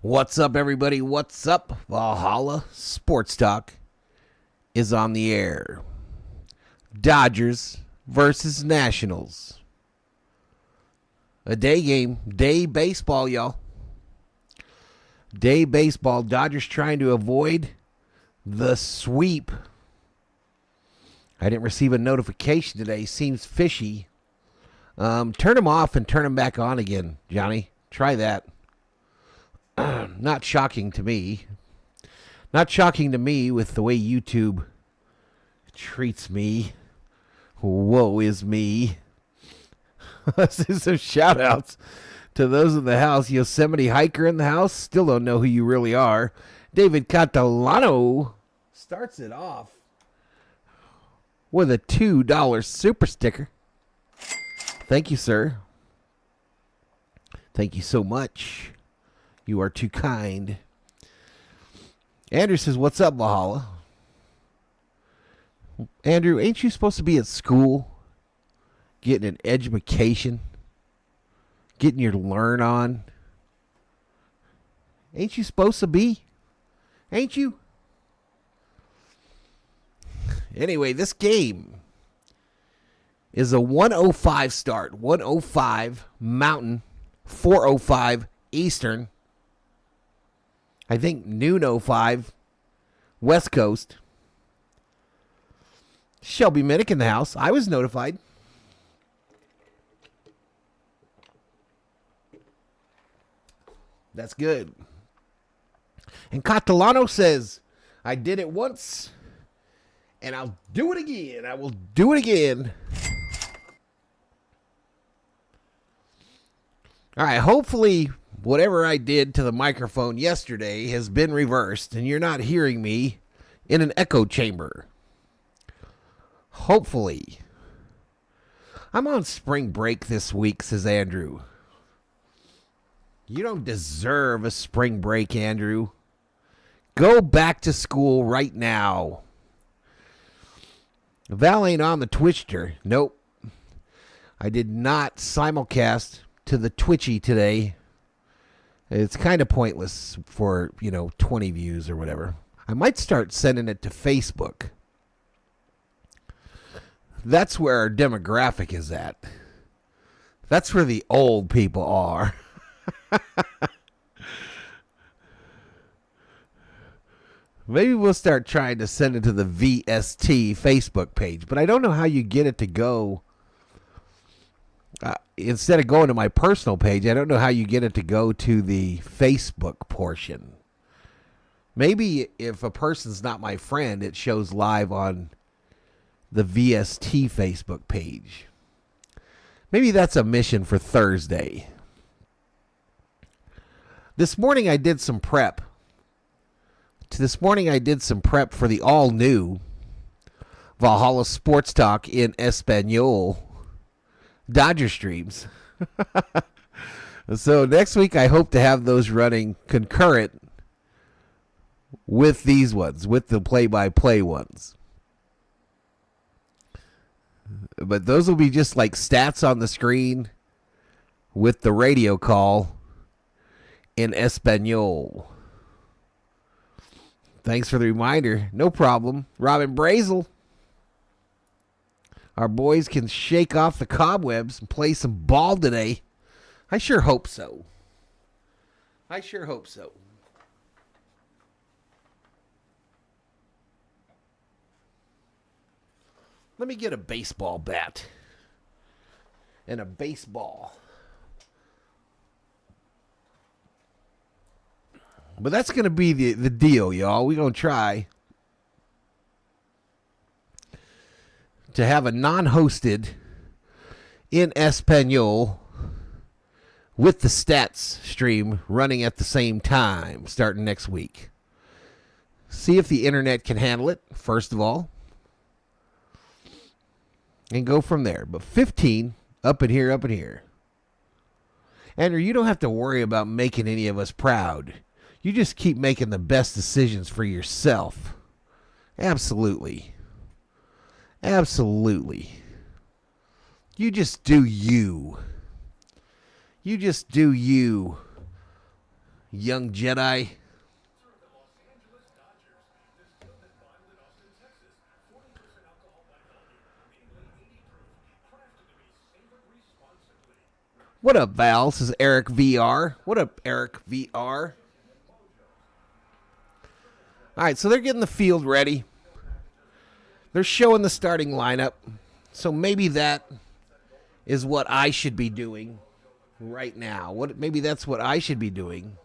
What's up, everybody? What's up? Valhalla Sports Talk is on the air. Dodgers versus Nationals. A day game. Day baseball, y'all. Day baseball. Dodgers trying to avoid the sweep. I didn't receive a notification today. Seems fishy. Turn them off and turn them back on again, Johnny. Try that. Not shocking to me. Not shocking to me with the way YouTube treats me. Woe is me. Let's do some shout outs to those in the house. Yosemite hiker in the house. Still don't know who you really are. David Catalano starts it off with a $2 super sticker. Thank you, sir. Thank you so much. You are too kind. Andrew says, what's up, Valhalla? Andrew, ain't you supposed to be at school? Getting an education? Getting your learn on? Ain't you supposed to be? Ain't you? Anyway, this game is a 1:05 start. 1:05 Mountain, 4:05 Eastern. I think noon 05 West Coast. Shelby Minnick in the house. I was notified. That's good. And Catalano says, I did it once, and I'll do it again. I will do it again. All right, hopefully whatever I did to the microphone yesterday has been reversed, and you're not hearing me in an echo chamber. Hopefully. I'm on spring break this week, says Andrew. You don't deserve a spring break, Andrew. Go back to school right now. Val ain't on the Twitcher. Nope. I did not simulcast to the Twitchy today. It's kind of pointless for, 20 views or whatever. I might start sending it to Facebook. That's where our demographic is at. That's where the old people are. Maybe we'll start trying to send it to the VST Facebook page, but I don't know how you get it to go. Instead of going to my personal page, I don't know how you get it to go to the Facebook portion. Maybe if a person's not my friend, it shows live on the VST Facebook page. Maybe that's a mission for Thursday. This morning I did some prep. This morning I did some prep for the all-new Valhalla Sports Talk in Espanol Dodger streams. So next week I hope to have those running concurrent with these ones, with the play-by-play ones. But those will be just like stats on the screen with the radio call in Espanol. Thanks for the reminder. No problem. Robin Brazel. Our boys can shake off the cobwebs and play some ball today. I sure hope so. I sure hope so. Let me get a baseball bat and a baseball. But that's going to be the deal, y'all. We're going to try to have a non-hosted in Espanol with the stats stream running at the same time starting next week. See if the internet can handle it, first of all, and go from there. But 15 up in here, up in here. Andrew, you don't have to worry about making any of us proud. You just keep making the best decisions for yourself. Absolutely. Absolutely. You just do you. You just do you. young Jedi. What up, Val? This is Eric VR. What up, Eric VR? All right, so they're getting the field ready. They're showing the starting lineup. So maybe that is what I should be doing right now. Maybe that's what I should be doing.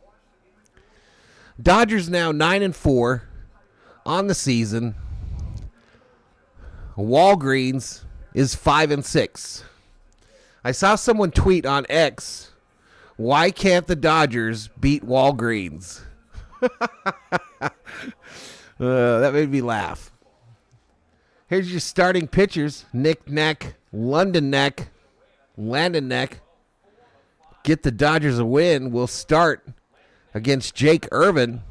Dodgers now 9-4 on the season. Walgreens is 5-6. I saw someone tweet on X, why can't the Dodgers beat Walgreens? That made me laugh. Here's your starting pitchers. Nick Neck, London Neck, Landon Neck. Get the Dodgers a win. We'll start against Jake Irvin.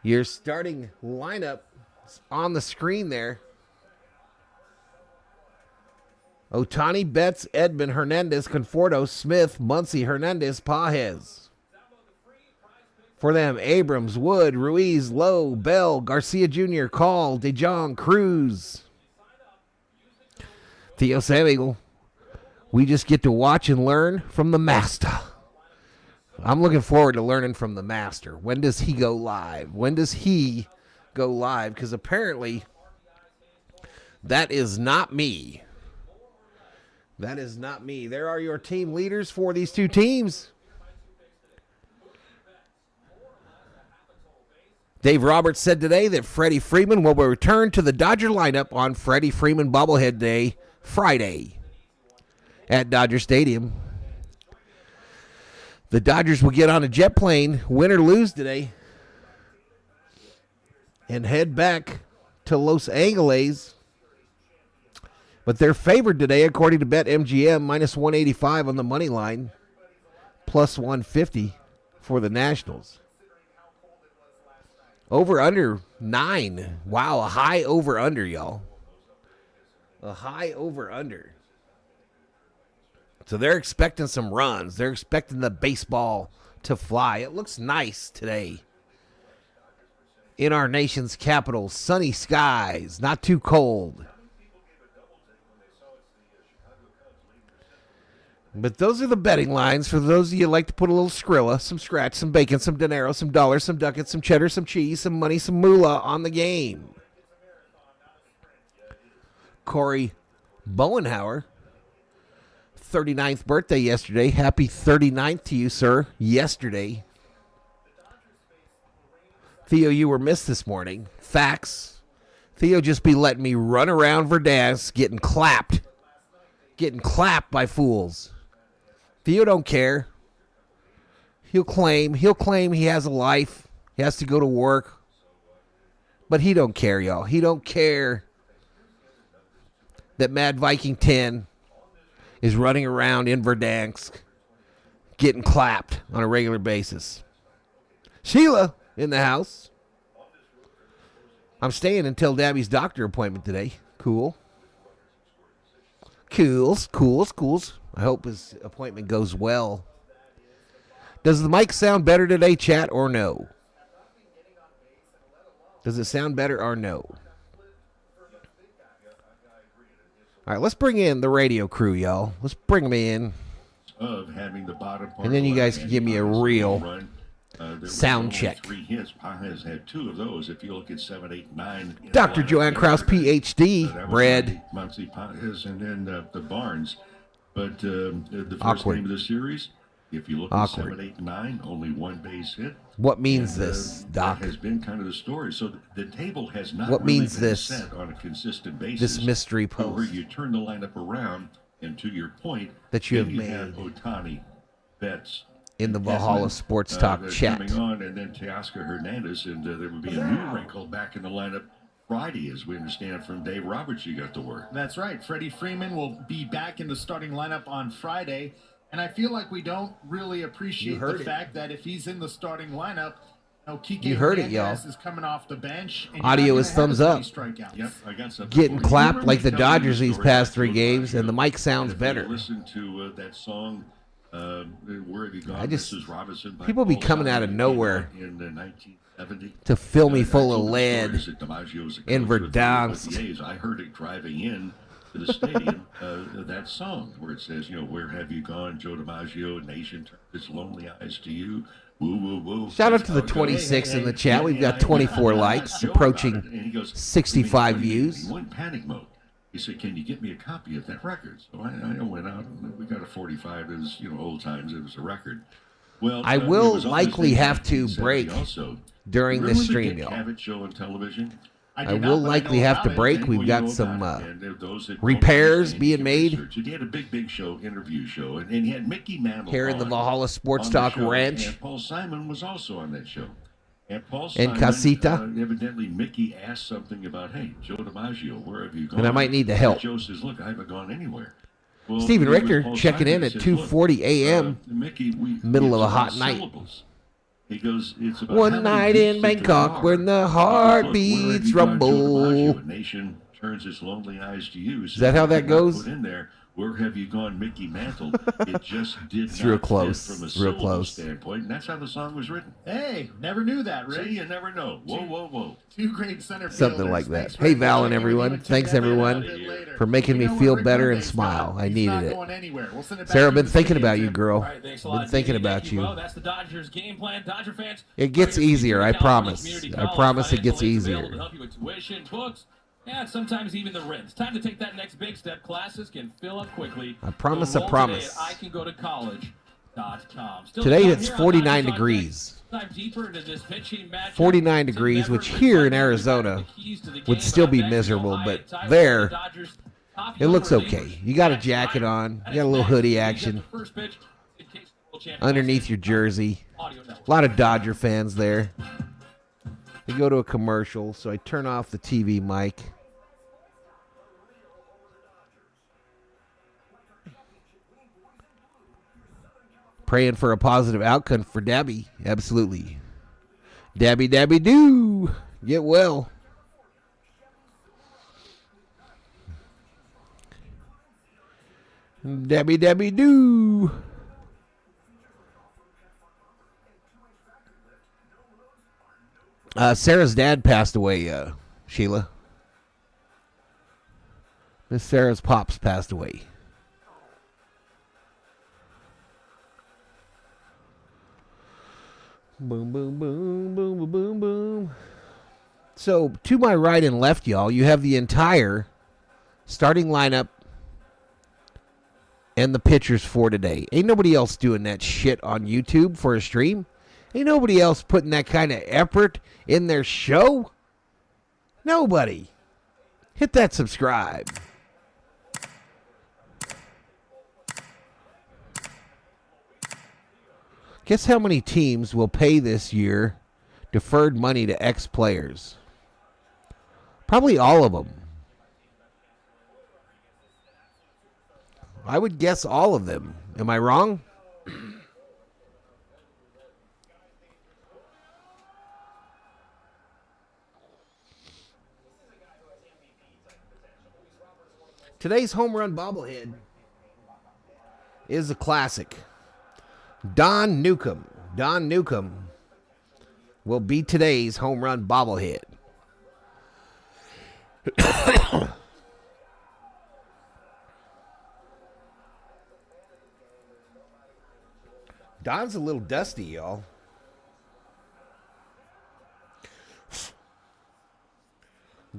Your starting lineup is on the screen there. Ohtani, Betts, Edman, Hernandez, Conforto, Smith, Muncy, Hernandez, Pajes. For them, Abrams, Wood, Ruiz, Lowe, Bell, Garcia Jr., Call, DeJong, Cruz. Theo Samuel. We just get to watch and learn from the master. I'm looking forward to learning from the master. When does he go live? Because apparently that is not me. There are your team leaders for these two teams. Dave Roberts said today that Freddie Freeman will return to the Dodger lineup on Freddie Freeman Bobblehead Day, Friday, at Dodger Stadium. The Dodgers will get on a jet plane, win or lose today, and head back to Los Angeles. But they're favored today, according to BetMGM, minus 185 on the money line, plus 150 for the Nationals. Over under 9. Wow, a high over under, y'all. A high over under. So they're expecting some runs. They're expecting the baseball to fly. It looks nice today. In our nation's capital, sunny skies, not too cold. But those are the betting lines for those of you who like to put a little Skrilla, some scratch, some bacon, some dinero, some dollars, some ducats, some cheddar, some cheese, some money, some moolah on the game. Corey Bowenhauer, 39th birthday yesterday. Happy 39th to you, sir, yesterday. Theo, you were missed this morning. Facts. Theo just be letting me run around Verdansk getting clapped by fools. Theo don't care. He'll claim he has a life. He has to go to work. But he don't care, y'all. He don't care that Mad Viking 10 is running around in Verdansk getting clapped on a regular basis. Sheila in the house. I'm staying until Dabby's doctor appointment today. Cool. Cools. I hope his appointment goes well. Does the mic sound better today, chat, or no? Does it sound better or no? All right, let's bring in the radio crew, y'all. Let's bring them in. And then you guys can give me a real sound check. 3 hits. Pajes had 2 of those. If you look at 7, 8, 9. Dr. Joanne Krause, PhD, Red. Muncy, Pajes, and then the Barnes. But the first Awkward. game of the series, if you look at 7, 8, 9, only 1 base hit. What means this, Doc? That has been kind of the story. So the table has not what really means been this? set on a consistent basis. This mystery post. Where you turn the lineup around, and to your point, that you have made. Ohtani, Betts, in the Valhalla Sports Talk chat. Coming on, and then Teoscar Hernandez, and there would be a new wrinkle back in the lineup Friday, as we understand from Dave Roberts. You got to work. That's right. Freddie Freeman will be back in the starting lineup on Friday, and I feel like we don't really appreciate the fact that if he's in the starting lineup, you heard it, y'all. Is coming off the bench. And audio is thumbs up. Yep, I got something. Getting clapped like the Dodgers these past 3 games, and the mic sounds better. Listen to that song Where have you gone? I just Mrs. Robinson by people be Paul coming out of Simon nowhere in 1970. to fill me I full of told the lead stories that DiMaggio was a in coach with the Verdansk. A's. I heard it driving in to the stadium. That song where it says, where have you gone, Joe DiMaggio? Nation turned its lonely eyes to you. Woo, woo, woo. Shout out That's to the how it goes. 26 in the chat. We've got 24 likes, approaching 65 views. He went panic mode. He said, "Can you get me a copy of that record?" So I went out and we got a 45. It was, old times. It was a record. Well, I will likely have to break during this stream, y'all. Cavett show on television? I will likely have to break. We've got some repairs being made He had a big show, interview show, and he had Mickey Mantle here in the on Valhalla Sports on the Talk show, Ranch. And Paul Simon was also on that show. And Paul And Simon, Casita. Evidently, Mickey asked something about, "Hey, Joe DiMaggio, where have you gone?" And I might need the help. Joe says, "Look, I haven't gone anywhere." Well, Stephen it was Richter Paul checking Simon in that at says, 2:40 a.m. Mickey, middle of a it's hot about night. syllables. He goes, "It's about One how many night beats in that Bangkok there when are." the heart Look, where have beats you gone, Joe rumble. DiMaggio? A nation turns its lonely eyes to you. Is that how that goes? Put in there, where have you gone, Mickey Mantle? It just did It's not real fit close. from a It's real syllable close. standpoint, and that's how the song was written. Hey, never knew that, Rick. See, you never know. Whoa. Two great center Something fielders. like that. Thanks, Hey, Rick, Val for and checking in. everyone. We can Thanks, check that out everyone, a bit later. for making me You know feel what, Rick better and Monday's smile. not- I he's needed not it. going anywhere. We'll send it back Sarah, to I've been the thinking studio, about you, Tim. girl. All right, thanks a lot. Been thinking Thank about you. Bo. That's the Dodgers game plan. Dodger fans, It gets go to your easier, I California promise. Community I College. promise it gets Financial aid's available easier. to help you with tuition, books, and sometimes even the rent. It's time to take that next big step. Classes can fill up quickly. I promise, Enroll I promise. today at icangotocollege.com. Still Today to come it's here on 49 Dodgers on degrees. Deck. Dive deeper into this pitching matchup. 49 Tim degrees, Bever, which Rick here in Freddy, Arizona the keys to the would game, still but be up next, miserable, Ohio but Tyler, there, the Dodgers' top it looks young okay. relievers. You got a Max jacket Meyer, on. and You got a little Max hoodie Meyer, action the first pitch in case the world champion underneath your jersey. Audio Network. A lot of Dodger fans there. They go to a commercial, so I turn off the TV mic. Praying for a positive outcome for Dabby. Absolutely. Dabby do. Get well. Dabby do. Sarah's dad passed away, Sheila. Miss Sarah's pops passed away. Boom, boom, boom, boom, boom, boom, boom. So, to my right and left, y'all, you have the entire starting lineup and the pitchers for today. Ain't nobody else doing that shit on YouTube for a stream. Ain't nobody else putting that kind of effort in their show. Nobody. Hit that subscribe. Guess how many teams will pay this year deferred money to ex-players? Probably all of them. I would guess all of them. Am I wrong? Today's home run bobblehead is a classic. Don Newcomb. Don Newcomb will be today's home run bobblehead. Don's a little dusty, y'all.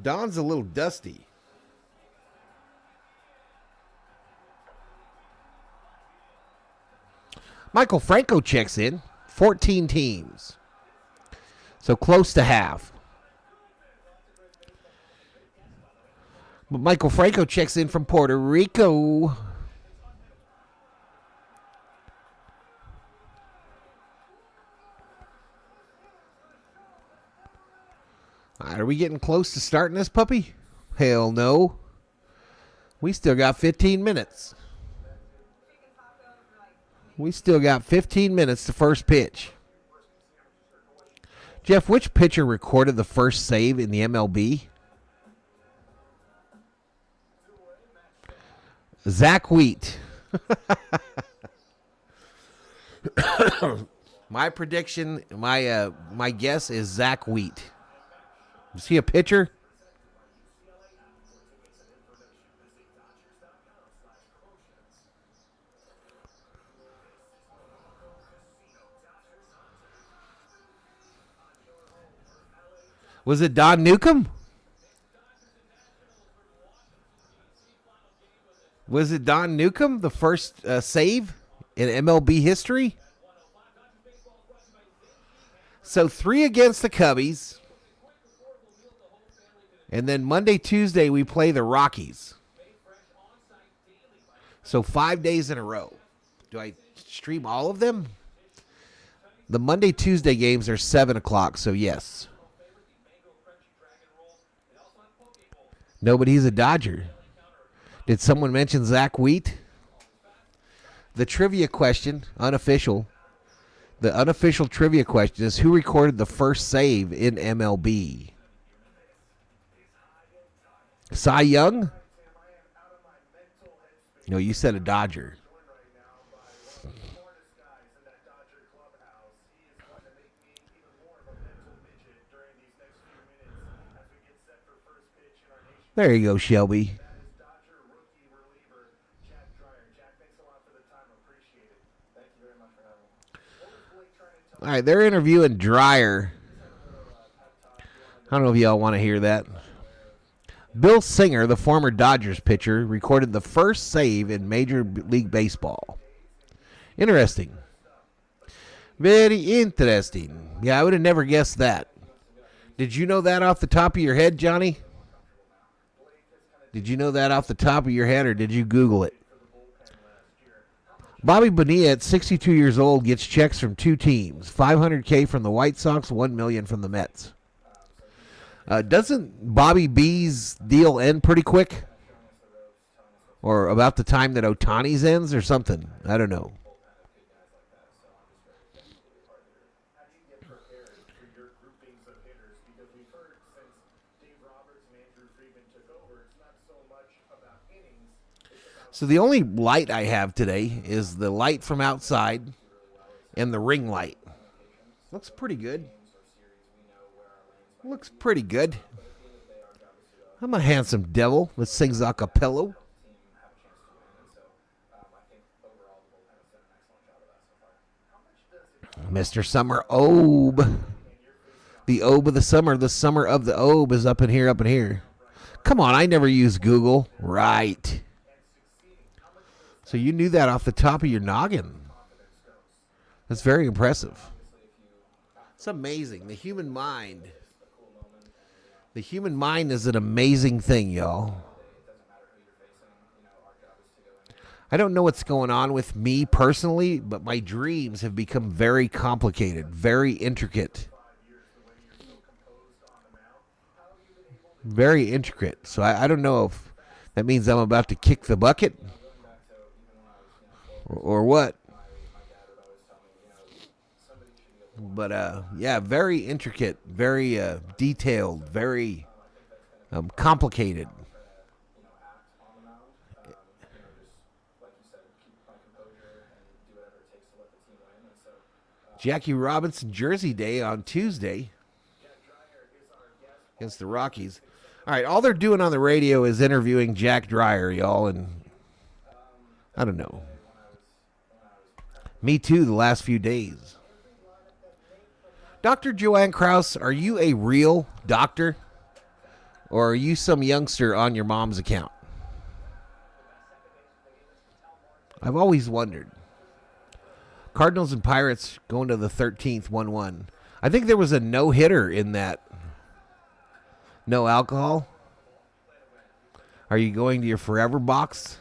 Don's a little dusty. Michael Franco checks in. 14 teams. So close to half. But Michael Franco checks in from Puerto Rico. All right, are we getting close to starting this puppy? Hell no. We still got 15 minutes. We still got 15 minutes to first pitch. Jeff, which pitcher recorded the first save in the MLB? Zach Wheat. My prediction, my guess is Zach Wheat. Is he a pitcher? Was it Don Newcomb? Was it Don Newcomb, the first save in MLB history? So 3 against the Cubbies. And then Monday, Tuesday, we play the Rockies. So 5 days in a row. Do I stream all of them? The Monday, Tuesday games are 7 o'clock, so yes. No, but he's a Dodger. Did someone mention Zach Wheat? The trivia question, unofficial. The unofficial trivia question is who recorded the first save in MLB? Cy Young? No, you said a Dodger. There you go, Shelby. All right, they're interviewing Dreyer. I don't know if y'all want to hear that. Bill Singer, the former Dodgers pitcher, recorded the first save in Major League Baseball. Interesting. Very interesting. Yeah, I would have never guessed that. Did you know that off the top of your head, Johnny? Did you know that off the top of your head, or did you Google it? Bobby Bonilla, at 62 years old, gets checks from 2 teams. $500K from the White Sox, $1 million from the Mets. Doesn't Bobby B's deal end pretty quick? Or about the time that Ohtani's ends or something? I don't know. So the only light I have today is the light from outside and the ring light. Looks pretty good. Looks pretty good. I'm a handsome devil that sings a cappella. Mr. Summer Obe. The Obe of the summer of the Obe is up in here. Come on, I never use Google. Right. So you knew that off the top of your noggin. That's very impressive. It's amazing. The human mind. The human mind is an amazing thing, y'all. I don't know what's going on with me personally, but my dreams have become very complicated, very intricate. Very intricate. So I don't know if that means I'm about to kick the bucket or what. But, yeah, very intricate, very detailed, very complicated. Jackie Robinson Jersey Day on Tuesday against the Rockies. All right, all they're doing on the radio is interviewing Jack Dreyer, y'all, and I don't know. Me too, the last few days. Dr. Joanne Krause, are you a real doctor? Or are you some youngster on your mom's account? I've always wondered. Cardinals and Pirates going to the 13th, 1-1. I think there was a no-hitter in that. No alcohol? Are you going to your forever box?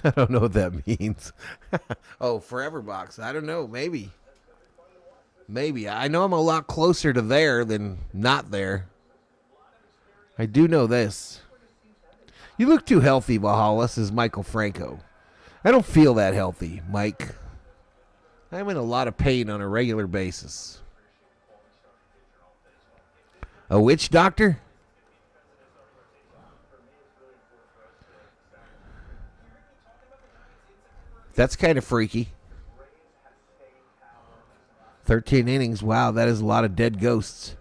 I don't know what that means. Oh, forever box. I don't know. Maybe. I know I'm a lot closer to there than not there. I do know this. You look too healthy, Valhalla, says Michael Franco. I don't feel that healthy, Mike. I'm in a lot of pain on a regular basis. A witch doctor? That's kind of freaky. 13 innings. Wow, that is a lot of dead ghosts.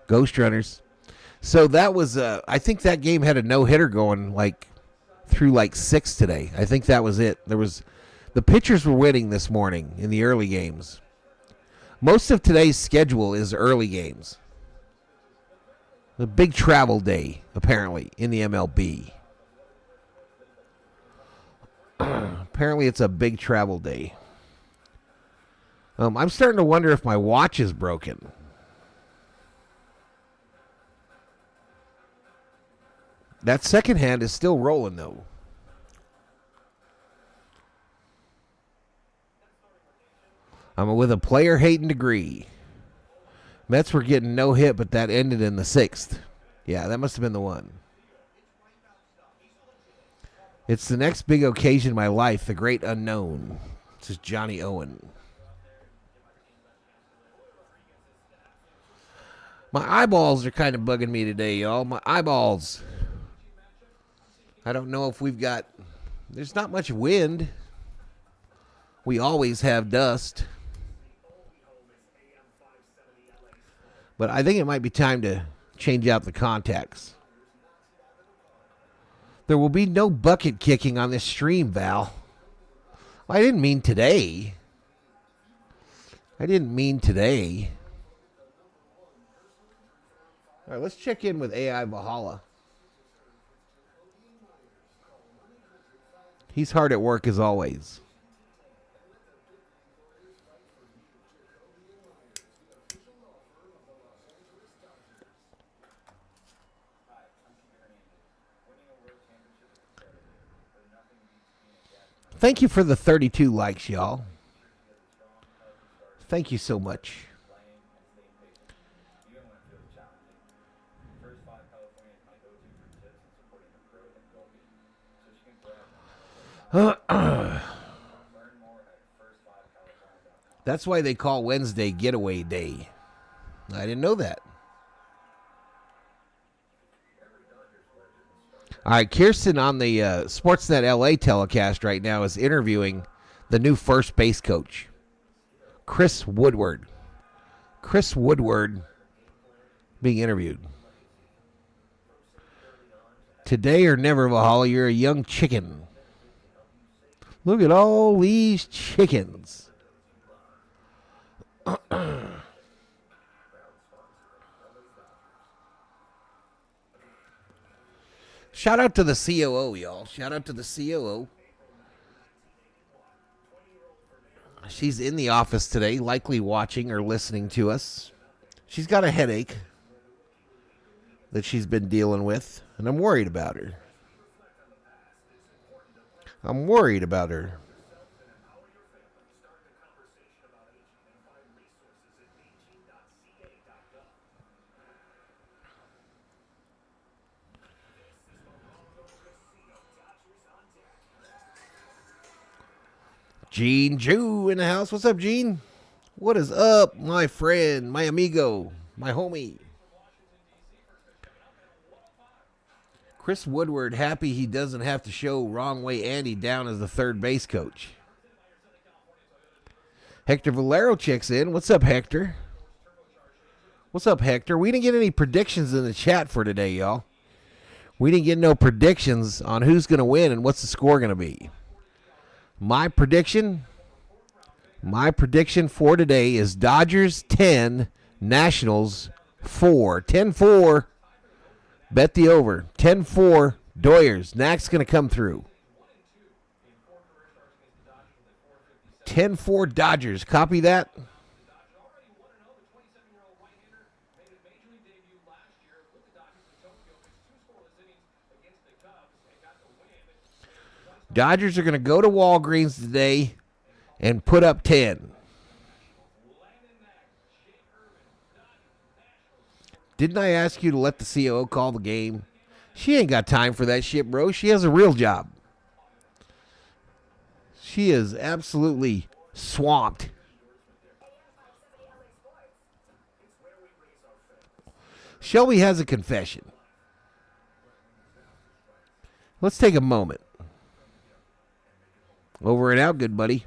Ghost runners. So that was, I think that game had a no-hitter going through 6 today. I think that was it. The pitchers were winning this morning in the early games. Most of today's schedule is early games. A big travel day, apparently, in the MLB. Apparently, it's a big travel day. I'm starting to wonder if my watch is broken. That second hand is still rolling, though. I'm with a player-hating degree. Mets were getting no hit, but that ended in the 6th. Yeah, that must have been the one. It's the next big occasion in my life, the great unknown. This is Johnny Owen. My eyeballs are kind of bugging me today, y'all. My eyeballs. I don't know if there's not much wind. We always have dust. But I think it might be time to change out the contacts. There will be no bucket kicking on this stream, Val. I didn't mean today. All right, let's check in with AI Valhalla. He's hard at work as always. Thank you for the 32 likes, y'all. Thank you so much. That's why they call Wednesday Getaway Day. I didn't know that. All right, Kirsten on the Sportsnet LA telecast right now is interviewing the new first base coach, Chris Woodward. Chris Woodward being interviewed. Today or never, Valhalla, you're a young chicken. Look at all these chickens. Shout out to the COO, y'all. Shout out to the COO. She's in the office today, likely watching or listening to us. She's got a headache that she's been dealing with, and I'm worried about her. Gene Jew in the house. What's up, Gene? What is up, my friend, my amigo, my homie? Chris Woodward happy he doesn't have to show Wrong Way Andy down as the third base coach. Hector Valero checks in. What's up, Hector? What's up, Hector? We didn't get any predictions in the chat for today, y'all. We didn't get no predictions on who's going to win and what's the score going to be. My prediction for today is Dodgers 10, Nationals 4. 10-4. Bet the over. 10-4, Doyers. Knack's going to come through. 10-4, Dodgers. Copy that? Dodgers are going to go to Walgreens today and put up 10. Didn't I ask you to let the COO call the game? She ain't got time for that shit, bro. She has a real job. She is absolutely swamped. Shelby has a confession. Let's take a moment. Over and out, good buddy.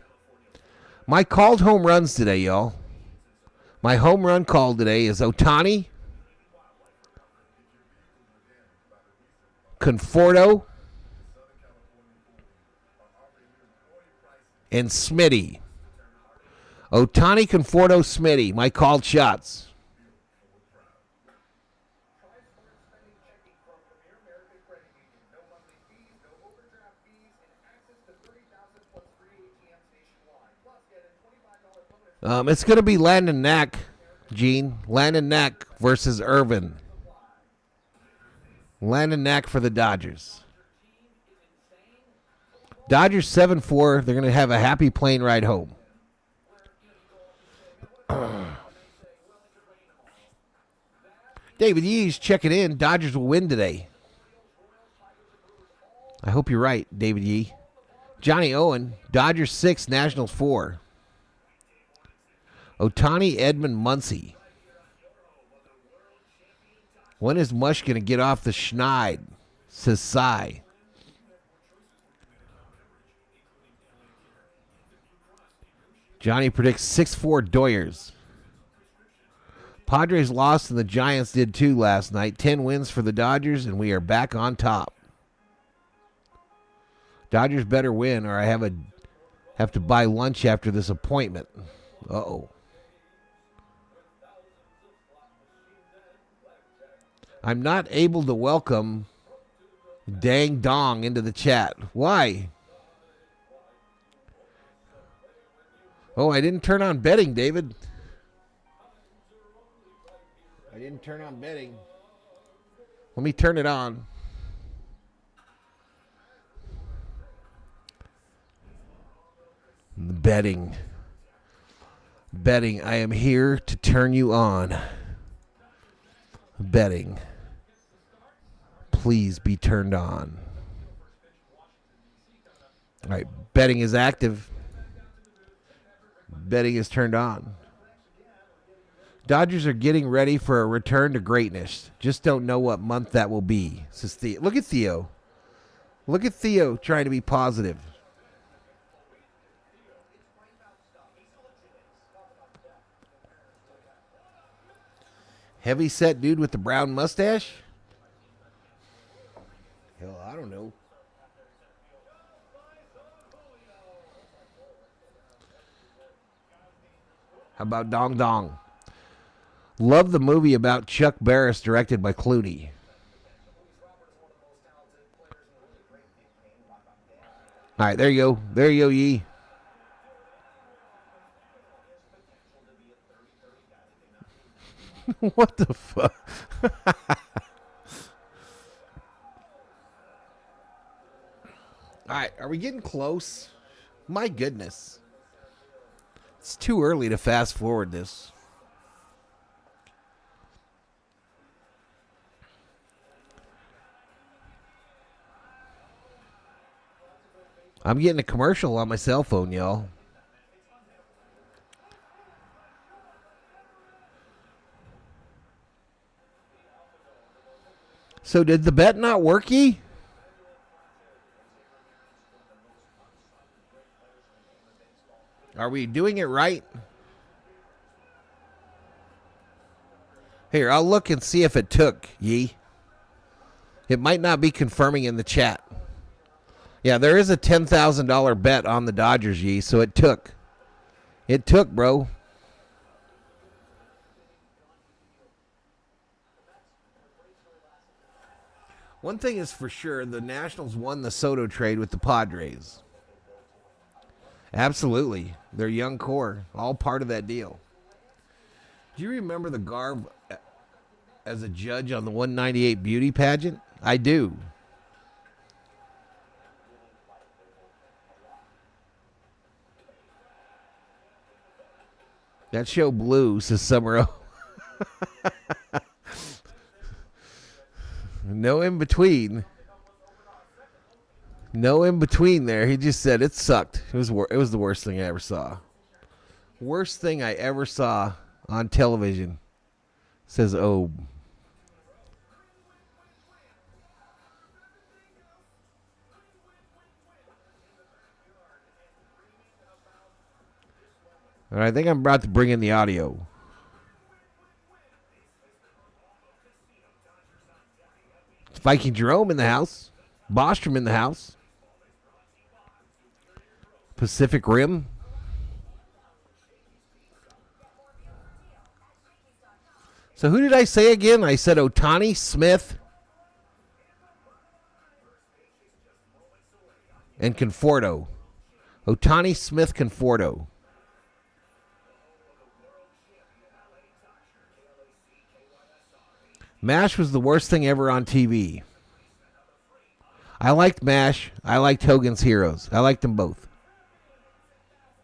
My called home runs today, y'all. My home run call today is Ohtani, Conforto, and Smitty. Ohtani, Conforto, Smitty. My called shots. It's going to be Landon Knack, Gene. Landon Knack versus Irvin. Landon Knack for the Dodgers. Dodgers 7-4. They're going to have a happy plane ride home. David Yee's checking in. Dodgers will win today. I hope you're right, David Yee. Johnny Owen. Dodgers 6, Nationals 4. Ohtani, Edmund, Muncy. When is Mush going to get off the schneid? Says Cy. Johnny predicts 6-4 Doyers. Padres lost and the Giants did too last night. 10 wins for the Dodgers, and we are back on top. Dodgers better win, or I have to buy lunch after this appointment. Uh-oh. I'm not able to welcome Dang Dong into the chat. Why? Oh, I didn't turn on betting, David. I didn't turn on betting. Let me turn it on. Betting. Betting. I am here to turn you on. Betting. Please be turned on. All right. Betting is active. Betting is turned on. Dodgers are getting ready for a return to greatness. Just don't know what month that will be. Says Theo. Look at Theo. Look at Theo trying to be positive. Heavy set dude with the brown mustache? Hell, I don't know. How about Dong Dong? Love the movie about Chuck Barris directed by Clooney. All right, there you go. There you go, Yee. What the fuck? All right, are we getting close? My goodness. It's too early to fast forward this. I'm getting a commercial on my cell phone, y'all. So did the bet not work, Yee? Are we doing it right? Here, I'll look and see if it took, Yee. It might not be confirming in the chat. Yeah, there is a $10,000 bet on the Dodgers, Yee, so it took. It took, bro. One thing is for sure, the Nationals won the Soto trade with the Padres. Absolutely. Their young core, all part of that deal. Do you remember the garb as a judge on the 198 beauty pageant? I do. That show blew, says Summer. No in between. No in between there. He just said it sucked. It was the worst thing I ever saw. Worst thing I ever saw on television, says Obe. All right, I think I'm about to bring in the audio. Viking Jerome in the house. Bostrom in the house. Pacific Rim. So who did I say again? I said Ohtani, Smith, and Conforto. Ohtani, Smith, Conforto. MASH was the worst thing ever on TV. I liked MASH. I liked Hogan's Heroes. I liked them both.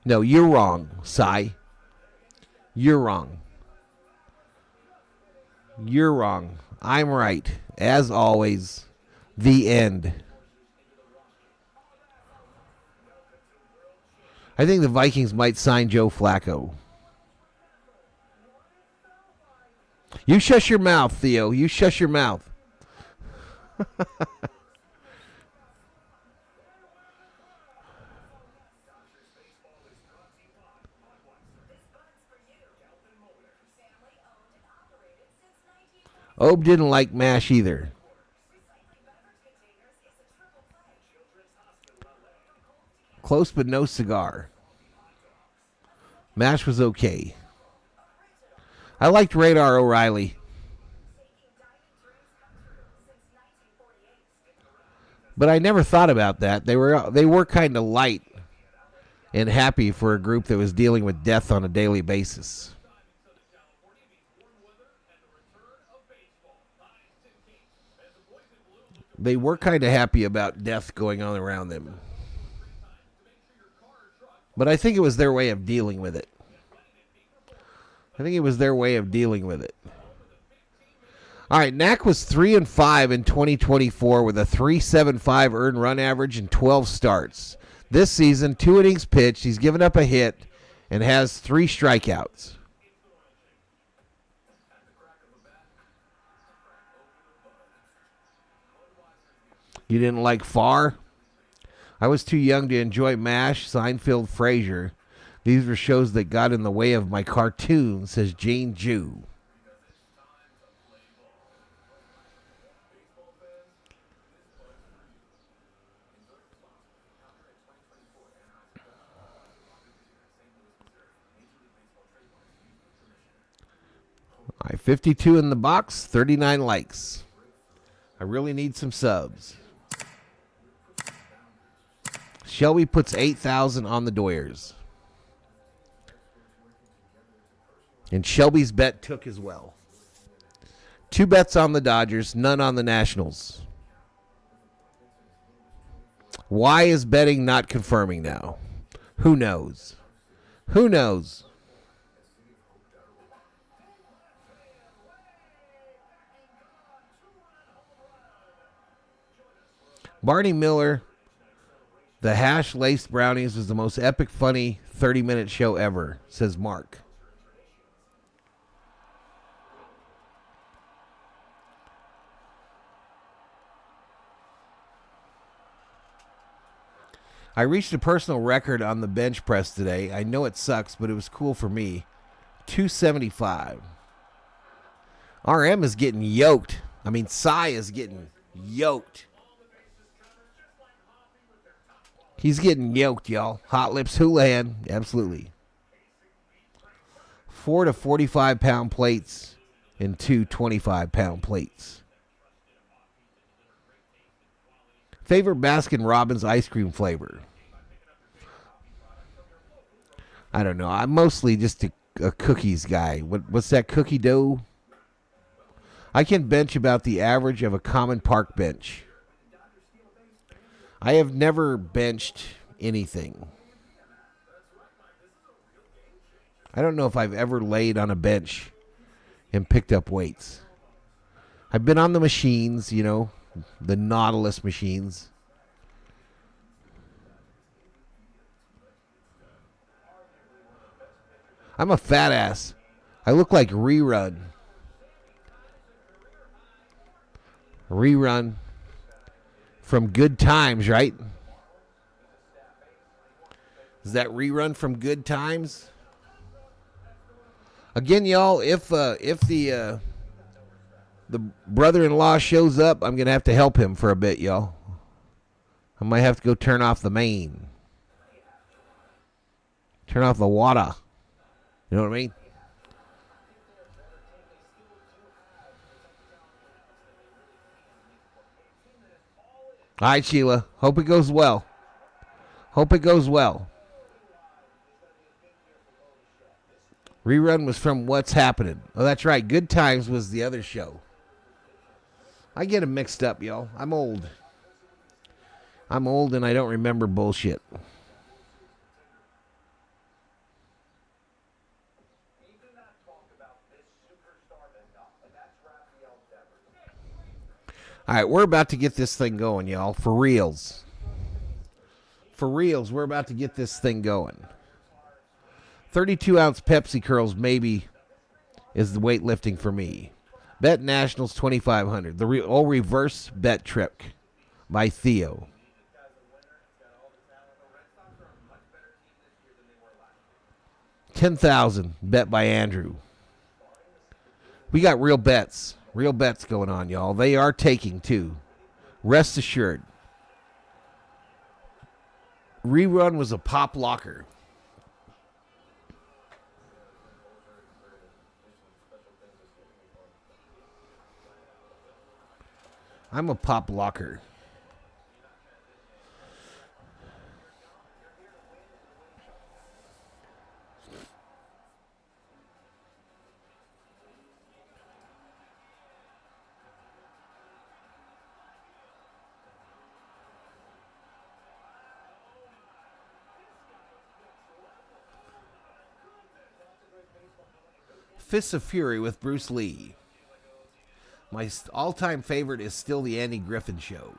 No, you're wrong, Cy. You're wrong. You're wrong. I'm right. As always, the end. I think the Vikings might sign Joe Flacco. You shush your mouth, Theo. You shush your mouth. Obe didn't like MASH either. Close but no cigar. MASH was okay. I liked Radar O'Reilly. But I never thought about that. They were kind of light and happy for a group that was dealing with death on a daily basis. They were kind of happy about death going on around them. But I think it was their way of dealing with it. All right, Knack was 3-5 in 2024 with a 3.75 earned run average and 12 starts. This season, 2 innings pitched, he's given up a hit and has 3 strikeouts. You didn't like Farr? I was too young to enjoy MASH, Seinfeld, Frasier. These were shows that got in the way of my cartoon, says Jane Jew. All right, 52 in the box, 39 likes. I really need some subs. Shelby puts 8,000 on the Doyers. And Shelby's bet took as well. 2 bets on the Dodgers, none on the Nationals. Why is betting not confirming now? Who knows? Who knows? Barney Miller, the hash-laced brownies was the most epic, funny 30-minute show ever, says Mark. I reached a personal record on the bench press today. I know it sucks, but it was cool for me. 275. RM is getting yoked. I mean, Cy is getting yoked. He's getting yoked, y'all. Hot Lips Houlihan, absolutely. 4 to 45-pound plates and 2 25-pound plates. Favorite Baskin-Robbins ice cream flavor? I don't know. I'm mostly just a cookies guy. What's that cookie dough? I can bench about the average of a common park bench. I have never benched anything. I don't know if I've ever laid on a bench and picked up weights. I've been on the machines, you know, the Nautilus machines. I'm a fat ass. I look like Rerun. Rerun. From Good Times, right? Is that Rerun from Good Times? Again, y'all, if the the brother-in-law shows up, I'm going to have to help him for a bit, y'all. I might have to go turn off the main. Turn off the water. You know what I mean? All right, Sheila. Hope it goes well. Hope it goes well. Rerun was from What's Happening. Oh, that's right. Good Times was the other show. I get them mixed up, y'all. I'm old. I'm old and I don't remember bullshit. All right, we're about to get this thing going, y'all. For reals. For reals, we're about to get this thing going. 32-ounce Pepsi curls maybe is the weightlifting for me. Bet Nationals 2,500. The reverse bet trick by Theo. $10,000 bet by Andrew. We got real bets. Real bets going on, y'all. They are taking, too. Rest assured. Rerun was a pop locker. I'm a pop locker. Fists of Fury with Bruce Lee. My all-time favorite is still the Andy Griffin Show.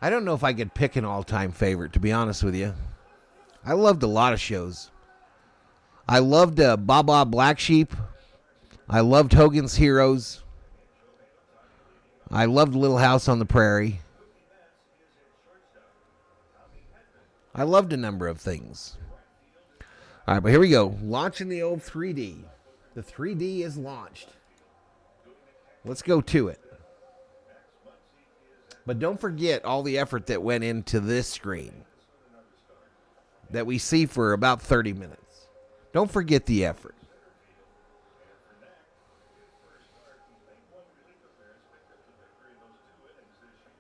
I don't know if I could pick an all-time favorite, to be honest with you. I loved a lot of shows. I loved Baba Black Sheep. I loved Hogan's Heroes. I loved Little House on the Prairie. I loved a number of things. All right, but here we go. Launching the old 3D. The 3D is launched. Let's go to it. But don't forget all the effort that went into this screen that we see for about 30 minutes. Don't forget the effort.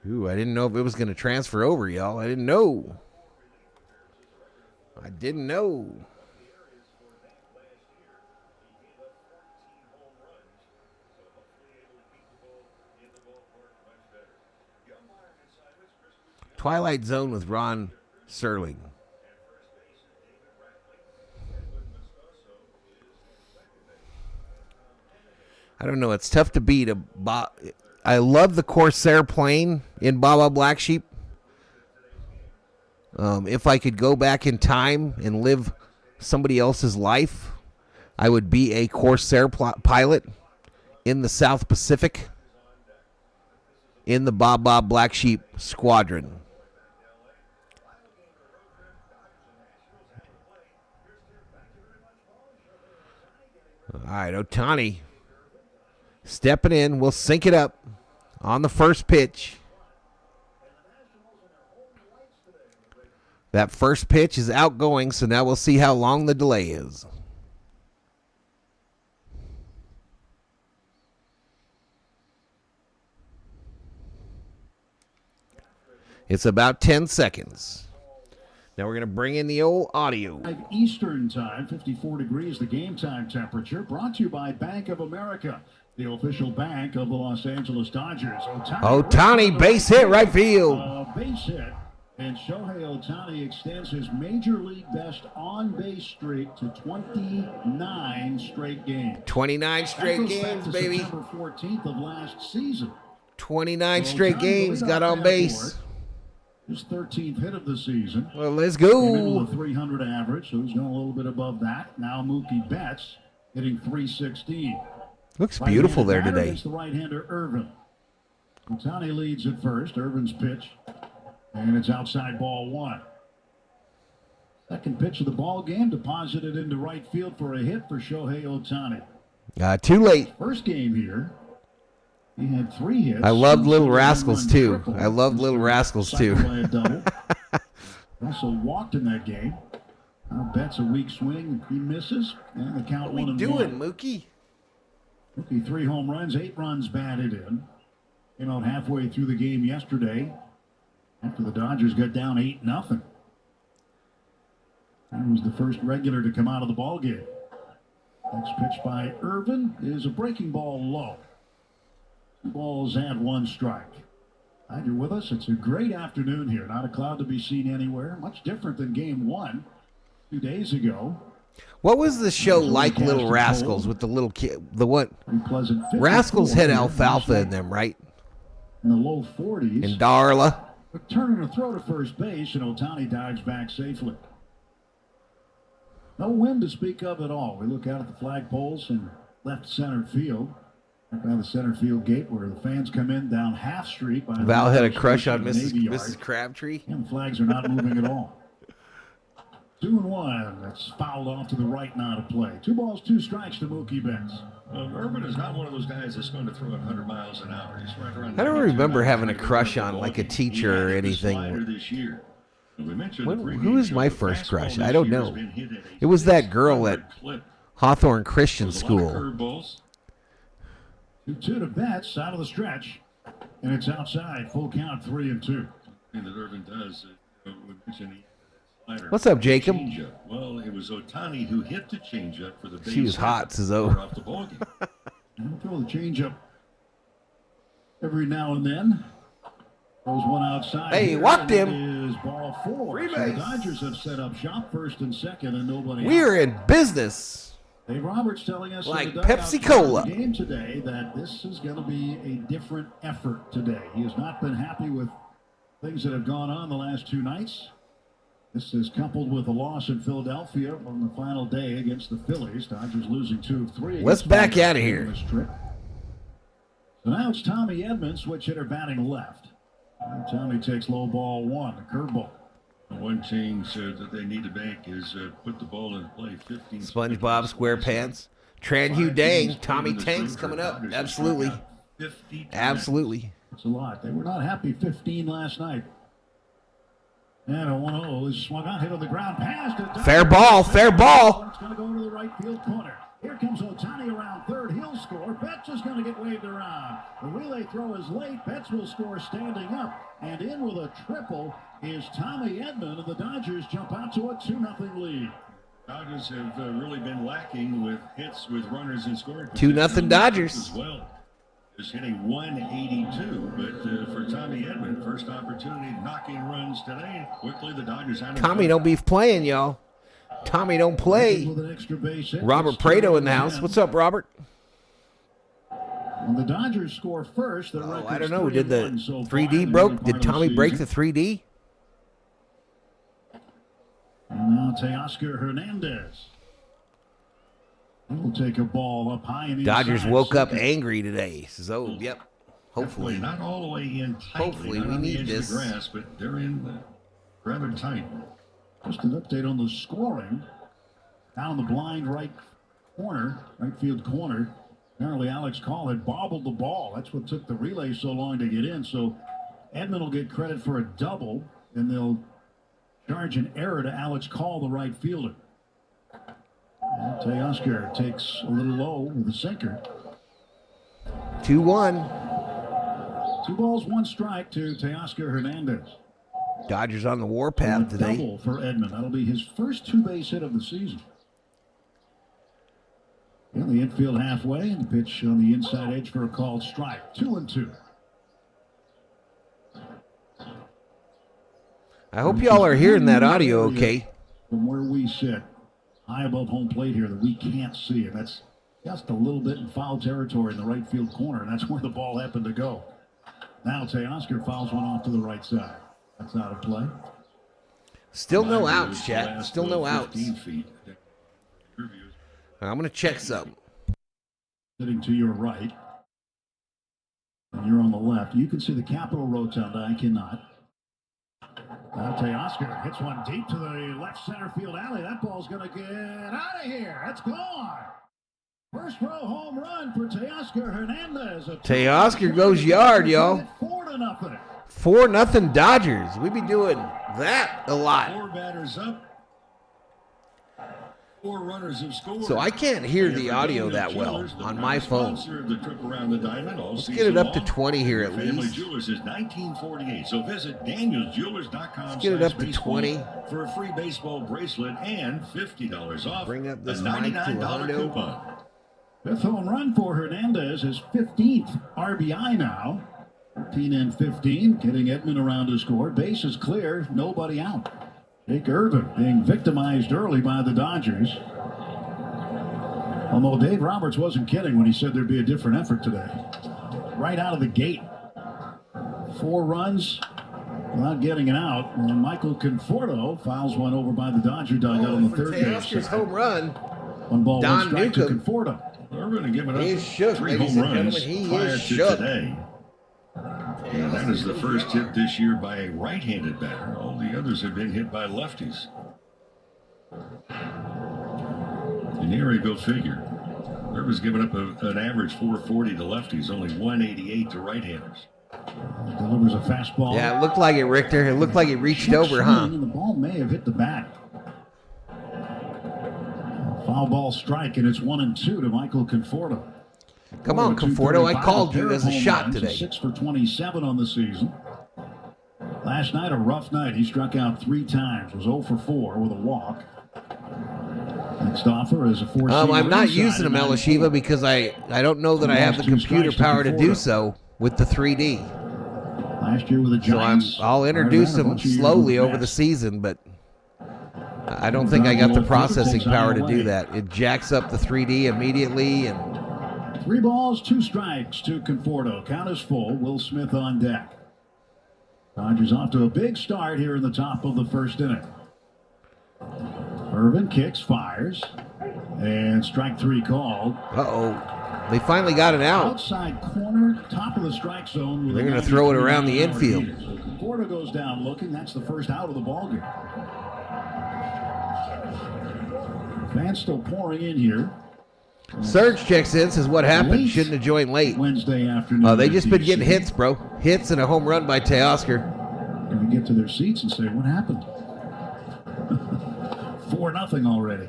Ooh, I didn't know if it was going to transfer over, y'all. I didn't know. I didn't know. Twilight Zone with Ron Serling. I don't know. It's tough to beat a. I love the Corsair plane in Baba Black Sheep. If I could go back in time and live somebody else's life, I would be a Corsair pilot in the South Pacific in the Baba Black Sheep squadron. All right, Ohtani stepping in. We'll sync it up on the first pitch. That first pitch is outgoing, so now we'll see how long the delay is. It's about 10 seconds. Now we're going to bring in the old audio. Eastern time, 54 degrees, the game time temperature. Brought to you by Bank of America, the official bank of the Los Angeles Dodgers. Ohtani, base hit, right field. Base hit. And Shohei Ohtani extends his major league best on-base streak to 29 straight games. 29 straight games, baby. September 14th of last season. 29 straight games, got on base. His 13th hit of the season. Well, let's go. Middle of 300 average, so he's going a little bit above that. Now Mookie Betts hitting 316. Looks beautiful there today. It's the right-hander Irvin. Ohtani leads at first. Irvin's pitch, and it's outside ball one. Second pitch of the ball game, deposited into right field for a hit for Shohei Ohtani. Too late. First game here. He had 3 hits. I loved Little Single Rascals, home too. run triple. I loved Little Rascals, too. Cycled by a double. Also walked in that game. Betts a weak swing. He misses. And the count What are we 1-1. doing, Mookie? Mookie 3 home runs, 8 runs batted in. Came out halfway through the game yesterday after the Dodgers got down 8-0. He was the first regular to come out of the ball game. Next pitch by Irvin is a breaking ball low. 2 balls and 1 strike. Glad you're with us. It's a great afternoon here. Not a cloud to be seen anywhere. Much different than game 1 2 days ago. What was the show like, Little Rascals, with the little kid? The what? Pleasant Rascals had alfalfa in them, right? In the low 40s. And Darla. A turn and a throw to first base, and Ohtani dives back safely. No wind to speak of at all. We look out at the flagpoles in left center field. Right by the center field gate where the fans come in down Half Street. By Val had a crush on Navy Mrs. Yard. Crabtree. And the flags are not moving at all. 2-1. That's fouled off to the right now to play. 2 balls, 2 strikes to Mookie Betts. Urban is not one of those guys that's going to throw 100 miles an hour. He's right around. I don't remember having a crush on like a teacher or anything. This year. Who was my first crush? I don't know. It was that girl at Hawthorne Christian School. 2-2 to Betts out of the stretch. And it's outside. Full count, 3-2. And that Irvin does. What's up, Jacob? Well, it was Ohtani who hit the changeup for the base. She was hot, says O. off the ballgame. I'll throw the changeup every now and then. Throws one outside. Hey, here, walked and him. it is ball 4. Free So base. the Dodgers have set up shop first and second, and nobody. We're in business. Dave Roberts telling us Like in the dugout Pepsi Cola. before the game today that this is going to be a different effort today. He has not been happy with things that have gone on the last 2 nights. This is coupled with a loss in Philadelphia on the final day against the Phillies. Dodgers losing 2 of 3. Let's back out of here. This trip. So now it's Tommy Edmonds, switch hitter batting left. And Tommy takes low ball 1, a curveball. One change that they need to make is put the ball in play 15. SpongeBob SquarePants. Tran Hugh Dang. Tommy Tanks coming up. Absolutely. Absolutely. It's a lot. They were not happy 15 last night. And a 1-0 is swung on, hit on the ground, passed it. Fair ball, fair ball. It's going to go to the right field corner. Here comes Ohtani around third. He'll score. Betts is going to get waved around. The relay throw is late. Betts will score standing up. And in with a triple is Tommy Edman, and the Dodgers jump out to a 2-0 lead. Dodgers have really been lacking with hits with runners in scoring. 2-0 Dodgers. As well. Just hitting 182, but for Tommy Edman, first opportunity, knocking runs today. Quickly, the Dodgers out. Tommy don't be playing, y'all. Tommy don't play. With an extra base hit. Robert Prado in the house. What's up, Robert? When the Dodgers score first, their Oh, I record's don't know. Did the 3-1 so far 3D in the broke? early part Did of the Tommy break the season. 3D? And now Teoscar Hernandez. He'll take a ball up high and Dodgers inside woke up second. angry today. Says, oh, yep. Hopefully. Not all the way in tightly. Hopefully, not we on the need edge this. Of the grass, but they're in rather tight. Just an update on the scoring. Down the blind right field corner. Apparently Alex Call had bobbled the ball. That's what took the relay so long to get in. So Edmund will get credit for a double, and they'll charge an error to Alex Call, the right fielder. And Teoscar takes a little low with a sinker. 2-1. 2 balls, 1 strike to Teoscar Hernandez. Dodgers on the warpath And a today. double for Edmund. That'll be his first 2-base hit of the season. In the infield halfway, and the pitch on the inside edge for a called strike. 2-2. I hope y'all are hearing that audio okay. From where we sit, high above home plate here, that we can't see it. That's just a little bit in foul territory in the right field corner, and that's where the ball happened to go. Now Teoscar fouls one off to the right side. That's out of play. Still no outs, chat. Still no outs. 15 feet. I'm going to check something. Sitting to your right, and you're on the left. You can see the Capitol Rotunda. I cannot. Now Teoscar hits one deep to the left center field alley. That ball's going to get out of here. That's gone. First row home run for Teoscar Hernandez. Teoscar goes yard, y'all. 4-0. 4-0 Dodgers. We be doing that a lot. 4 batters up. 4 runners have scored. So I can't hear the audio that well on my phone. Let's get it up to 20 here at Family least. Jewelers is 1948. So visit danielsjewelers.com. Let's get it up to 20. For a free baseball bracelet and $50 off. Bring up this a mic to $99 100. coupon. 5th home run for Hernandez, his 15th RBI now. 13 and 15, getting Edman around to score. Base is clear, nobody out. Jake Irvin being victimized early by the Dodgers. Although Dave Roberts wasn't kidding when he said there'd be a different effort today. Right out of the gate. 4 runs without getting it out. And Michael Conforto fouls one over by the Dodger dugout on the third base. Teoscar's home run. 1 ball, Don 1 strike to Newcomb. Conforto. Irvin giving up He is shook, 3 ladies home and runs gentlemen. He prior is to shook. today. And that is the first hit this year by a right-handed batter. All the others have been hit by lefties. And here we go figure. Irvin's given up an average 440 to lefties, only 188 to right-handers. Delivers a fastball. Yeah, it looked like it, Richter. It looked like it reached over, huh? And the ball may have hit the bat. Foul ball strike, and it's 1-2 to Michael Conforto. Come on, Conforto. I called you as a shot today. 6 for 27 on the season. Last night, a rough night. He struck out 3 times. Was 0 for 4 with a walk. Next offer is a 4-seamer. I'm not using him, Elishiva, because I don't know that I have the computer power to do so with the 3D. Last year with the Giants. So I'll introduce him slowly over the season, but I don't think I got the processing power to do that. It jacks up the 3D immediately. And 3 balls, 2 strikes to Conforto. Count is full. Will Smith on deck. Dodgers off to a big start here in the top of the first inning. Irvin kicks, fires, and strike 3 called. Uh-oh. They finally got it out. Outside corner, top of the strike zone. They're going to throw it around the infield. So Conforto goes down looking. That's the first out of the ballgame. Fans still pouring in here. Surge checks in, says what happened. Late Shouldn't have joined late. Wednesday afternoon. They just been at getting DC. hits, bro. Hits and a home run by Teoscar. Going to get to their seats and say, what happened? 4-0 already.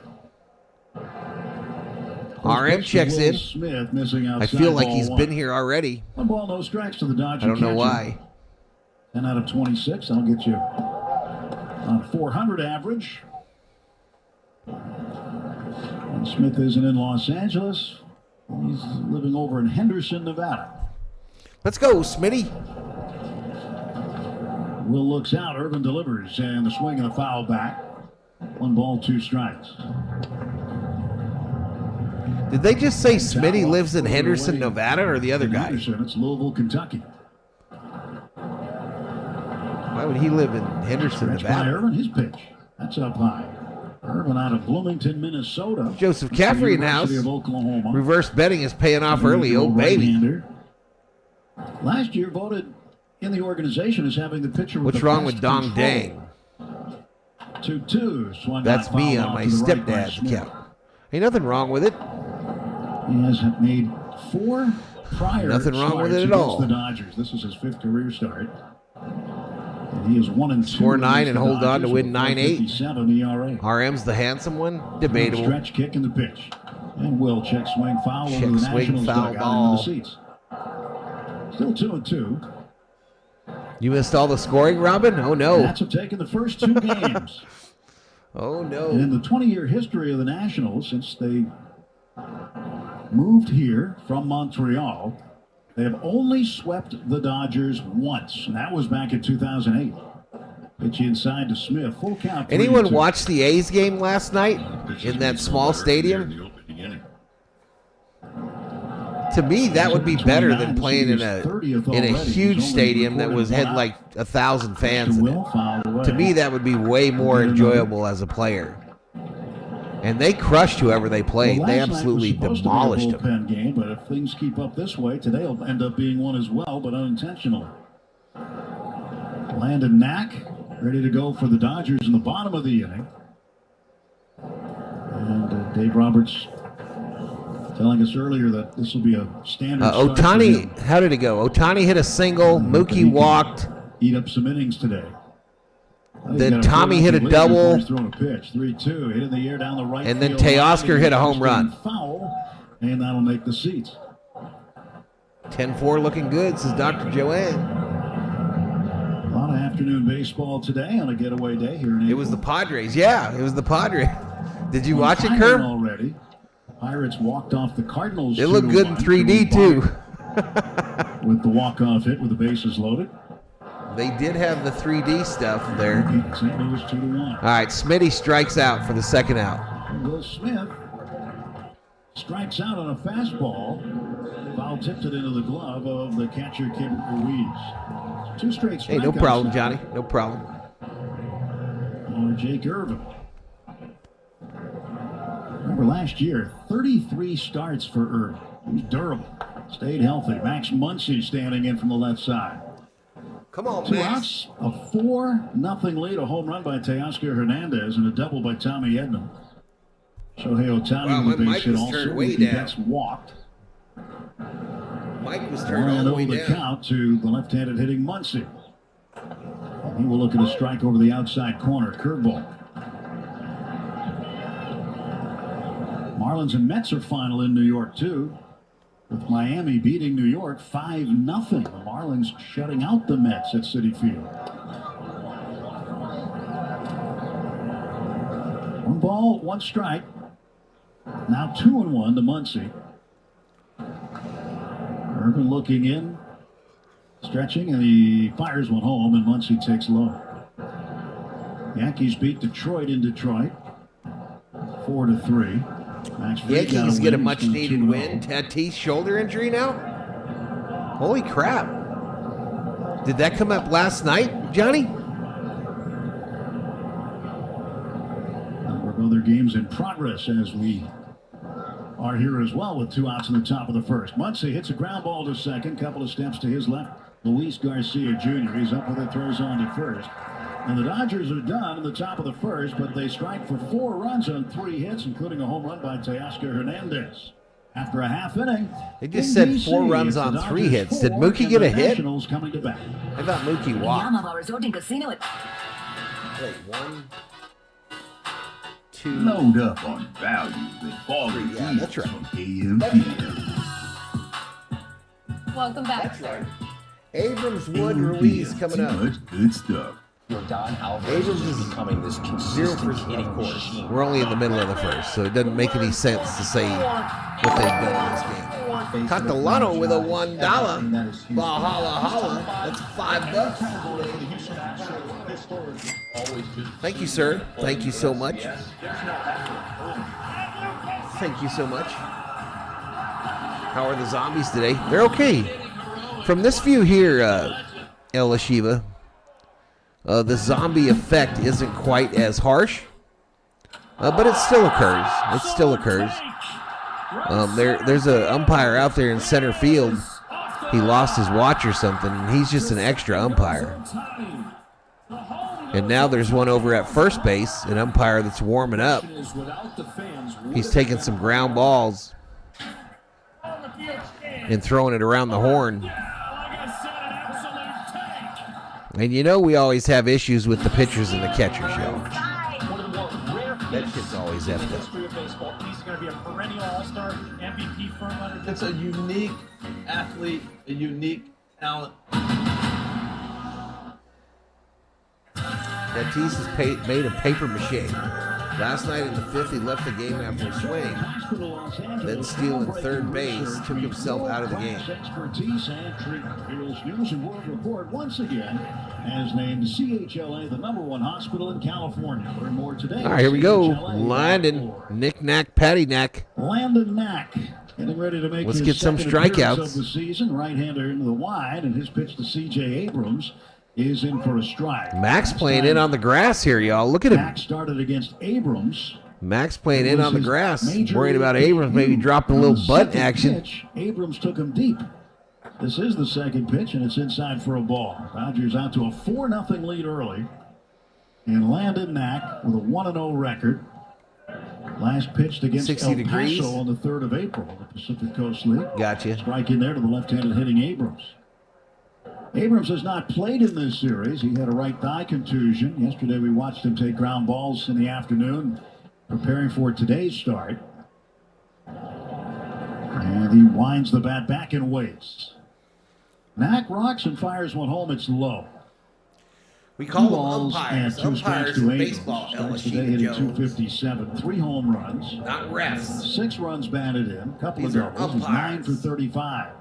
RM checks in. Smith missing I outside, feel like ball he's 1. been here already. 1 ball, no strikes to the Dodgers. I don't know catcher. why. 10 out of 26. That'll get you on 400 average. And Smith isn't in Los Angeles. He's living over in Henderson, Nevada. Let's go, Smitty. Will looks out. Irvin delivers. And the swing and a foul back. 1 ball, 2 strikes. Did they just say Smitty lives in Henderson, Nevada, or the other guy? Henderson, it's Louisville, Kentucky. Why would he live in Henderson, Stretch by Nevada? Irvin, his pitch. That's up high. Irvin out of Bloomington, Minnesota. Joseph That's the Caffrey in the University house. of Oklahoma. Reverse betting is paying off early. Oh, baby. Right-hander. Last year voted in the organization as having the pitcher with What's the wrong best with Dong control. Dang? 2-2. Swung That's out, me fouled on out my to the right by stepdad's Smith. account. Ain't nothing wrong with it. He has made 4 prior Nothing wrong with it at starts all. against the Dodgers. This is his 5th career start. And he is 1-2. Score 9 against and the hold on to Dodgers win with a 9-8. 4.57 ERA. RM's the handsome one. Debatable. Stretch kick in the pitch. And Will check swing foul Check over the swing, Nationals foul dugout ball. into the seats. Still 2-2. You missed all the scoring, Robin? Oh, no. Nats have taken the first 2 games. Oh, And no. in the 20-year history of the Nationals, since they moved here from Montreal, they have only swept the Dodgers once, and that was back in 2008. Pitch inside to Smith. Full count. Anyone 3-2. watch the A's game last night in that small stadium? To me, that would be better than playing in a huge stadium that had like 1,000 fans in it. To me, that would be way more enjoyable as a player. And they crushed whoever they played. Well, They last night was absolutely supposed to be a demolished them. bullpen game, but if things keep up this way, today will end up being one as well, but unintentional. Landon Knack ready to go for the Dodgers in the bottom of the inning. And Dave Roberts telling us earlier that this will be a standard start for Ohtani, him. how did it go? Ohtani hit a single. Mookie walked. Eat up some innings today. Then Tommy hit a double. Throwing a pitch, 3-2, hit in the air down the right And then field line. Teoscar hit a home run. Foul, and that'll make the seats. 10-4 looking good, says Dr. Joanne. A lot of afternoon baseball today on a getaway day here in It was the Padres. Yeah, it was the Padres. Did you watch it, Hereford Kerb? already. Pirates walked off the Cardinals. It looked good in 3D, too. With the walk-off hit with the bases loaded. They did have the 3D stuff there. St. Louis 2-1. All right, Smitty strikes out for the second out. Will Smith strikes out on a fastball. Foul tipped it into the glove of the catcher, Kim Ruiz. 2 straight strikeouts. Hey, no problem, Johnny. No problem. Or Jake Irvin. Remember last year, 33 starts for Irvin. He was durable. Stayed healthy. Max Muncy standing in from the left side. Come on, 2 Max. outs, a 4-0 lead, a home run by Teoscar Hernandez, and a double by Tommy Edman. Shohei Ohtani Wow, with a my base mic hit was also. turned way Mookie down. Betts walked. Mike was turned all the way 1-0 the down. count to the left-handed hitting Muncy. He will look at a strike over the outside corner. Curveball. Marlins and Mets are final in New York, too. With Miami beating New York 5-0. The Marlins shutting out the Mets at Citi Field. 1 ball, 1 strike. Now 2-1 to Muncy. Irvin looking in, stretching, and he fires one home, and Muncy takes low. Yankees beat Detroit in Detroit 4-3. Max Fried got Yankees a get a win. much He's gonna needed 2-0. win. Tatis shoulder injury now? Holy crap. Did that come up last night, Johnny? Number of other games in progress as we are here as well with 2 outs in the top of the first. Muncy hits a ground ball to second. Couple of steps to his left. Luis Garcia Jr. He's up with it, throws on to first. And the Dodgers are done in the top of the first, but they strike for 4 runs on 3 hits, including a home run by Teoscar Hernandez. After a half inning, They just in said 4 DC, runs it's on the 3 Dodgers hits. Did 4 Mookie and get the a hit? Nationals coming to bat. I thought Mookie walked. Yamamoto Resort and Casino at Wait, 1, 2. Load up on value with quality Yeah, deals that's right. from AMP. Welcome back. That's right. Abrams, Wood, Ruiz coming Too up. much good stuff. Don Alvarez Abrams is is becoming this 0 consistent for, hitting of course. machine. We're only in the middle of the first, so it doesn't make any sense to say what they've done in this game. Catalano with a $1. Valhalla Holla. That's $5. Thank you, sir. Thank you so much. Thank you so much. How are the zombies today? They're okay. From this view here, El Ashiva, the zombie effect isn't quite as harsh, but it still occurs. It still occurs. There's an umpire out there in center field. He lost his watch or something, and he's just an extra umpire. And now there's one over at first base, an umpire that's warming up. He's taking some ground balls and throwing it around the horn. And you know we always have issues with the pitchers and the catcher show. That shit's always effed up. He's going to be a perennial all-star MVP firm under. It's a unique athlete, a unique talent. Tatis is made of paper mache. Last night in the 5th, he left the game after a swing. Then stealing third base, took himself out of the game. Expertise and treatment. Here's News and World Report once again has named CHLA the #1 hospital in California. Learn more today. All right, here we go. CHLA.org. Landon, knick-knack, patty-knack. Landon Knack getting ready to make Let's his get some second appearance strikeouts. of the season. Right-hander into the wide, and his pitch to C.J. Abrams is in for a strike. Max playing in on the grass here, y'all. Look at him. Max started against Abrams. Max playing in It was on the his grass. major Worried about league Abrams maybe debut. dropping a On little the butt second action. pitch, Abrams took him deep. This is the second pitch, and it's inside for a ball. Dodgers out to a 4-0 lead early. And Landon Knack with a 1-0 record. Last pitched against 60 El degrees. Paso on the 3rd of April, the Pacific Coast League. Gotcha. Strike in there to the left-handed hitting Abrams. Abrams has not played in this series. He had a right thigh contusion. Yesterday we watched him take ground balls in the afternoon, preparing for today's start. And he winds the bat back and waits. Knack rocks and fires one home. It's low. We call them balls umpires. and two strikes Umpires to in Abrams. baseball, Starts today Yoshinobu hitting Jones. 257, 3 home runs, Not refs. 6 runs batted in, a couple These of are doubles. He's 9 umpires. for 35.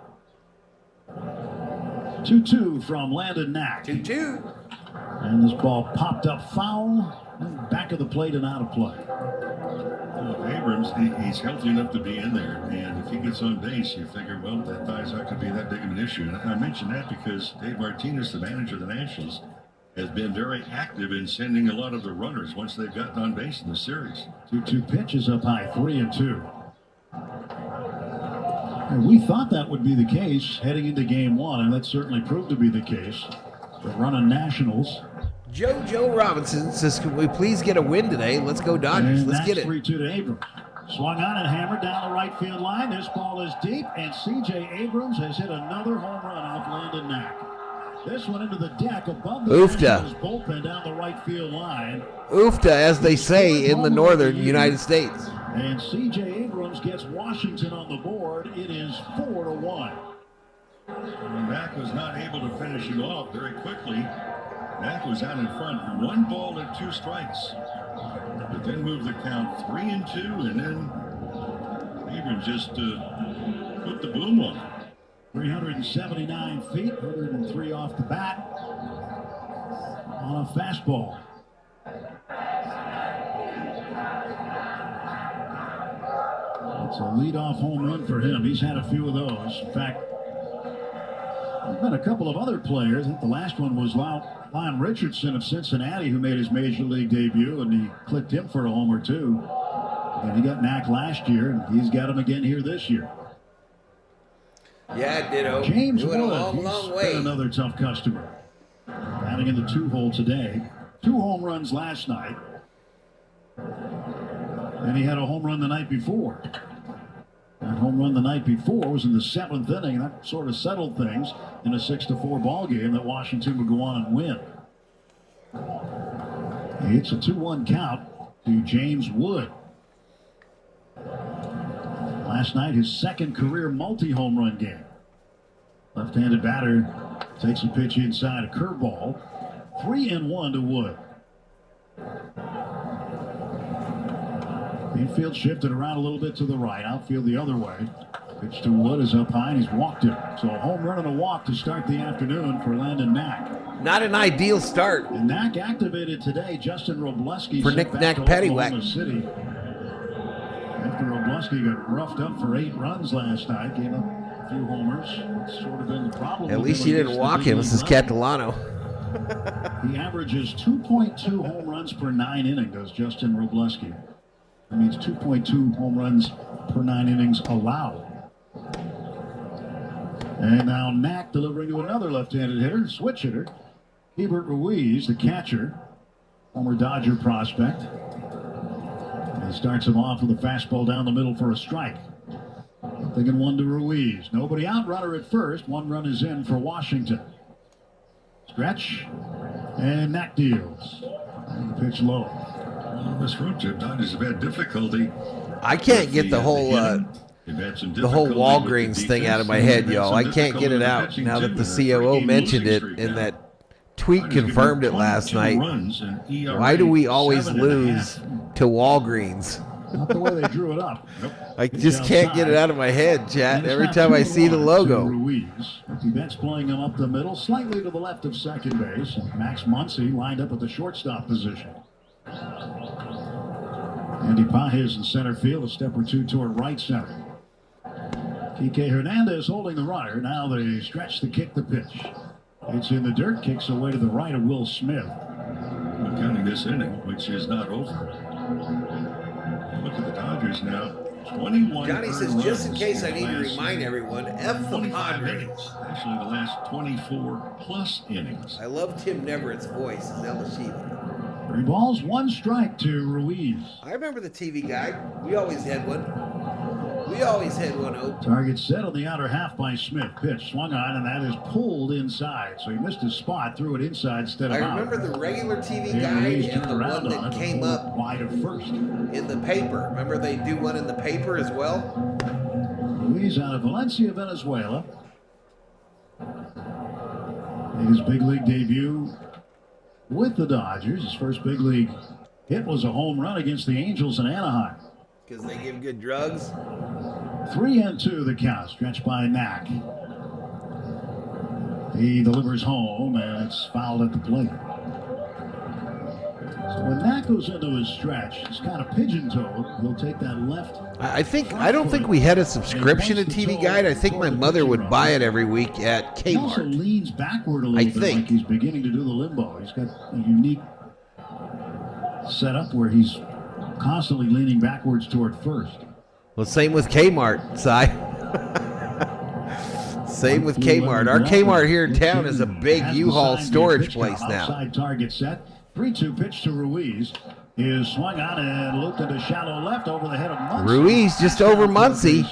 2-2 from Landon Knack. 2-2. And this ball popped up foul, and back of the plate and out of play. Well, Abrams, he's healthy enough to be in there, and if he gets on base, you figure, well, that thigh's not going to be that big of an issue. And I mention that because Dave Martinez, the manager of the Nationals, has been very active in sending a lot of the runners once they've gotten on base in the series. 2-2 pitches up high, 3-2. And we thought that would be the case heading into game 1, and that certainly proved to be the case. The running Nationals. Joe Robinson says, "Can we please get a win today? Let's go Dodgers. And Let's that's get it." 3-2 to Abrams. Swung on and hammered down the right field line. This ball is deep, and C.J. Abrams has hit another home run off Landon Knack. This one into the deck above the Oofta. Nationals bullpen down the right field line. Oofta, as they say in the northern United States. And C.J. Abrams gets Washington on the board. It is 4-1. When Mack was not able to finish it off very quickly, Mack was out in front, 1 ball and 2 strikes. But then moved the count 3-2, and then Abrams just put the boom on it. 379 feet, 103 off the bat on a fastball. It's a leadoff home run for him. He's had a few of those. In fact, there's been a couple of other players. I think the last one was Lyon Richardson of Cincinnati, who made his major league debut, and he clipped him for a home or 2. And he got Knack last year, and he's got him again here this year. Yeah, ditto. James It went a Wood, long, he's long been way. another tough customer. Batting in the 2-hole today. 2 home runs last night. And he had a home run the night before. That home run the night before was in the 7th inning. That sort of settled things in a 6-4 ball game that Washington would go on and win. It's a 2-1 count to James Wood. Last night, his 2nd career multi-home run game. Left-handed batter takes a pitch inside, a curveball. 3-1 to Wood. Infield shifted around a little bit to the right. Outfield the other way. Pitch to Wood is up high, and he's walked it. So a home run and a walk to start the afternoon for Landon Knack. Not an ideal start. And Knack activated today. Justin Robleski For sent Nick back Knack to Paddywhack. Oklahoma City. After Robleski got roughed up for 8 runs last night, gave up a few homers. It's sort of been the problem. At with least him you didn't against the walk big him. league This is level. Catalano. He averages 2.2 home runs per 9 innings, does Justin Robleski. That means 2.2 home runs per 9 innings allowed. And now Knack delivering to another left-handed hitter, switch hitter, Hebert Ruiz, the catcher, former Dodger prospect. And he starts him off with a fastball down the middle for a strike. Thinking 1 to Ruiz. Nobody out, runner at first. 1 run is in for Washington. Stretch, and Knack deals. And the pitch low. On this road trip, Dodgers have had difficulty. I can't get the whole Walgreens thing out of my head, y'all. I can't get it out now that the COO mentioned it and that tweet confirmed it last night. Why do we always lose to Walgreens? Not the way they drew it up. I just can't get it out of my head, chat. Every time I see the logo. Ruiz. Betts playing him up the middle, slightly to the left of second base. And Max Muncy lined up at the shortstop position. Andy Pages in center field, a step or 2 toward right center. Kike Hernandez holding the runner. Now they stretch to kick the pitch. It's in the dirt, kicks away to the right of Will Smith. Counting this inning, which is not over. Look at the Dodgers now. 21. Johnny says, earned just in runs case I in need to the last remind everyone, F the 25 Padres. innings. Actually, the last 24 plus innings. I love Tim Neverrett's voice. It's Elishida. 3 balls, 1 strike to Ruiz. I remember the TV guy. We always had one. Oak. Target set on the outer half by Smith. Pitch swung on, and that is pulled inside. So he missed his spot, threw it inside instead of I out. remember the regular TV guide Ruiz and the turned around one on that it, came up wide of first. in the paper. Remember they do one in the paper as well? Ruiz out of Valencia, Venezuela. Made his big league debut with the Dodgers. His first big league hit was a home run against the Angels in Anaheim. Because they give good drugs. 3-2 the count, stretched by Knack. He delivers home, and it's fouled at the plate. So when Knack goes into his stretch, it's kind of pigeon-toed. He'll take that left. I don't think we had a subscription to TV Guide. I think my mother would buy it every week at He also Kmart. leans backward a little bit, like he's beginning to do the limbo. He's got a unique setup where he's constantly leaning backwards toward first. Well, same with Kmart, Si. Same with Kmart. Our Kmart here in town is a big U-Haul storage place now. Outside target set. 3-2 pitch to Ruiz is swung on and looped into shallow left over the head of Muncy. Ruiz just over Muncy.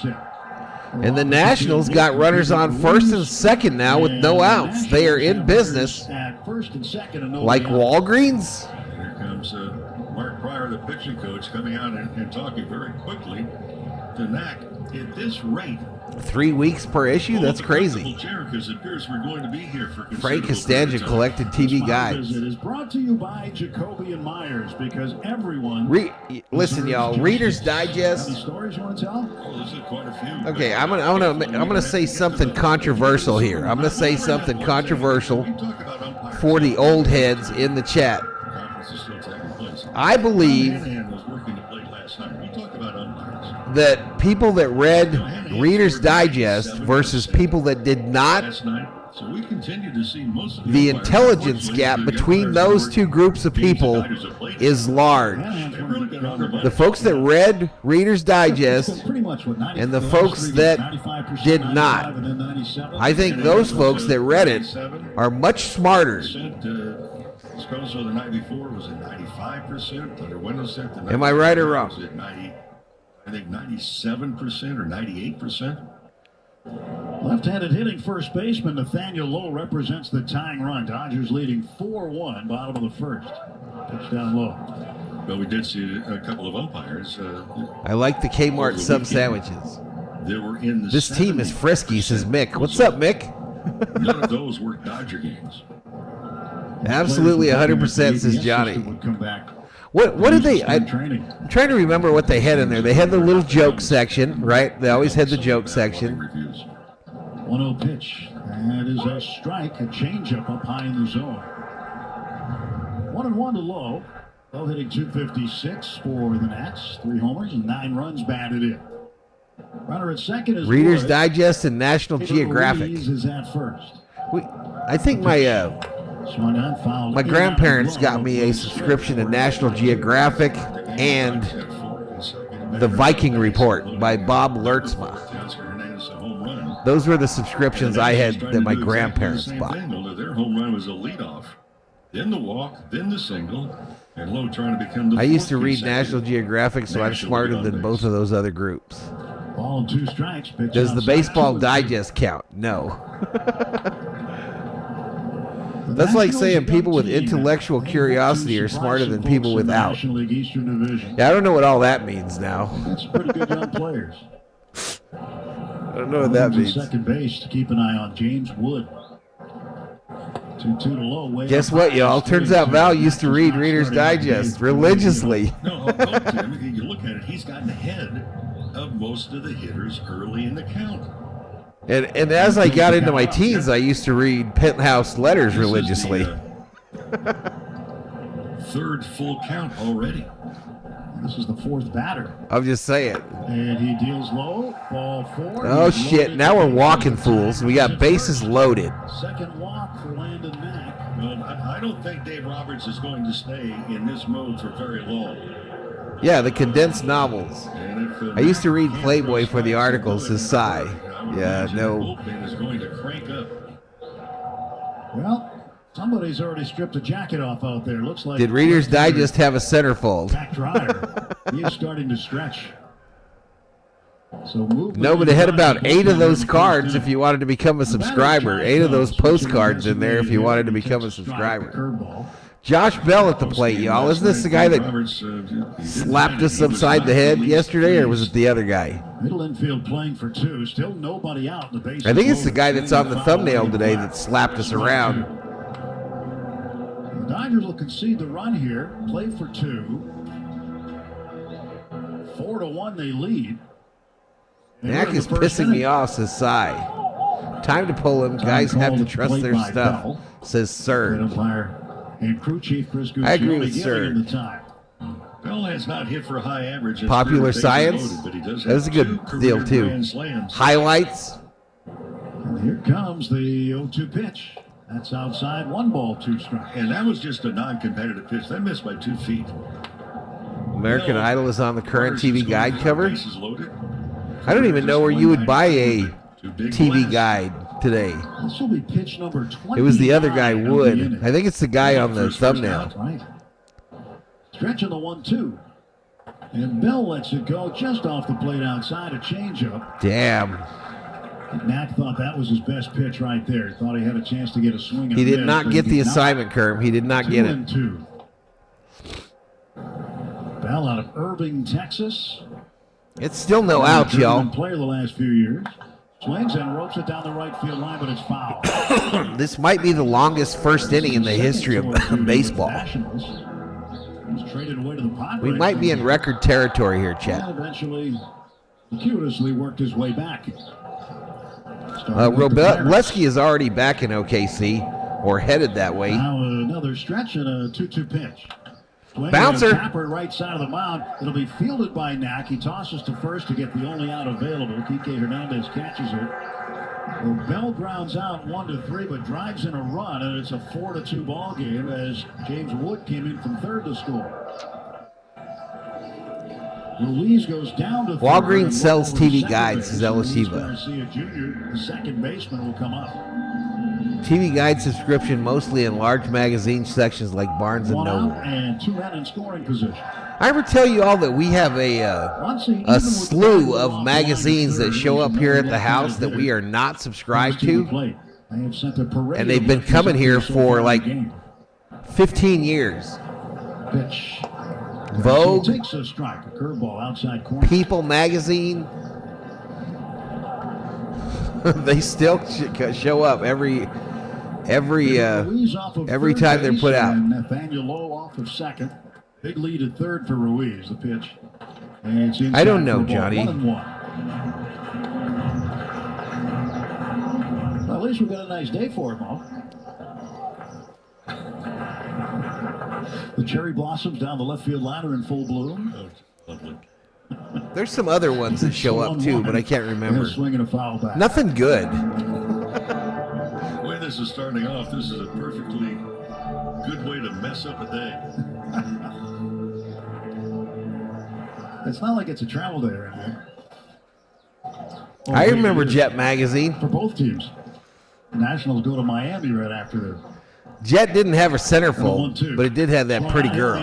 And the Nationals got runners on first and second now with no outs. They are in business. At first and second and no Like out. Walgreens. Here comes Mark Pryor, the pitching coach, coming out and talking very quickly to Knack. At this rate, 3 weeks per issue? That's crazy. Because it appears we're going to be here for Frank considerable Costanza period of time. collected TV guides. Visit is brought to you by Jacoby and Myers because everyone. Listen, y'all. Reader's Digest. Any stories you want to tell? Oh, there's quite a few. Okay, I'm gonna say something controversial here. I'm gonna say something controversial for the old heads in the chat. Conference is still taking place. I believe Hanahan was working the plate last night. We talk about umpires. that people that read Reader's Digest versus people that did not, Last night, so we continue to see most of the umpires, intelligence unfortunately, gap the between umpires those were two groups of games the people Dodgers have played. is large. They really got on their The folks that read Reader's Digest Pretty much what, 90 and the last folks 3 that 95%, did not. 95, and then 97. I think those folks that read it are much smarter. Scoso the night before was at 95%. Under Windows set the night Am I right or before wrong? was at 90, I think 97% or 98%. Left-handed hitting first baseman Nathaniel Lowe represents the tying run. Dodgers leading 4-1, bottom of the first. Pitch down low. But we did see a couple of umpires. I like the Kmart sub sandwiches. That were in the This team is frisky, says Mick. What's up, Mick? None of those were Dodger games. Absolutely 100%, says Johnny. Would come back. What did they? I'm Training. trying to remember what they had in there. They had the little joke section, right? They always had the joke section. Reviews. 1-0 pitch. That is a strike, a changeup up high in the zone. 1-1 to Lowe. Lowe hitting .256 for the Nats. 3 homers and 9 runs batted in. Runner at second is Reader's Wood. Digest and National Peter Geographic. Ruiz is at first. I think my Swung on, fouled my in, grandparents out of got me low. a subscription to National Geographic and the Viking Report by Bob Lertzma. Those were the subscriptions I had that my grandparents bought. Their home run was a leadoff, then the walk, then the single, and Lowe trying to become the I used to fourth read consecutive National Geographic, so I'm National smarter League than on both base. of those other groups. Ball and 2 strikes. Pitch Does the outside, Baseball 2-2. Digest count? No. The That's like Nationals saying have people with team. intellectual They've curiosity got are two smarter than surprising people folks in the without. National League Eastern Division. Yeah, I don't know what all that means now. That's pretty good young players. I don't know what that Williams means. at second base to keep an eye on James Wood. 2-2 to Lowe. Way Guess up what, high. y'all? Turns out Val used to read Reader's Digest religiously. No, Tim, you look at it, he's gotten ahead of most of the hitters early in the count. And as I got into my teens, I used to read Penthouse Letters religiously. Third full count already. This is the 4th batter. I'm just saying. And he deals low. Ball 4. Oh, He's shit. loaded. Now we're walking fools. We got bases loaded. Second walk for Landon Mack. Well, I don't think Dave Roberts is going to stay in this mode for very long. Yeah, the condensed novels. And if, I used to read Playboy for the articles, says Cy. I would Yeah, imagine no. the bullpen is going to crank up. Well, Somebody's already stripped a jacket off out there. Looks like. Did Reader's Digest have a centerfold? Jack Dreyer. He is starting to stretch. So no, but they had about 8 of those cards if you wanted to become a subscriber. 8 of those postcards in there if you wanted to become a subscriber. Josh Bell at the plate, y'all. Isn't this the guy that slapped us upside the head yesterday, or was it the other guy? Middle infield playing for 2. Still nobody out. The base. I think it's the guy that's on the thumbnail today that slapped us around. The Dodgers will concede the run here. Play for 2. 4-1 they lead. Mac is pissing me off, says Cy. Time to pull him. Guys have to trust their stuff, says Sir. And crew chief Chris I agree with Sir. Bell has not hit for a high average. Popular Science. That was a good deal, too. Highlights. And here comes the 0-2 pitch. That's outside. 1 ball, 2 strikes. And that was just a non-competitive pitch. That missed by 2 feet. American Idol is on the current TV guide cover. I don't even know where you would buy a TV guide today. This will be pitch number 20. It was the other guy, Wood. I think it's the guy on the thumbnail. Right. Stretching the 1-2. And Bell lets it go just off the plate outside. A changeup. Damn. Knack thought that was his best pitch right there. Thought he had a chance to get a swing. He did not get the assignment, Kerm. He did not get it. 2-2. Bell out of Irving, Texas. It's still no outs, y'all. Player the last few years. Swings and ropes it down the right field line, but it's foul. This might be the longest first inning in the history of baseball. We might be in record territory here, Chet. Eventually, circuitously worked his way back. Robleski is already back in OKC, or headed that way. Now another stretch and a 2-2 pitch. Bouncer. Right side of the mound. It'll be fielded by Knack. He tosses to first to get the only out available. Kike Hernandez catches it. Well, Bell grounds out 1-3, but drives in a run, and it's a 4-2 ball game as James Wood came in from third to score. Ruiz goes down to Walgreens sells TV guides, says Elishiva. Garcia Jr., the second baseman, will come up. TV guide subscription mostly in large magazine sections like Barnes and Noble. And 2 men in scoring position. I ever tell you all that we have a slew of magazines that show up here at the house that we are not subscribed to? And they've been coming here for like 15 years. Pitch. Vogue, takes a strike, a curveball outside corner. People magazine. They still show up every time they're put out. Nathaniel Lowe off of second. Big lead at third for Ruiz. The pitch. And I don't know, Johnny. 1-1. Well, at least we've got a nice day for him, all. The cherry blossoms down the left field ladder in full bloom. Oh, lovely. There's some other ones that show up too, but I can't remember. Swinging a foul back. Nothing good. The way this is starting off, this is a perfectly good way to mess up a day. It's not like it's a travel day right here. I remember Jet Magazine. For both teams. The Nationals go to Miami right after this. Jet didn't have a centerfold, but it did have that pretty girl.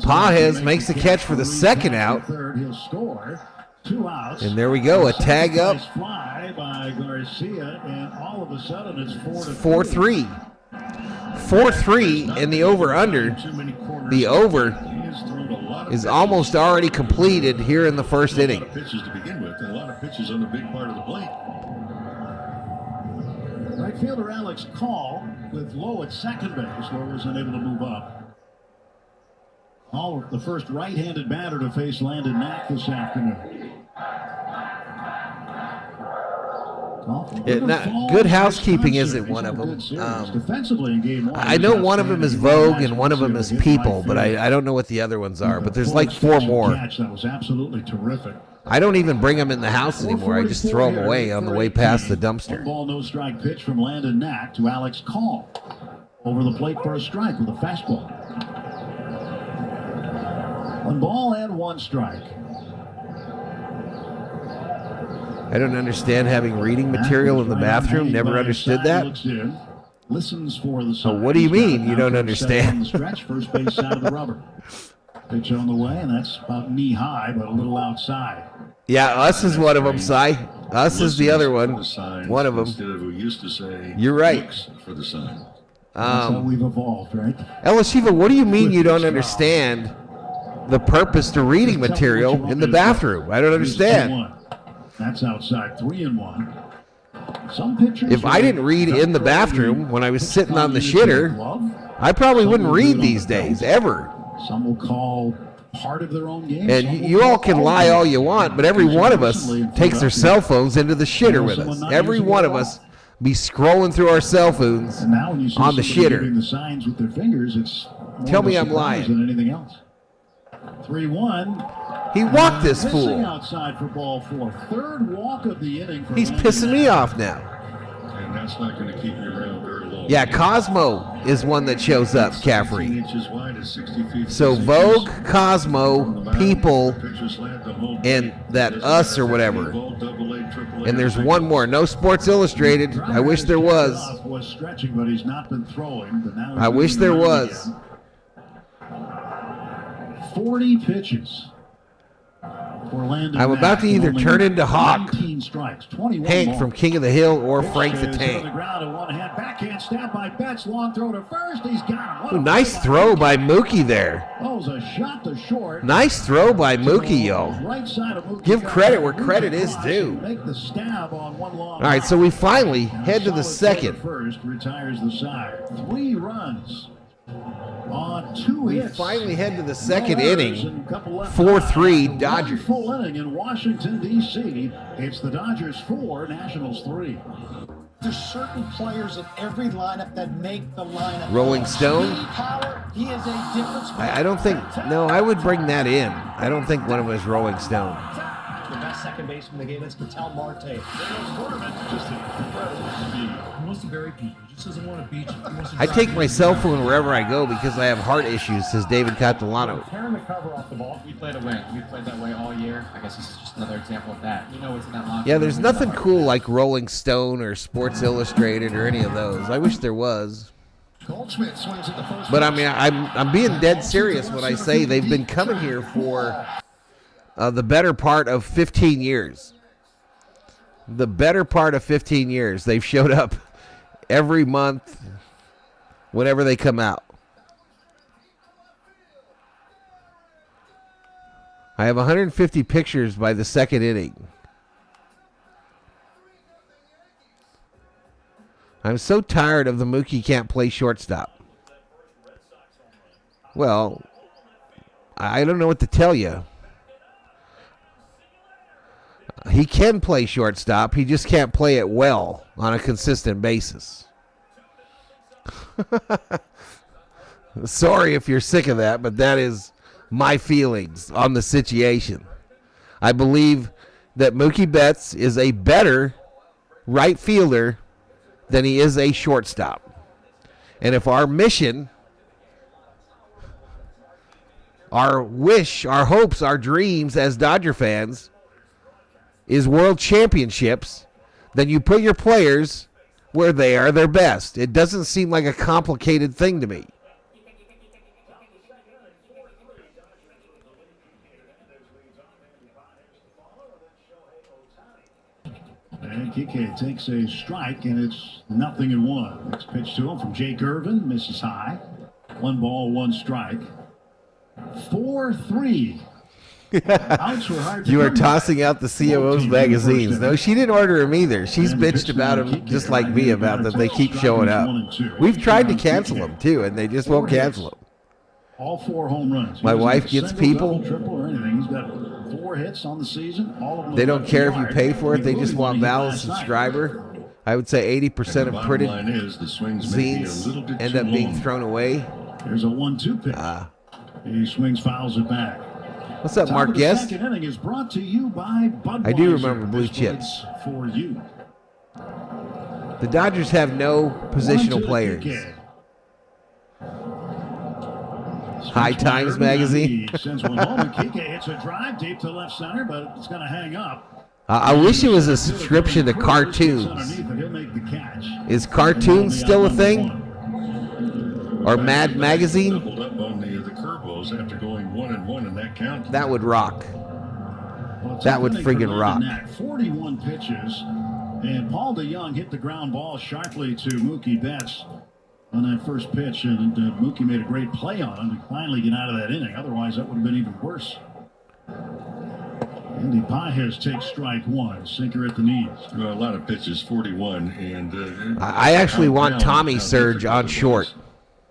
Pages makes the catch for the second out. He'll score. 2 outs. And there we go, a tag up. Fly by Garcia, and all of a sudden it's 4-3. 4-3 in the over-under. The over is almost already completed here in the first inning. A lot of pitches to begin with, and a lot of pitches on the big part of the plate. Right fielder Alex Call with Lowe at second base. Lowe was unable to move up. Call, the first right-handed batter to face Landon Knack this afternoon. Good Housekeeping isn't one of them. I know one of them is Vogue and one of them is People, but I don't know what the other ones are. But there's like 4 more. That was absolutely terrific. I don't even bring them in the house anymore. I just throw them away on the way past the dumpster. 1 ball, no strike pitch from Landon Knack to Alex Call. Over the plate for a strike with a fastball. 1 ball and 1 strike. I don't understand having reading material in the bathroom. Never understood that. listens for the So sign. what do you He's got mean it you now don't to understand? On the stretch, first base side of the rubber. Pitch on the way, and that's about knee high, but a little outside. Yeah, us is one of them, Si. Us is the other one. One of them. Instead of we used to say, You're right. looks for the sign. That's how we've evolved, right? Elishiva, what do you mean you don't understand the purpose to reading material in the bathroom? I don't understand. That's outside, 3-1. Some pitchers. If I didn't read in the bathroom when I was sitting on the shitter, I probably wouldn't read these days, ever. Some will call part of their own game. And you all can lie all you want, but every one of us takes their cell phones into the shitter with us. Every one of us be scrolling through our cell phones on the shitter. The signs with their fingers, it's Tell me I'm lying. Than anything else. 3-1. He walked this Missing fool. outside for ball 4. Third walk of the inning. For He's Randy pissing me Nash. off now. And that's not going to keep you around very long. Yeah, Cosmo is one that shows up, 16 Caffrey. inches wide is 60 feet. So 6 Vogue, inches. Cosmo, People, and that Us or whatever. And there's one more. No Sports Illustrated. I wish there was. Was stretching, but he's not been throwing. But now he's I wish moving there around was. again. 40 pitches. For Landon I'm about to Nash, either only turn into Hawk, 19 strikes, 21 Hank balls. from King of the Hill, or Frank the Pitch is on the Tank. ground in one hand. Backhand stab by Betts. Long throw to first. He's got him. What Ooh, a nice play throw by Mookie there. Oh, it was a shot to short. Nice throw by Mookie, yo. Right side of Mookie. Give credit where credit is due. Make the stab on one long. All right, so we finally head to the Solid second. First retires the side. 3 runs on 2 We hits. finally head to the second No errors inning. and a couple left 4-3 behind. Dodgers. One full inning in Washington, D.C. It's the Dodgers 4, Nationals 3. There's certain players in every lineup that make the lineup. Rolling Stone? Speed, power, he is a difference maker. I don't think, no, I would bring that in. I don't think one of them is Rolling Stone. The best second baseman in the game is Patel Marte. He wants to bury people. He just doesn't want to beat you. He wants to I drive take you my into cell the phone wherever I go because I have heart issues, says David Catalano. Tearing the cover off the ball. We play to win. We played that way all year. I guess this is just another example of that. You know it's in that locker Yeah, room. there's nothing cool like Rolling Stone or Sports Illustrated or any of those. I wish there was. Goldschmidt swings at the first. But I mean, I'm being dead serious when I say they've been coming here for the better part of 15 years. The better part of 15 years. They've showed up every month whenever they come out. I have 150 pictures by the second inning. I'm so tired of the Mookie can't play shortstop. Well, I don't know what to tell you. He can play shortstop. He just can't play it well on a consistent basis. Sorry if you're sick of that, but that is my feelings on the situation. I believe that Mookie Betts is a better right fielder than he is a shortstop. And if our mission, our wish, our hopes, our dreams as Dodger fans is world championships, then you put your players where they are their best. It doesn't seem like a complicated thing to me. And Kike takes a strike, and it's 0-1. Next pitch to him from Jake Irvin, misses high. 1 ball, 1 strike. 4-3. Outs were hard to You are come by. tossing out the COO's magazines. No, she didn't order them either. She's bitched about them just like me about that they keep showing up. We've tried to cancel them too, and they just won't cancel them. All 4 home runs. My He doesn't wife have a gets single, people. double, triple, or anything. He's got 4 hits on the season. All of them They don't left care if you yard, pay for it. They just including want one he hit Val last night. subscriber. I would say 80% of printed Line is the swings may be a zines little bit end too up being long. thrown away. There's a 1-2 pitch. He swings, fouls it back. What's up, Top Mark of the Guest? second inning is brought to you by Budweiser. I do remember Blue This Chips. one's for you. The Dodgers have no 1-2 positional to players. Kike. High Times magazine. He sends one home, and Kike hits a drive deep to left center, but it's going to hang up. I wish it was a subscription to cartoons. Underneath it, he'll make the catch. Is cartoons still a thing? Or Mad Magazine? Doubled up on the curveballs after going 1-1 in that count. That would rock. Well, That would it's a friggin' rock. 41 pitches, and Paul DeYoung hit the ground ball sharply to Mookie Betts on that first pitch, and Mookie made a great play on him to finally get out of that inning. Otherwise, that would have been even worse. Andy Pages takes strike one, sinker at the knees. Well, a lot of pitches, 41, and I actually want Tommy Surge on short,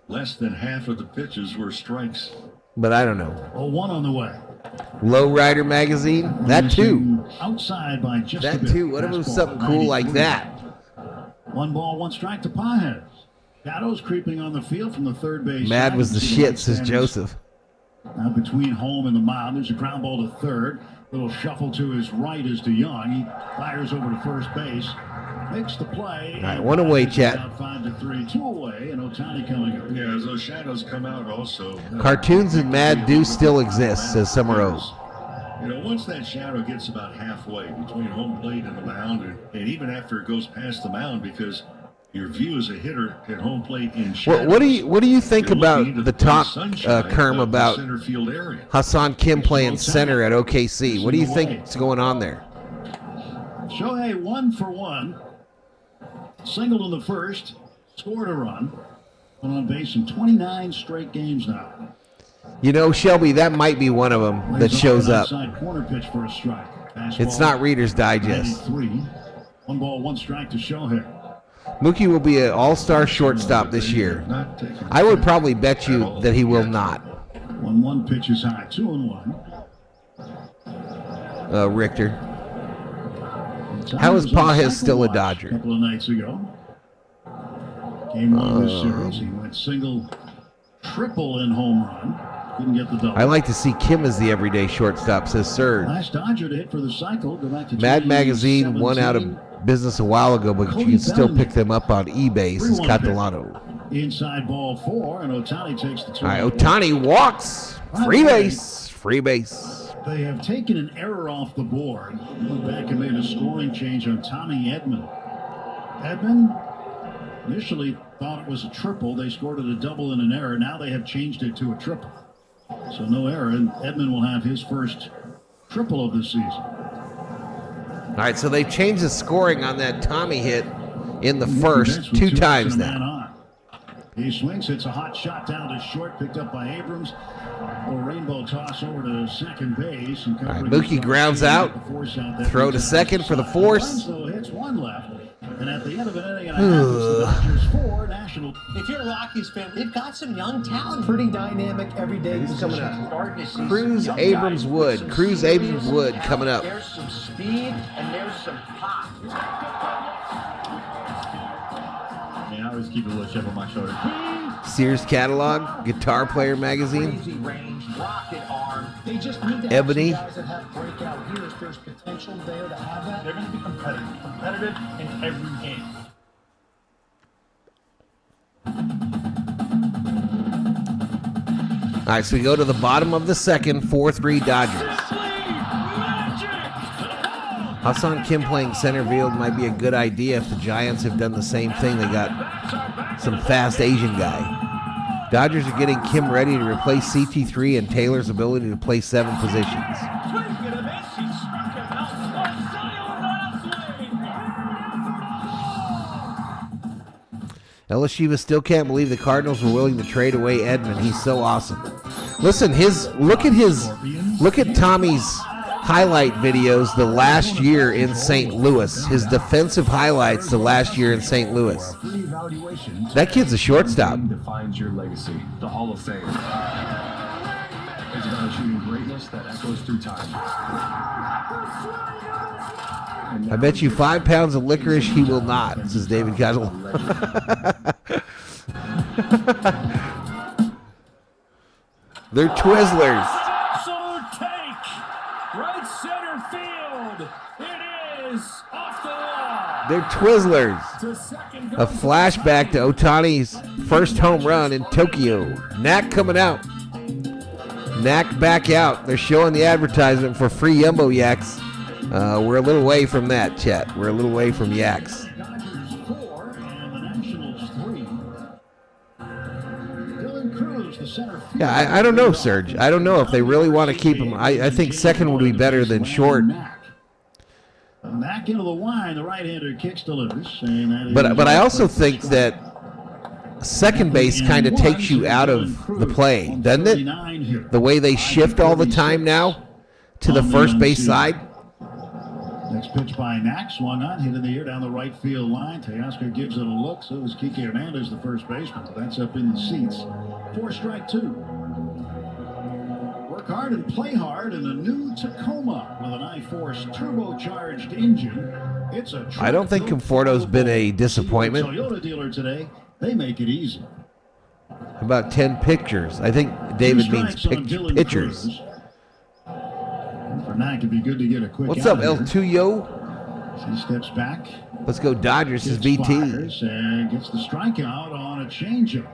less than half of the pitches were strikes. but I don't know. Oh, one on the way. Lowrider Magazine? That too. Outside by just a That bit. too. What if it was Fastball something cool like 93. that? 1 ball, 1 strike to Pages. Shadows creeping on the field from the third base. Mad side. was the You see shit, right says stands Joseph. Now between home and the mound, there's a ground ball to third. Little shuffle to his right is DeYoung. He fires over to first base. Makes the play. All right, one away, chat. Out 5-3, 2 away, and Ohtani coming up. Yeah, as those shadows come out also. Cartoons and Mad do still exist, says Summer O. You know, once that shadow gets about halfway between home plate and the mound, and even after it goes past the mound, because your view as a hitter at home plate in shadows. What do you think you're about looking into the play talk, sunshine Kerm, of the about center field area. Hassan Kim playing center at OKC? What do you think is going on there? Shohei 1 for 1. Singled in the first. Scored a run. Been on base in 29 straight games now. You know, Shelby, that might be one of them that shows up. Outside corner pitch for a strike. It's not Reader's Digest. 93. 1 ball, 1 strike to Shohei. Mookie will be an all-star shortstop this year. I would probably bet you that he will not. 1-1 pitch is high. 2-1. Richter. How is Pages still a Dodger? A couple of nights ago. Game 1 of this series. He went single, triple in home run. Couldn't get the double. I like to see Kim as the everyday shortstop, says Serge. Last Dodger to hit for the cycle. Go back to Mad Magazine 2017. went out of business a while ago, but you can still pick them up on eBay, says 3-1 Catalano. Inside ball 4, and Ohtani takes the 2. All right, Ohtani walks. Free base. Free base. They have taken an error off the board. Went back and made a scoring change on Tommy Edman. Edman initially thought it was a triple. They scored it a double and an error. Now they have changed it to a triple. So no error, and Edman will have his first triple of the season. All right, so they changed the scoring on that Tommy hit in the first 2 times now. He swings, hits a hot shot down to short, picked up by Abrams. A rainbow toss over to second base. And All right, Mookie grounds out. Throw to second for the force. So hits 1 left. And at the end of an inning and a half, it's the Dodgers 4, National. If you're a Rockies fan, they've got some young talent. Pretty dynamic every day. Who's coming up? Cruz Abrams Wood. Cruz Abrams Wood coming up. There's some speed and there's some pop. I always keep a little chip on my shoulder. Sears Catalog, Guitar Player Magazine, Crazy range, rocket arm. They just need to Ebony. have some guys that have breakout years. There's potential there to have that. They're going to be competitive in every game. All right, so we go to the bottom of the second, 4-3 Dodgers. Hassan Kim playing center field might be a good idea if the Giants have done the same thing. They got some fast Asian guy. Dodgers are getting Kim ready to replace CT3 and Taylor's ability to play 7 positions. Ella Shiva still can't believe the Cardinals were willing to trade away Edman. He's so awesome. Listen, look at Tommy's highlight videos the last year in St. Louis. His defensive highlights the last year in St. Louis. That kid's a shortstop. Defines your legacy. The Hall of Fame. It's about achieving greatness that echoes through time. I bet you 5 pounds of licorice he will not, says David Cuttle. They're Twizzlers. Absolute take. Right center field. It is off the wall. They're Twizzlers. A flashback to Ohtani's first home run in Tokyo. Knack coming out. Knack back out. They're showing the advertisement for free Yumbo Yaks. We're a little away from that, chat. We're a little away from Yaks. Dodgers 4, and the center field. Yeah, I don't know, Serge. I don't know if they really want to keep him. I think second would be better than short. Back into the line, the right-hander kicks delivers. But I also think that second base kind of takes you out of the play, doesn't it? The way they shift all the time now to the first base side. Next pitch by Knack, swung on, hit in the air down the right field line. Teoscar gives it a look, so is Kike Hernandez, the first baseman. That's up in the seats. 4 strike 2. Work hard and play hard in the new Tacoma with an I-Force turbocharged engine. It's a I don't think Conforto's been a disappointment. Toyota dealer today, they make it easy. About 10 pictures. I think David means pitchers. For Knack, it'd be good to get a quick. What's up, El Tuyo? He steps back. Let's go Dodgers. Is VT. And gets the strikeout on a changeup.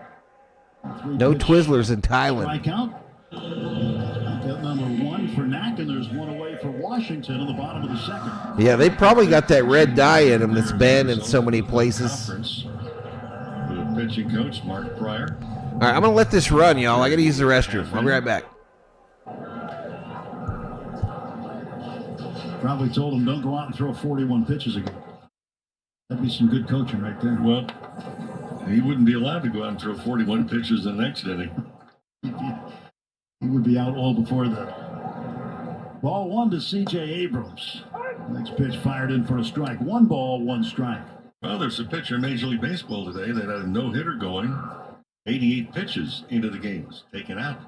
No Twizzlers in Thailand. Strikeout. Strikeout number 1 for Knack, and there's one away for Washington in the bottom of the second. Yeah, they probably got that red dye in them that's banned in so many places. The pitching coach, Mark Pryor. All right, I'm going to let this run, y'all. I got to use the restroom. I'll be right back. Probably told him don't go out and throw 41 pitches again. That'd be some good coaching right there. Well, he wouldn't be allowed to go out and throw 41 pitches the next inning. He would be out all before that. Ball 1 to C.J. Abrams. Next pitch fired in for a strike. 1 ball, 1 strike. Well, there's a pitcher in Major League Baseball today that had a no-hitter going. 88 pitches into the games, taken out.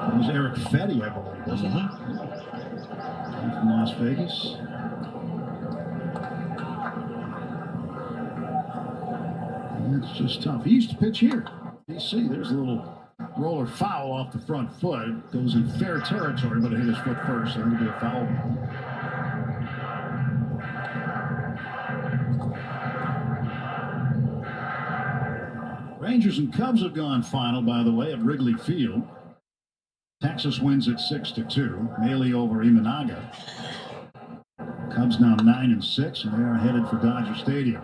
It was Eric Freddy, I believe, wasn't it? From Las Vegas. It's just tough. He used to pitch here. DC, there's a little roller foul off the front foot. It goes in fair territory, but it hit his foot first, so it'll be a foul. Rangers and Cubs have gone final, by the way, at Wrigley Field. Texas wins at 6-2. Maley over Imanaga. Cubs now 9-6, and they are headed for Dodger Stadium.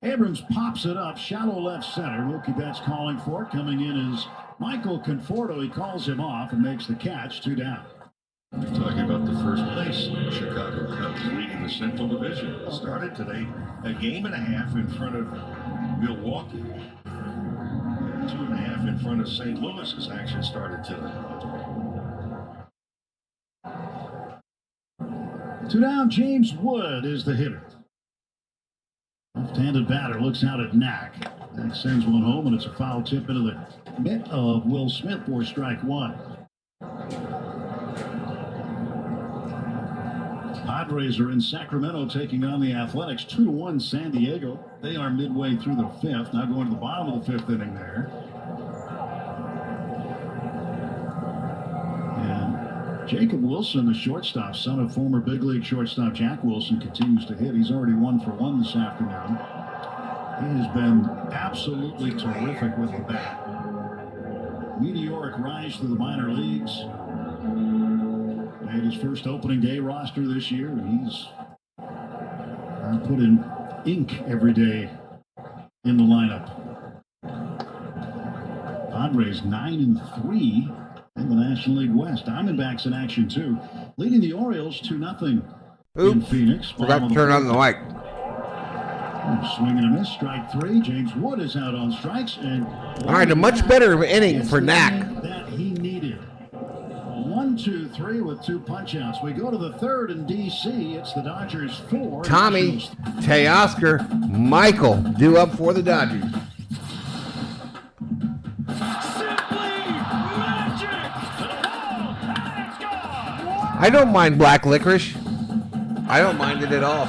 Abrams pops it up, shallow left center. Mookie Betts calling for it. Coming in is Michael Conforto. He calls him off and makes the catch. 2 down. We're talking about the first place Chicago Cubs leading the Central Division. It started today a game and a half in front of Milwaukee. 2.5 in front of St. Louis as action started today. 2 down, James Wood is the hitter. Left-handed batter looks out at Knack. Knack sends one home, and it's a foul tip into the mitt of Will Smith for strike 1. Padres are in Sacramento taking on the Athletics. 2-1 San Diego. They are midway through the 5th. Now going to the bottom of the 5th inning there. Jacob Wilson, the shortstop, son of former big league shortstop Jack Wilson, continues to hit. He's already 1 for 1 this afternoon. He has been absolutely terrific with the bat. Meteoric rise to the minor leagues. Made his first opening day roster this year. He's put in ink every day in the lineup. Padres 9-3. in the National League West. Diamondbacks in action, too. Leading the Orioles 2-0 in Phoenix. Forgot to turn on the light. Swing and a miss, strike three. James Wood is out on strikes. And all right, a much better inning for Knack. That he needed. 1-2-3 with two punch-outs. We go to the third in D.C. It's the Dodgers 4. Tommy, Teoscar, Michael due up for the Dodgers. I don't mind black licorice. I don't mind it at all.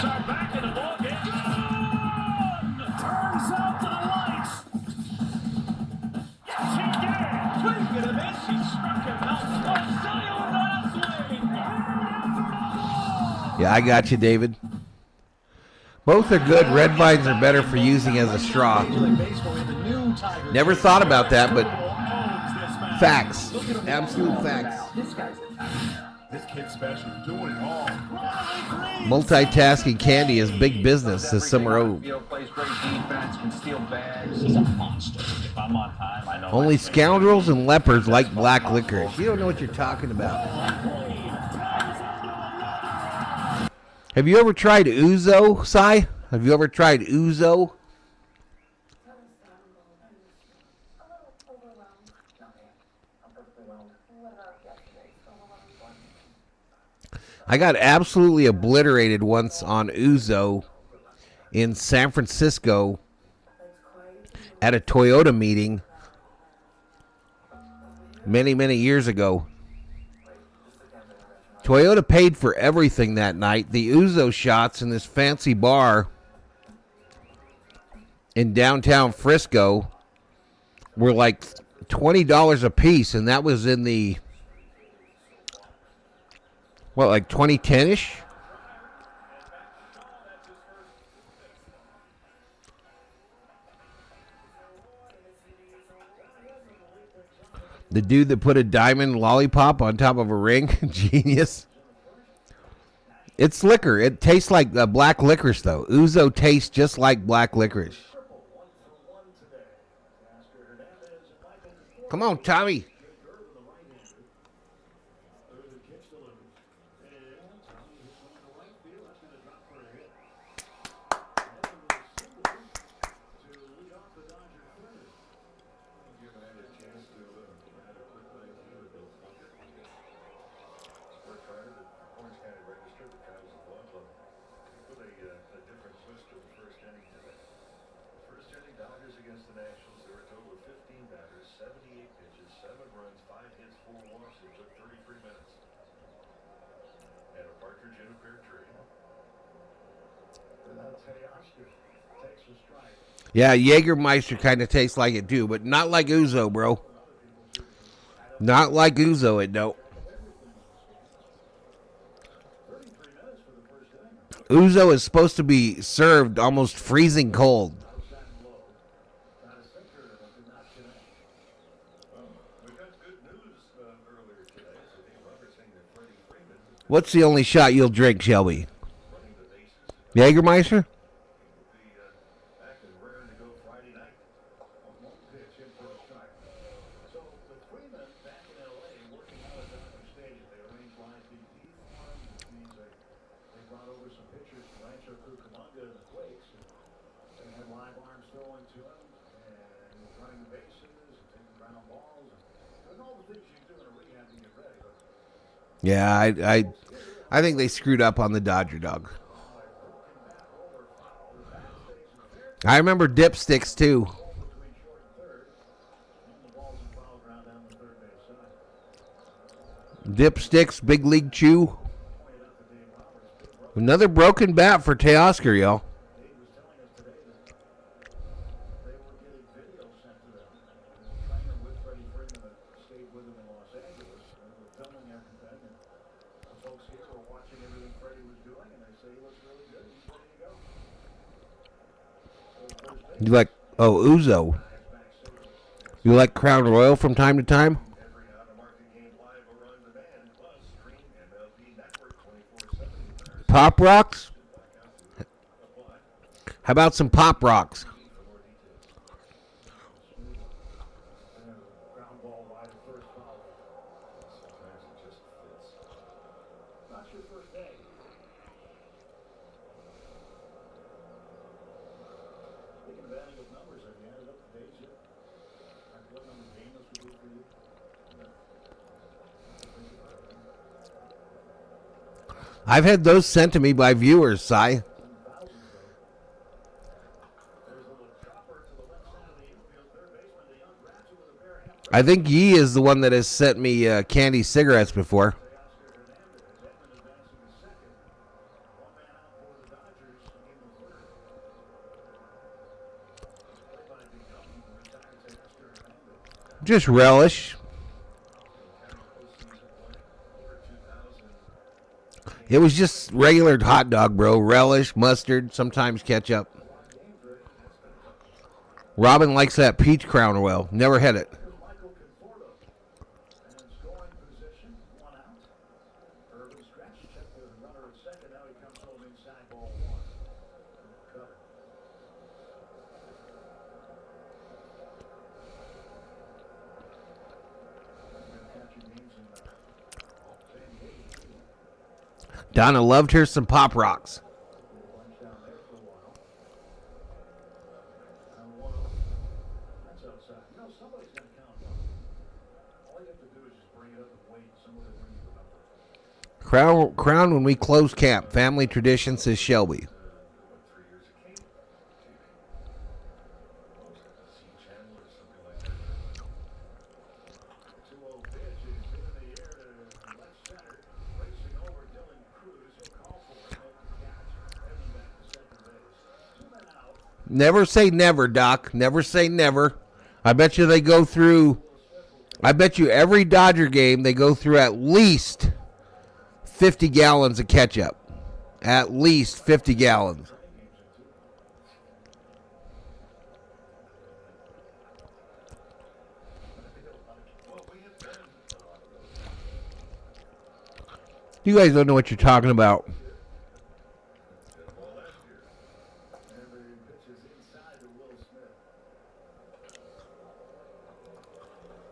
Yeah, I got you, David. Both are good. Red vines are better for using as a straw. Never thought about that, but facts. Absolute facts. This kid's special, doing it all. Multitasking candy is big business, says Summer O. Plays great defense, can steal bags. He's a monster. come on time. I know Only scoundrels and lepers like black licorice. You don't know what you're talking about. Have you ever tried ouzo, Sai? Have you ever tried ouzo? I got absolutely obliterated once on ouzo in San Francisco at a Toyota meeting many, many years ago. Toyota paid for everything that night. The ouzo shots in this fancy bar in downtown Frisco were like $20 a piece, and that was in the, what, like 2010-ish? The dude that put a diamond lollipop on top of a ring, genius. It's liquor. It tastes like black licorice, though. Ouzo tastes just like black licorice. Come on, Tommy. Yeah, Jägermeister kind of tastes like it too, but not like ouzo, bro. Not like ouzo, it don't. Ouzo is supposed to be served almost freezing cold. What's the only shot you'll drink, Shelby? Jägermeister? Yeah, I think they screwed up on the Dodger dog. I remember dipsticks too. Dipsticks, big league chew. Another broken bat for Teoscar, y'all. You like, ouzo. You like Crown Royal from time to time? Pop Rocks? How about some Pop Rocks? I've had those sent to me by viewers, Si. I think Yee is the one that has sent me candy cigarettes before. Just relish. It was just regular hot dog, bro. Relish, mustard, sometimes ketchup. Robin likes that peach Crown Royal. Never had it. Donna loved her some Pop Rocks. Crown when we close camp. Family tradition, says Shelby. Never say never, Doc. Never say never. I bet you every Dodger game they go through at least 50 gallons of ketchup. At least 50 gallons. You guys don't know what you're talking about.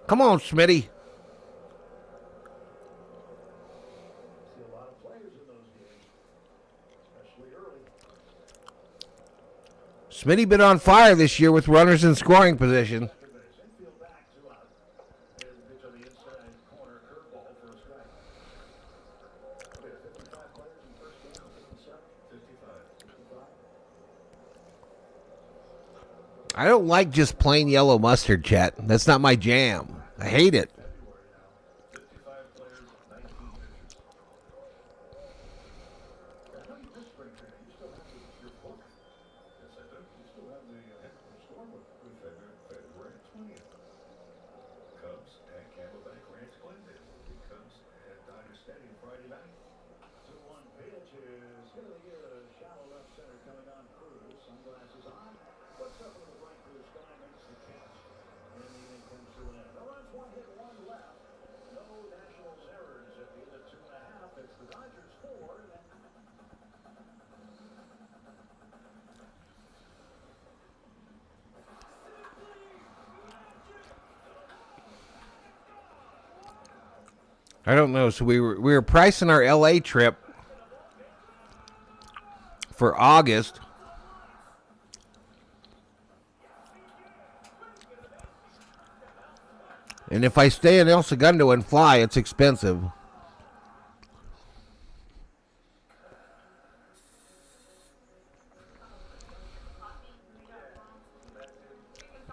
Come on, Smitty. Smitty been on fire this year with runners in scoring position. I don't like just plain yellow mustard, chat. That's not my jam. I hate it. I don't know. So we were pricing our LA trip for August. And if I stay in El Segundo and fly, it's expensive.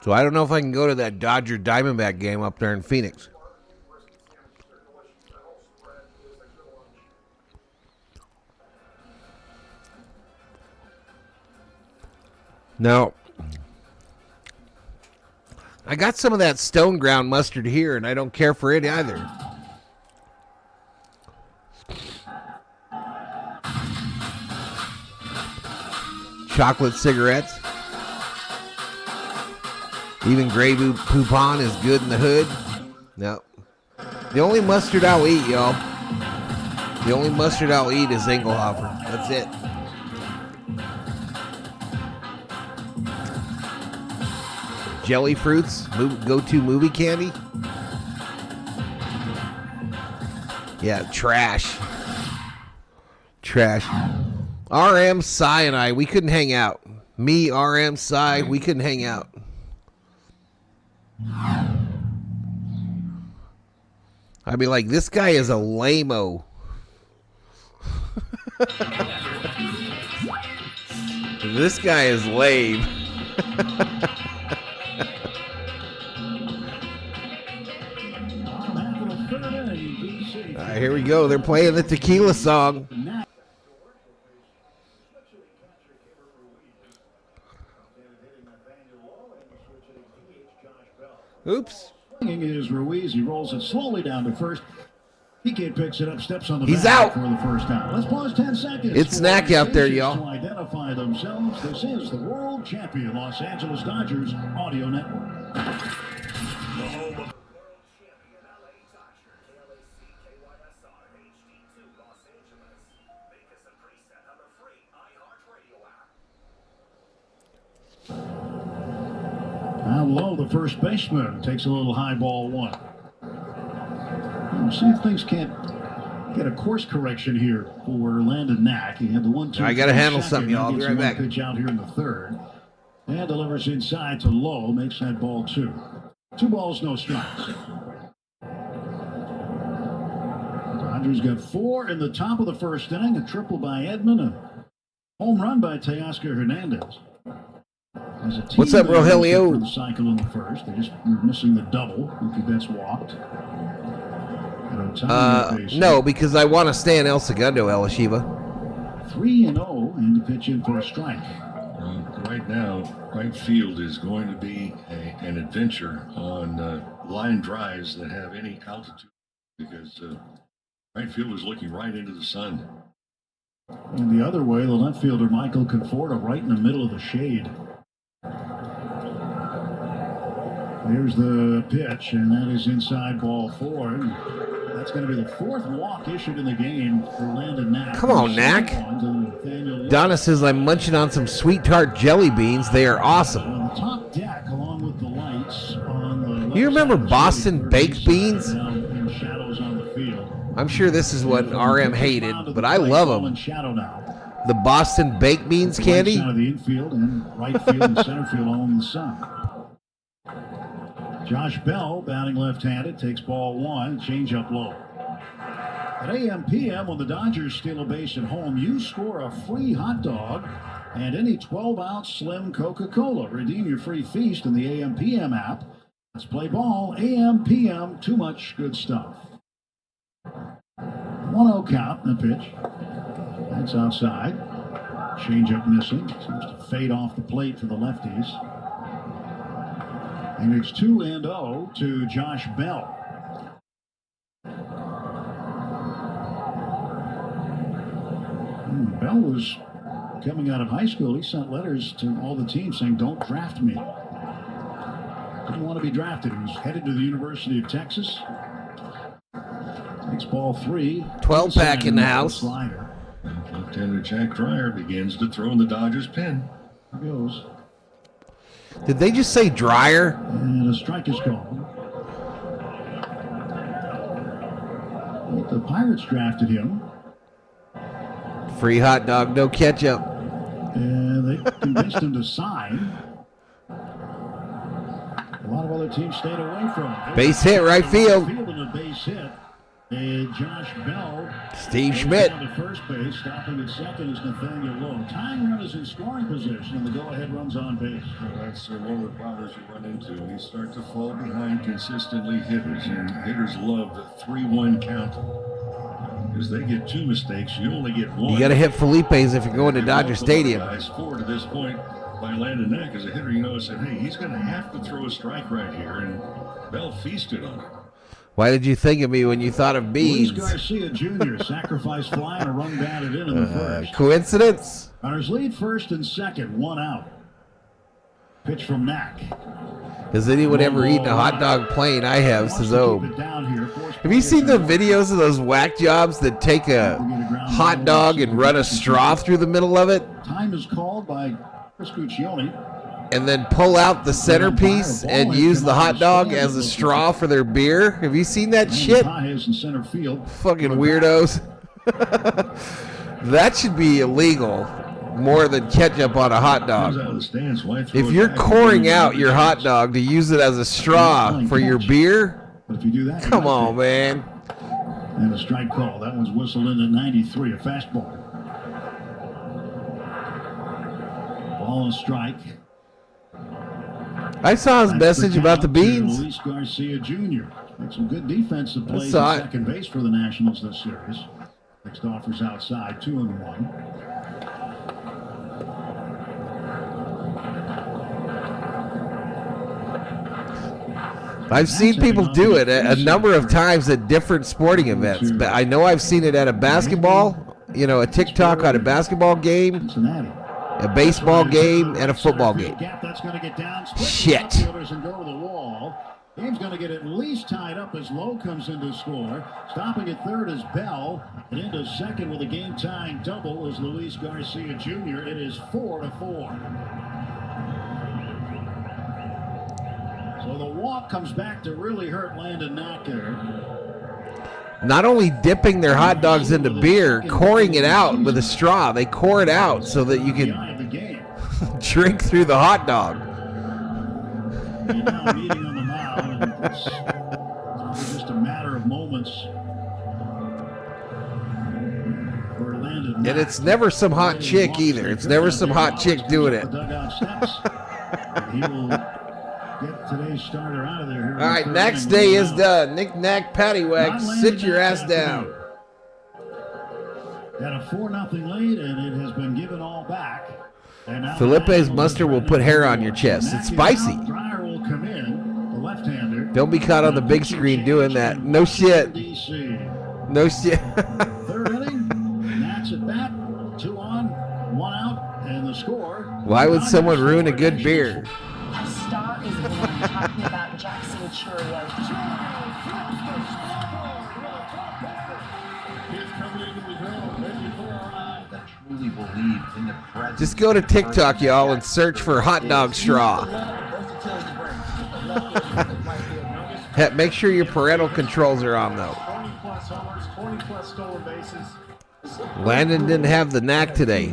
So I don't know if I can go to that Dodger Diamondback game up there in Phoenix. No. I got some of that stone ground mustard here, and I don't care for it either. Chocolate cigarettes. Even Grey Poupon is good in the hood. No. The only mustard I'll eat, y'all. The only mustard I'll eat is Engelhofer. That's it. Jelly fruits, go-to movie candy. Yeah, trash. Trash. RM, Cy, and I, we couldn't hang out. Me, RM, Cy, we couldn't hang out. I'd be like, this guy is a lame-o. This guy is lame. All right, here we go. They're playing the tequila song. Oops. Is Ruiz. He rolls it slowly down to first. PK picks it up, steps on the He's back out for the first time. Let's pause 10 seconds. It's Snack out there, y'all. To identify themselves. This is the world champion Los Angeles Dodgers Audio Network. Now low, the first baseman takes a little high ball one. We'll see if things can't Get a course correction here for Landon Knack. He had the 1-2. I got to handle something, y'all. I'll be right back. Pitch out here in the third. And delivers inside to Lowe. Makes that ball 2. 2 balls, no strikes. Dodgers got 4 in the top of the first inning. A triple by Edman. A home run by Teoscar Hernandez. What's up, Rogelio? For the cycle in the first. They just were missing the double. Mookie Betts walked. No, because I want to stay in El Segundo, El Shiva. 3-0, and to pitch in for a strike. Right now, right field is going to be an adventure on line drives that have any altitude, because right field is looking right into the sun. And the other way, the left fielder Michael Conforto right in the middle of the shade. There's the pitch, and that is inside ball 4. And that's going to be the 4th walk issued in the game for Landon Knack. Come on, Knack. Donna says I'm munching on some sweet tart jelly beans. They are awesome. On the top deck, along with the lights on the you remember Boston baked beans? In shadows on the field. I'm sure this is what RM hated, but I love them. The Boston baked beans candy. Out of the infield and right field and center field all in the sun. Josh Bell, batting left-handed, takes ball 1, change-up low. At AM/PM, when the Dodgers steal a base at home, you score a free hot dog and any 12-ounce slim Coca-Cola. Redeem your free feast in the AM/PM app. Let's play ball. AM/PM, too much good stuff. 1-0 count in the pitch. That's outside. Change-up missing. Seems to fade off the plate for the lefties. And it's 2-0 to Josh Bell. Bell was coming out of high school. He sent letters to all the teams saying, "Don't draft me." Didn't want to be drafted. He was headed to the University of Texas. Takes ball 3. 12-pack in the house. Slider. Lieutenant Jack Dreyer begins to throw in the Dodgers pen. Here goes. Did they just say Dreyer? And a strike is called. The Pirates drafted him. Free hot dog, no ketchup. And they convinced him to sign. A lot of other teams stayed away from him. Base hit, right field. And a base hit. And Josh Bell. Steve Schmidt. Down to first base, stopping at second is Nathaniel Lowe. Tying run is in scoring position, and the go-ahead runs on base. Well, that's one of the problems you run into when you start to fall behind consistently hitters, and hitters love the 3-1 count. Because they get 2 mistakes, you only get 1. You got to hit Felipe's if you're going to Dodger Stadium. Guys scored to this point by Landon Knack as a hitter. You know, I said, hey, he's going to have to throw a strike right here, and Bell feasted on it. Why did you think of me when you thought of beans? Luis Garcia Jr. sacrifice fly and a run batted in the first. Coincidence? Runners lead first and second, 1 out. Pitch from Knack. Has anyone ever eaten a hot dog plain? I have, says Obe. Have you seen the videos of those whack jobs that take a hot dog and run a straw through the middle of it? Time is called by Chris Guccione. And then pull out the centerpiece and use the hot dog as a straw for their beer? Have you seen that shit? Fucking weirdos. That should be illegal more than ketchup on a hot dog. If you're coring out your hot dog to use it as a straw for your beer, come on, man. And a strike call. That one's whistled in at 93, a fastball. Ball and strike. I saw his message about the beans. Luis Garcia Jr. Makes some good defensive plays at second base for the Nationals this series. Next offers outside, 2-1. I've seen people do it a number of times at different sporting events. But I know I've seen it at a basketball, a TikTok on a basketball game. A baseball game and a football game. Shit. Game's going to get at least tied up as Lowe comes in to score. Stopping at third is Bell. And into second with a game-tying double is Luis Garcia Jr. It is 4-4. So the walk comes back to really hurt Landon Knack there. not only dipping their hot dogs into beer, pouring it out with a straw. They core it out so that you can drink through the hot dog. Now meeting on the mound, and it's just a matter of moments. And it's never some hot chick either. It's never some hot chick doing it. He will get today's starter out of there. All right, next day is done. Knick-knack, paddywhack, sit your ass down. Got a 4-0 lead, and it has been given all back. Felipe's mustard will put hair on your chest. It's spicy. Dryer will come in, the left-hander. Don't be caught on the big screen doing that. No shit. No shit. Third inning, Nats at bat, 2 on, 1 out, and the score. Why would someone ruin a good beer? A star is born talking about Jackson Churro. Truly believe in the presence. Just go to TikTok, y'all, and search for hot dog straw. Make sure your parental controls are on, though. 20-plus homers, 20-plus stolen bases. Landon didn't have the knack today.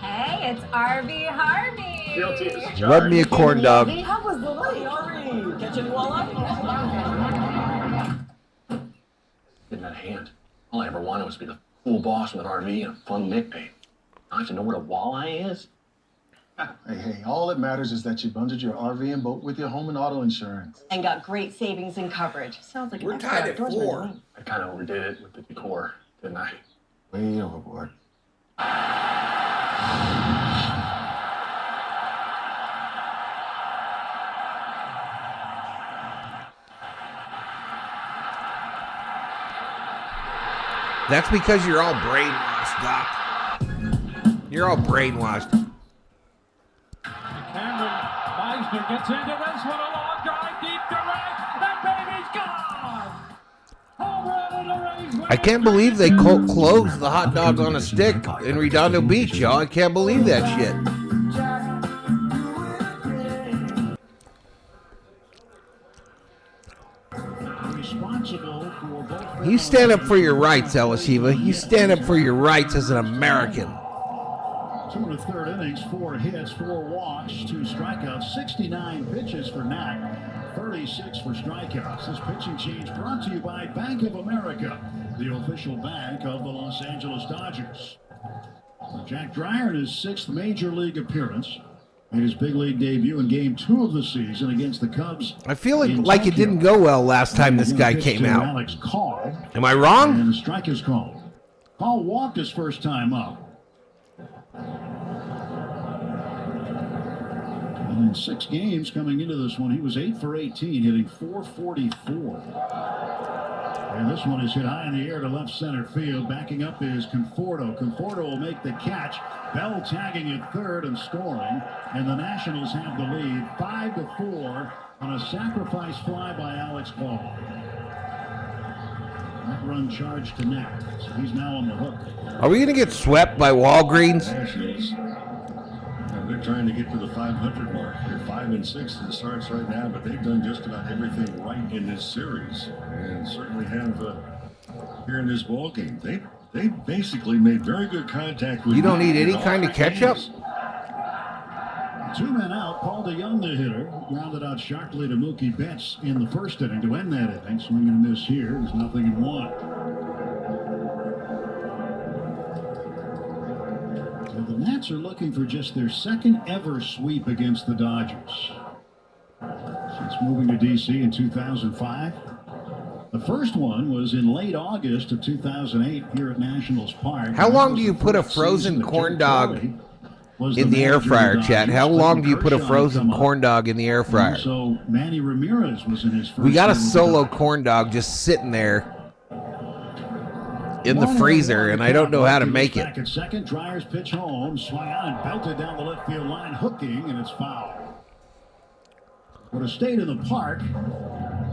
Hey, it's RV Harvey. Love me a corn dog. How was the light, RV? Catching walleye? In that hand. All I ever wanted was to be the cool boss with an RV and a fun nickname. I have to know what a walleye is. Hey, all that matters is that you bundled your RV and boat with your home and auto insurance. And got great savings and coverage. Sounds like we're tied at 4. I kind of overdid it with the decor, didn't I? Way overboard. That's because you're all brainwashed, Doc. You're all brainwashed. Cameron Meisner gets into this one, a long drive deep to right. That baby's gone. Home run and the Rays win. I can't believe they closed the hot dog on a stick in Redondo Beach, y'all. I can't believe that shit. You stand up for your rights, Elishiva. You stand up for your rights as an American. 2 in the third innings, 4 hits, 4 walks, 2 strikeouts, 69 pitches for Knack, 36 for strikeouts. This pitching change brought to you by Bank of America, the official bank of the Los Angeles Dodgers. Jack Dreyer in his 6th major league appearance. Made his big league debut in Game 2 of the season against the Cubs. I feel like it didn't go well last time this guy came out. Alex Call. Am I wrong? And the strike is called. Call walked his first time up. And in 6 games coming into this one, he was 8 for 18, hitting .444. And this one is hit high in the air to left center field. Backing up is Conforto. Conforto will make the catch. Bell tagging at third and scoring. And the Nationals have the lead 5-4 on a sacrifice fly by Alex Paul. That run charged to Knack, so he's now on the hook. Are we going to get swept by Walgreens? Nationals. They're trying to get to the 500 mark. They're 5-6 as it starts right now, but they've done just about everything right in this series, and certainly have here in this ball game. They basically made very good contact with. You don't need any kind of ketchup. 2 men out. Paul DeYoung, the hitter, grounded out sharply to Mookie Betts in the first inning to end that inning. Swing and miss here. It's 0-1. The Nats are looking for just their 2nd ever sweep against the Dodgers since moving to D.C. in 2005. The first one was in late August of 2008 here at Nationals Park. How long do you put a frozen corn dog in the air fryer, Chad? How long do you put a frozen corn dog in the air fryer? So Manny Ramirez was in his first. We got a solo corn dog just sitting there in the freezer, and I don't know how to make it. Back at second, Dryer's pitch home, swung out and belted down the left field line, hooking, and it's foul. Would have stayed in the park.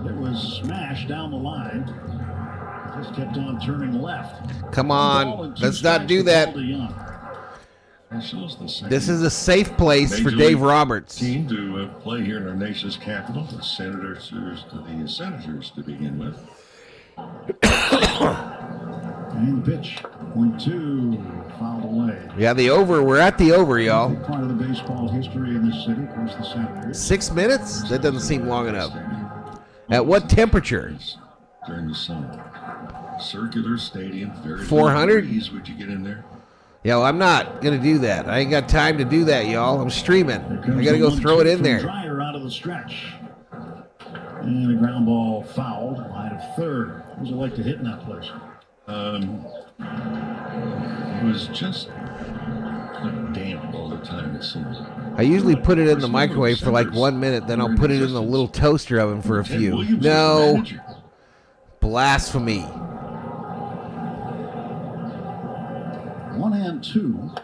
It was smashed down the line. Just kept on turning left. Come on, let's not do that. Nationals, the second This is a safe place for Major Dave League Roberts. team to play here in our nation's capital. The Senators to begin with. And the pitch, 0.2, fouled away. Yeah, the over. We're at the over, y'all. Part of the baseball history in this city, of course, the Senators. 6 minutes? That doesn't seem long enough. At what temperature? During the summer. Circular stadium. 400? Would you get in there? Yeah, well, I'm not going to do that. I ain't got time to do that, y'all. I'm streaming. I got to go throw it in there. Dryer out of the stretch. And a ground ball fouled, line of third. What was it like to hit in that place? It was just damp all the time, it seems. I usually put it in the microwave for like 1 minute, then I'll put it in the little toaster oven for a few. No. Blasphemy. 1-2.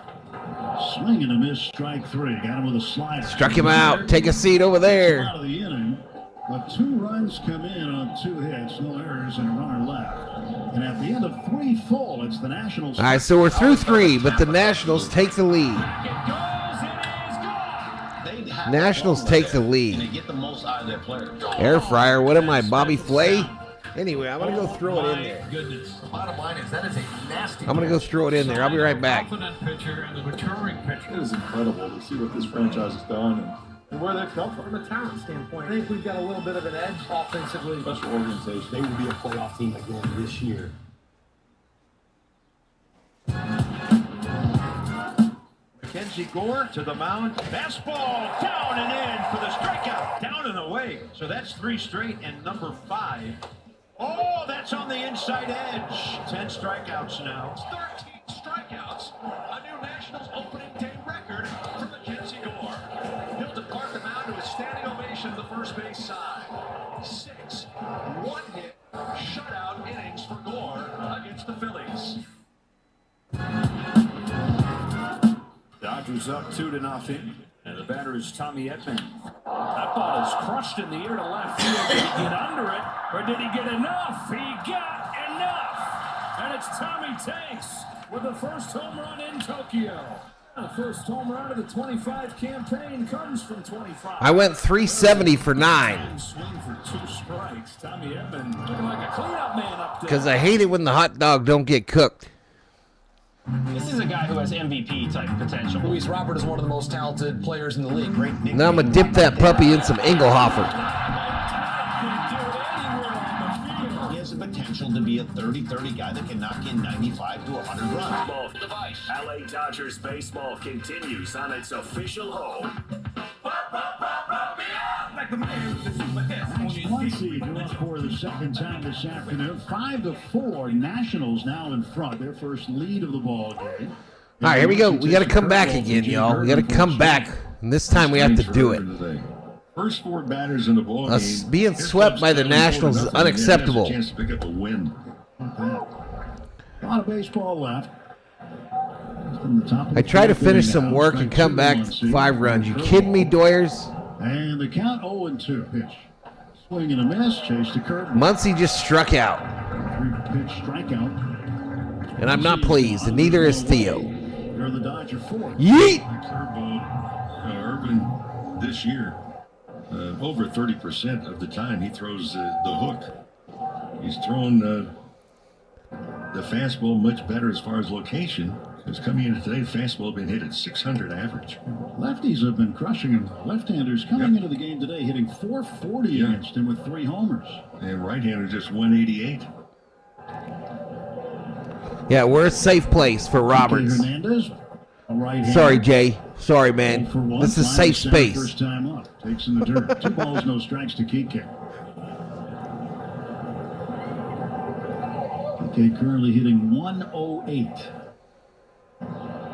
Swing and a miss, strike three. Got him with a slider. Struck him out. Take a seat over there. Out of the inning, but 2 runs come in on 2 hits, no errors, and a runner left. And at the end of 3 full, it's the Nationals. All right, so we're through 3, but the Nationals take the lead. Nationals take the lead. Air fryer. What am I, Bobby Flay? Anyway, I'm going to go throw it in there. Goodness. The bottom line is that is a nasty. I'm going to go throw it in there. I'll be right back. Confident pitcher and the maturing pitcher. It is incredible to see what this franchise has done and where they've come From a talent standpoint, I think we've got a little bit of an edge offensively. Special organization. They will be a playoff team again this year. Mackenzie Gore to the mound. Fastball down and in for the strikeout. Down and away. So that's 3 straight and number 5. Oh, that's on the inside edge. 10 strikeouts now. 13 strikeouts. A new Nationals opening day record for Mackenzie Gore. He'll depart the mound to a standing ovation to the first base side. 6 one-hit shutout innings for Gore against the Phillies. Dodgers up 2-0, and the batter is Tommy Edman. That ball is crushed in the air to left field. Did he get under it, or did he get enough? He got enough, and it's Tommy Tanks with the first home run in Tokyo. The first home run of the 25 campaign comes from 25. I went 370 for 9. Swing for 2 strikes. Tommy Edman looking like a cleanup man up there. Because I hate it when the hot dog don't get cooked. This is a guy who has MVP type potential. Luis Robert is one of the most talented players in the league. Great nickname. Now I'm going to dip that puppy in some Engelhofer. He has the potential to be a 30-30 guy that can knock in 95 to 100 runs. Device. LA Dodgers baseball continues on its official home. Muncy drew up for the second time this afternoon. 5-4. Nationals now in front. Their first lead of the ball game. All right, here we go. We got to come back again, y'all. We got to come back. And this time we have to do it. First 4 batters in the ball game. Being swept by the Nationals is unacceptable. Chance to pick up a win. A lot of baseball left. I try to finish some work and come back 5 runs. You kidding me, Doyers? And the count 0-2 pitch. Swing and a miss. Chase to curve. Muncy just struck out. 3-pitch strikeout. And I'm not pleased, and neither is Theo. You're the Dodger 4. Yeet! Urban this year, over 30% of the time he throws the hook. He's thrown the fastball much better as far as location. Because coming into today, the fastball been hit at 600 average. Lefties have been crushing him. Left-handers coming into the game today hitting 440 against him with 3 homers. And right-handers just 188. Yeah, we're a safe place for Roberts. Hernandez, Sorry, Jay. Sorry, man. This is safe space. First time up. Takes in the dirt. 2 balls, no strikes to Kike. Kike currently hitting 108.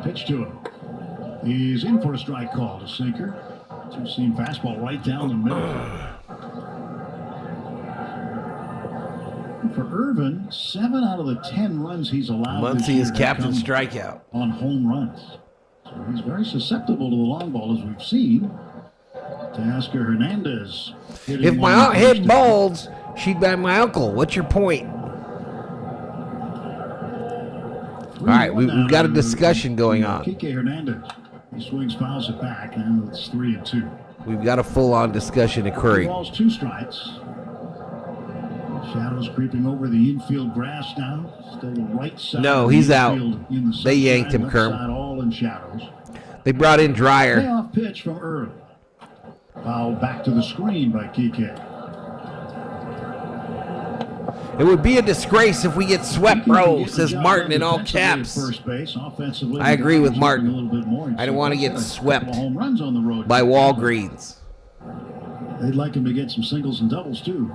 Pitch to him. He's in for a strike call to sinker. 2-seam fastball right down the middle. For Irvin, 7 out of the 10 runs he's allowed. Muncy is captain strikeout on home runs. So he's very susceptible to the long ball, as we've seen. Teoscar Hernandez. If my aunt had balls, she'd be my uncle. What's your point? All right, we've got a discussion going on. Kike Hernandez. He swings, fouls it back, and it's 3-2. We've got a full-on discussion occurring. 2 balls, 2 strikes. Shadows creeping over the infield grass now. Still the right side. No, he's out. They yanked him, Kerm. All in shadows. They brought in Dreyer. Payoff pitch from Earl. Foul back to the screen by Kike. It would be a disgrace if we get swept, bro, says Martin in all caps. I agree with Martin. I don't want to get swept by Walgreens. They'd like him to get some singles and doubles, too.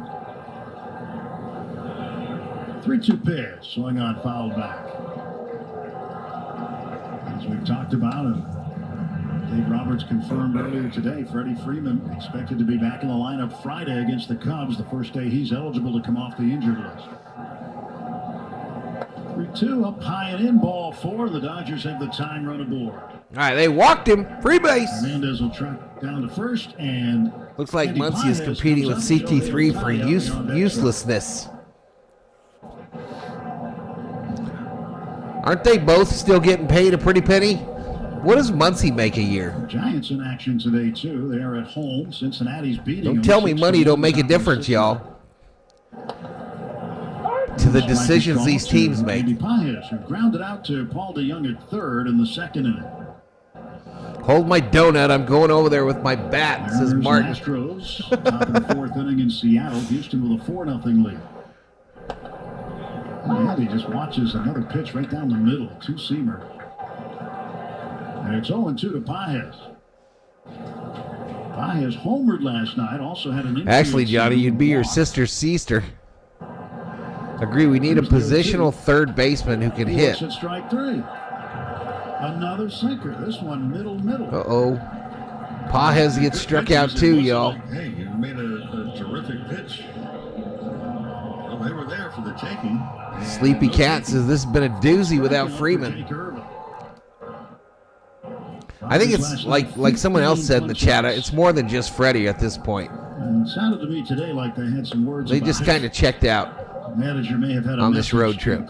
3-2 pitch, swing on, foul back. As we've talked about, and Dave Roberts confirmed earlier today, Freddie Freeman expected to be back in the lineup Friday against the Cubs, the first day he's eligible to come off the injured list. 3-2, up high and in, ball 4. The Dodgers have the time run aboard. All right, they walked him. Free base. Hernandez will track down to first, and looks like Muncy is competing with CT3 for uselessness. Aren't they both still getting paid a pretty penny? What does Muncy make a year? Giants in action today, too. They are at home. Cincinnati's beating them. Don't tell me money don't make a difference, y'all. To the decisions these teams make. Pajes, who grounded out to Paul DeYoung at third in the second inning. Hold my donut. I'm going over there with my bat, says Martin. Astros, top of the 4th inning in Seattle. Houston with a 4-0 lead. And he just watches another pitch right down the middle. 2-seamer. And it's 0-2 to Pajes. Pajes homered last night. Also had an Actually, Johnny, you'd be your sister's sister. Agree, we need a positional third baseman who can hit. At strike 3. Another sinker. This one middle. Uh-oh. Pajes gets struck out too, y'all. Hey, you made a terrific pitch. Well, they were there for the taking. Sleepy Cat says this has been a doozy without Freeman. I think it's like someone else said in the chat, it's more than just Freddy at this point. And it sounded to me today like they had some words. They just kind of checked out manager may have had on this road trip.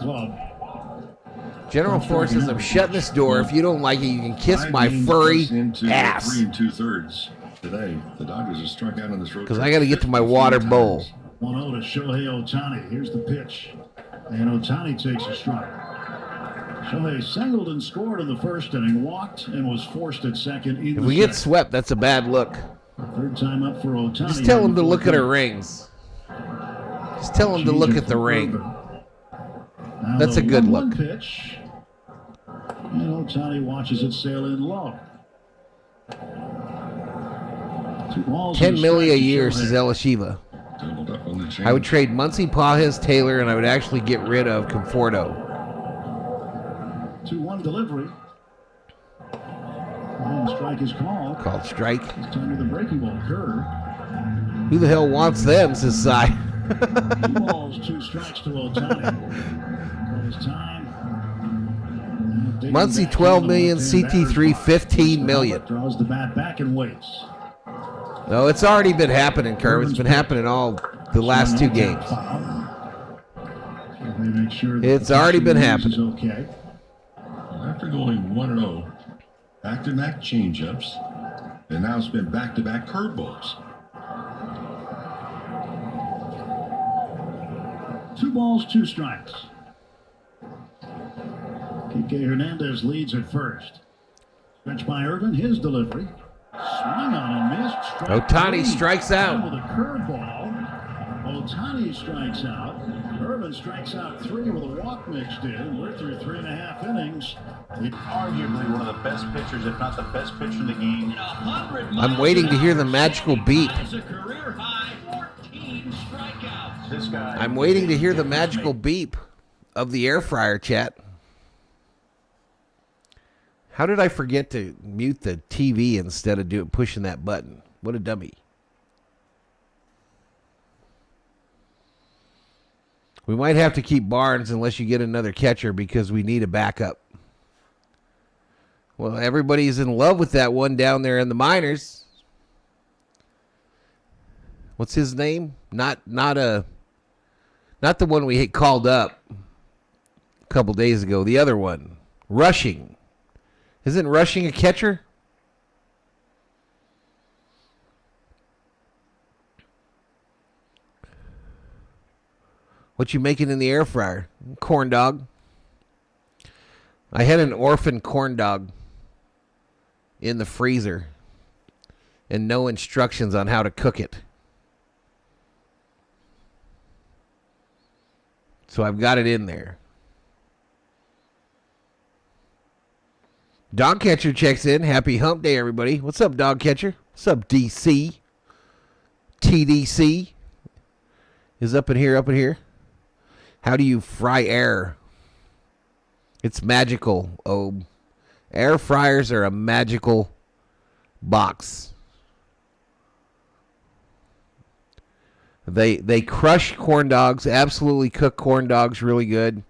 General Force says, I'm shutting this door. If you don't like it, you can kiss my furry ass. 3 2/3 today. The Dodgers are struck out on this road. Because I got to get to my water bowl. 1-0 to Shohei Ohtani. Here's the pitch. And Ohtani takes a strike. Shohei singled and scored in the first inning, walked and was forced at second. If we get swept, that's a bad look. Third time up for Ohtani. Just tell him to look at our rings. Just tell him to look at the ring. That's a good look. Pitch. And Ohtani watches it sail in low. 2 balls. $10 million a year, says Elishiva. I would trade Muncy, Pajes, Taylor, and I would actually get rid of Conforto. 2-1 delivery. And strike is called. Called strike. It's time to the breaking ball curve. Who the hell wants them, says Cy. 2 balls, 2 strikes to Ohtani. It's time. Muncy, $12 million, CT3, $15 million. Draws the bat back and waits. No, it's already been happening, Curve. It's been happening all the last 2 games. It's already been happening. Okay. After going 1-0, back-to-back changeups, and now it's been back-to-back curveballs. 2 balls, 2 strikes. Kike Hernandez leads at first. Stretched by Irvin, his delivery. Swung on and missed. Ohtani strikes out. With a curveball. Ohtani strikes out. Irvin strikes out 3 with a walk mixed in. We're through 3.5 innings. Arguably one of the best pitchers, if not the best pitcher in the game. I'm waiting to hear the magical beep. I'm waiting to hear the magical beep of the air fryer, chat. How did I forget to mute the TV instead of pushing that button? What a dummy. We might have to keep Barnes unless you get another catcher because we need a backup. Well, everybody's in love with that one down there in the minors. What's his name? Not the one we called up couple days ago. The other one, rushing. Isn't rushing a catcher? What you making in the air fryer? Corn dog. I had an orphan corn dog in the freezer and no instructions on how to cook it. So I've got it in there. Dog Catcher checks in. Happy hump day, everybody. What's up, Dog Catcher? What's up, DC? TDC is up in here. How do you fry air? It's magical. Oh, air fryers are a magical box. They crush corn dogs, absolutely cook corn dogs really good.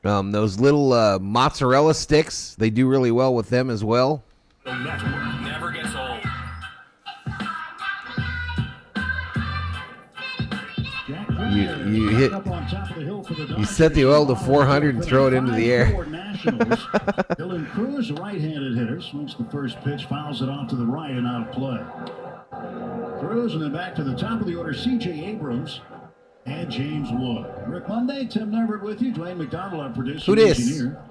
Those little mozzarella sticks, they do really well with them as well. The network never gets old. You set the oil to 400 and throw it into the air. Dylan Cruz, a right-handed hitter, swings the first pitch, fouls it off to the right and out of play. Cruz, and then back to the top of the order, C.J. Abrams and James Wood. Rick Monday, Tim Neverett with you, Dwayne McDonald, our producer. Who dis? Engineer.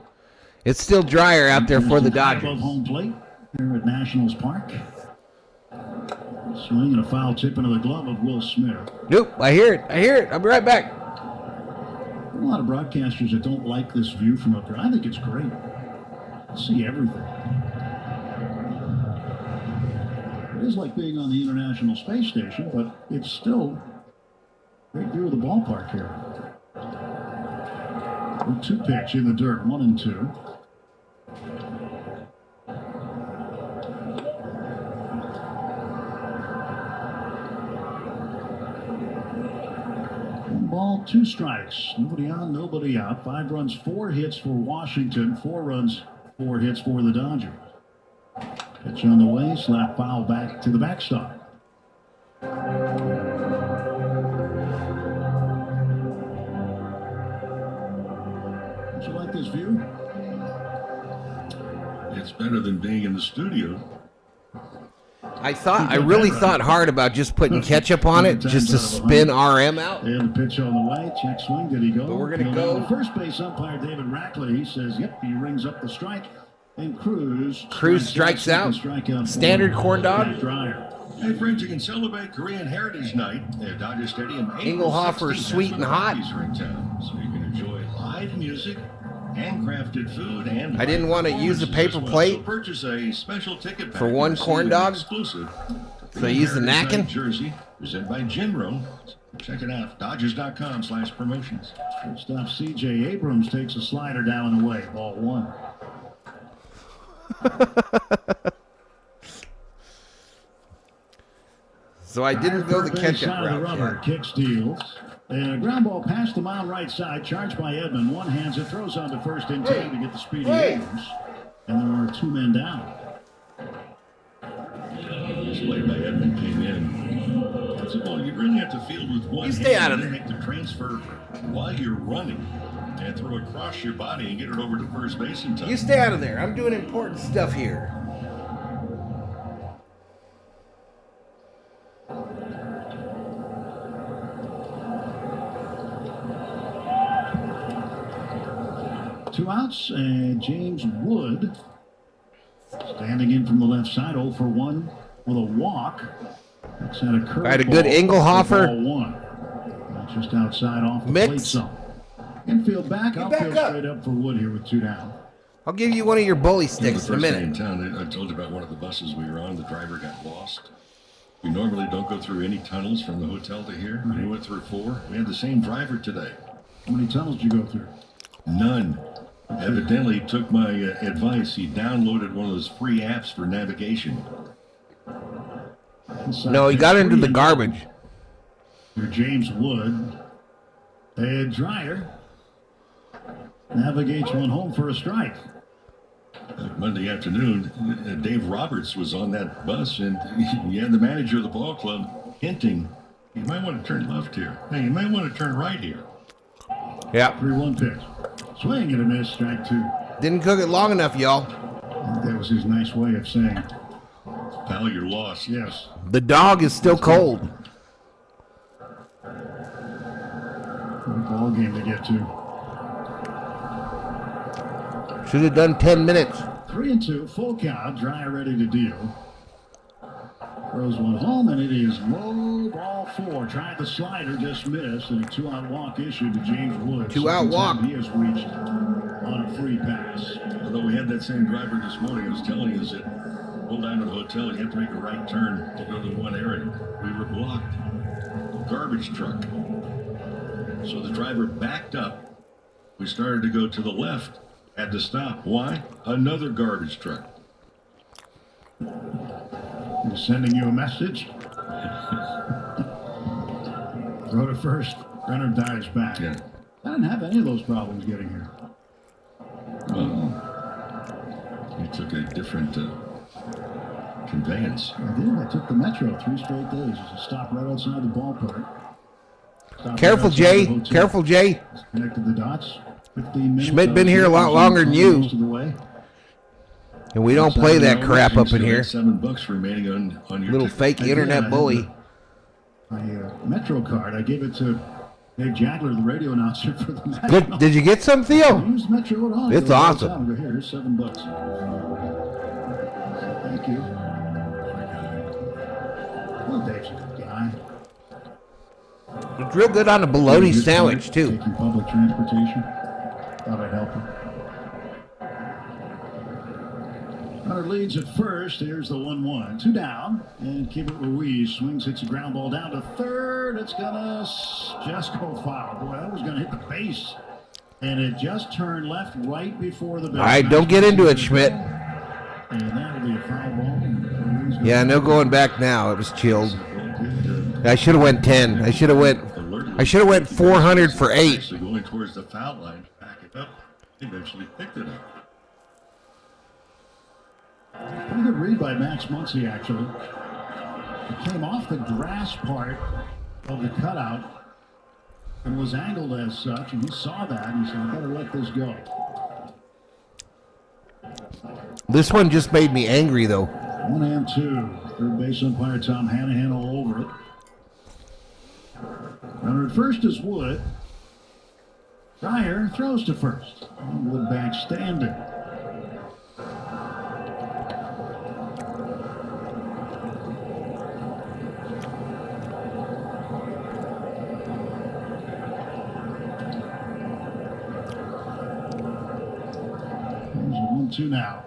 It's still drier out there for the Dodgers. Above home plate here at Nationals Park. Swing and a foul tip into the glove of Will Smith. Nope, I hear it. I'll be right back. There are a lot of broadcasters that don't like this view from up here. I think it's great. I see everything. It is like being on the International Space Station, but it's still a great view of the ballpark here. 2-pitch in the dirt, 1-2. Ball, 2 strikes. Nobody on, nobody out. 5 runs, 4 hits for Washington. 4 runs, 4 hits for the Dodgers. Pitch on the way, slap foul back to the backstop. Don't you like this view? It's better than being in the studio. I really thought hard about just putting ketchup on it, just to spin RM out. And the pitch on the way, check swing, did he go? But we're going to go. First base umpire David Rackley, he says, yep, he rings up the strike. And Cruz strikes out. Standard corn dog. Hey, friends, you can celebrate Korean Heritage Night at Dodger Stadium. Engelhofer Sweet and Hot. Are in town, so you can enjoy live music, handcrafted food, and I didn't want to use a paper plate so purchase a special ticket for one corn dog. Exclusive. So I used the napkin. Jersey, presented by Jinro. Check it out. Dodgers.com/promotions. Shortstop C.J. Abrams takes a slider down and away. Ball 1. So I didn't go the ketchup route. Kick steals. And a ground ball past the mound right side, charged by Edman. One hands it, throws on to first in time to get the speedy Abrams. And there are 2 men down. This play by Edman came in. That's a ball you really have to field with one hand. You stay out of there. Make the transfer while you're running and throw it across your body and get it over to first base in time. You stay out of there. I'm doing important stuff here. Two outs, and James Wood standing in from the left side, 0 for 1 with a walk. That's had a curve. Had a good Engelhofer. Ball 1. Just outside off the plate zone. Infield back. Outfield straight up for Wood here with 2 down. I'll give you one of your bully sticks in a minute. In town, I told you about one of the buses we were on. The driver got lost. We normally don't go through any tunnels from the hotel to here. Right. We went through 4. We had the same driver today. How many tunnels did you go through? None. Evidently took my advice. He downloaded one of those free apps for navigation. No, he got into the garbage. Here James Wood. And Dreyer navigates one home for a strike. Monday afternoon, Dave Roberts was on that bus, and he had the manager of the ball club hinting, you might want to turn left here. Hey, you might want to turn right here. Yeah. 3-1 pitch. Swing and a miss, strike 2. Didn't cook it long enough, y'all. That was his nice way of saying, pal, you're lost. Yes. The dog is still cold. Good ball game to get to. Should have done 10 minutes. 3-2, full count, Dry ready to deal. Throws one home, and it is low, ball 4. Tried the slider, just missed, and a 2-out walk issued to James Woods. 2-out walk. He has reached on a free pass. Although we had that same driver this morning, I was telling us that pull down to the hotel, you have to make a right turn to go to one area. We were blocked. Garbage truck. So the driver backed up. We started to go to the left. Had to stop. Why? Another garbage truck. He's sending you a message. Throw to first. Runner dives back. Yeah. I didn't have any of those problems getting here. Well, you took a different conveyance. I did. I took the Metro 3 straight days. There's a stop right outside the ballpark. Careful, Jay. Careful, Jay. Connected the dots. 15 minutes. Schmidt been here a lot longer than you. And we don't play that crap up in here. $7 remaining on your little fake internet bully. My Metro card. I gave it to Dave Jagler, the radio announcer for the Metro. Good. Did you get some, Theo? Use Metro at all. It's awesome. Here, here's $7. Thank you. Well, Dave's a good guy. It's real good on a bologna sandwich, too. Taking public transportation. Thought I'd help him. Hunter leads at first. Here's the 1-1. 2 down. And Keibert Ruiz swings, hits a ground ball down to third. It's going to just go foul. Boy, that was going to hit the base. And it just turned left right before the base. All right, don't get into it, Schmidt. And that'll be a foul ball. Yeah, no going back now. It was chilled. I should have went 10. I should have went 400 for 8. Actually going towards the foul line, back it up. Eventually picked it up. Pretty good read by Max Muncy, actually. It came off the grass part of the cutout and was angled as such, and he saw that, and he said, I better let this go. This one just made me angry, though. 1-2. Third base umpire Tom Hanahan all over it. Runner at first is Wood. Dyer throws to first. And Wood back standing. There's a 1-2 now.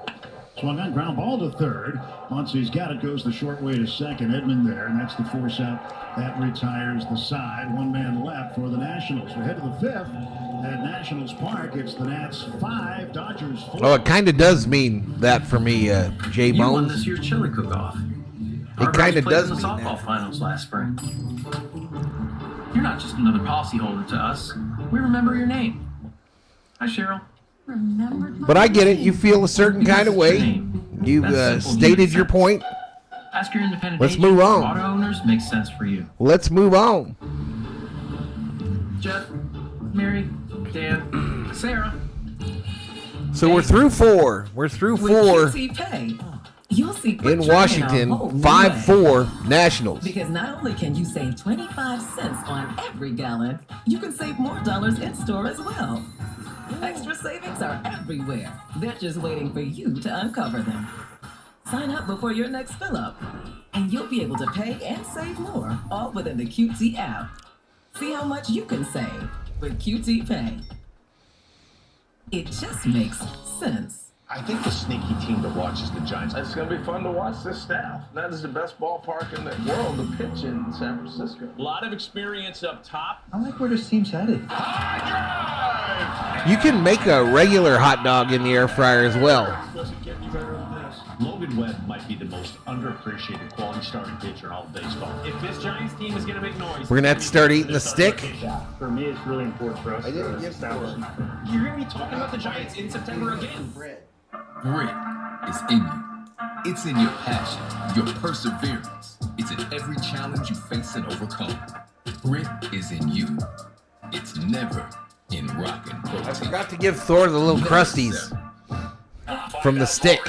Swung on, ground ball to third. Muncy's got it, goes the short way to second. Edmund there, and that's the force out. That retires the side. One man left for the Nationals. We head to the 5th at Nationals Park. It's the Nats 5, Dodgers 4. Oh, it kind of does mean that for me, Jay You won Bones. this year's chili cook-off. It kind of does in the mean softball that. finals last spring. You're not just another policyholder to us. We remember your name. Hi, Cheryl. But I get it. You feel a certain kind of way. You've stated your point. Ask your independent Let's agent. move on. Auto owners makes sense for you. Let's move on. Jeff, Mary, Dan, Sarah. So we're through 4. We're through 4 You'll see quick in trade Washington. a whole new 5-4 way. Nationals. Because not only can you save 25 cents on every gallon, you can save more dollars in store as well. Extra savings are everywhere. They're just waiting for you to uncover them. Sign up before your next fill-up, and you'll be able to pay and save more, all within the QT app. See how much you can save with QT Pay. It just makes sense. I think the sneaky team to watch is the Giants. It's going to be fun to watch this staff. That is the best ballpark in the world to pitch in San Francisco. A lot of experience up top. I like where this team's headed. You can make a regular hot dog in the air fryer as well. Logan Webb might be the most underappreciated quality starting pitcher in all of baseball. If this Giants team is going to make noise, We're going to have to start eating the stick. For me, it's really important for us to establish. you're going to be talking about the Giants in September again. Grit is in you. It's in your passion, your perseverance. It's in every challenge you face and overcome. Grit is in you. It's never in rock and roll. I forgot to give Thor the little crusties from the stick.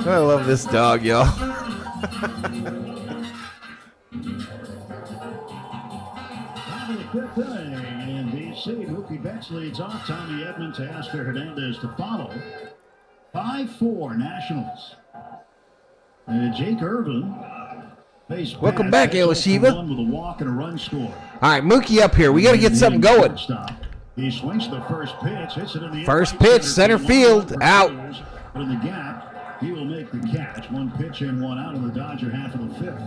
I love this dog, y'all. Fifth inning in D.C. Mookie Betts leads off. Tommy Edman to Oscar Hernandez to follow. 5-4 Nationals. And Jake Irvin. Welcome back, Yoshinobu. With a walk and a run score. All right, Mookie up here. We got to get something going. He swings the first pitch. Hits it in the first pitch, center field, out. In the gap, he will make the catch. One pitch in, one out in the Dodger half of the fifth.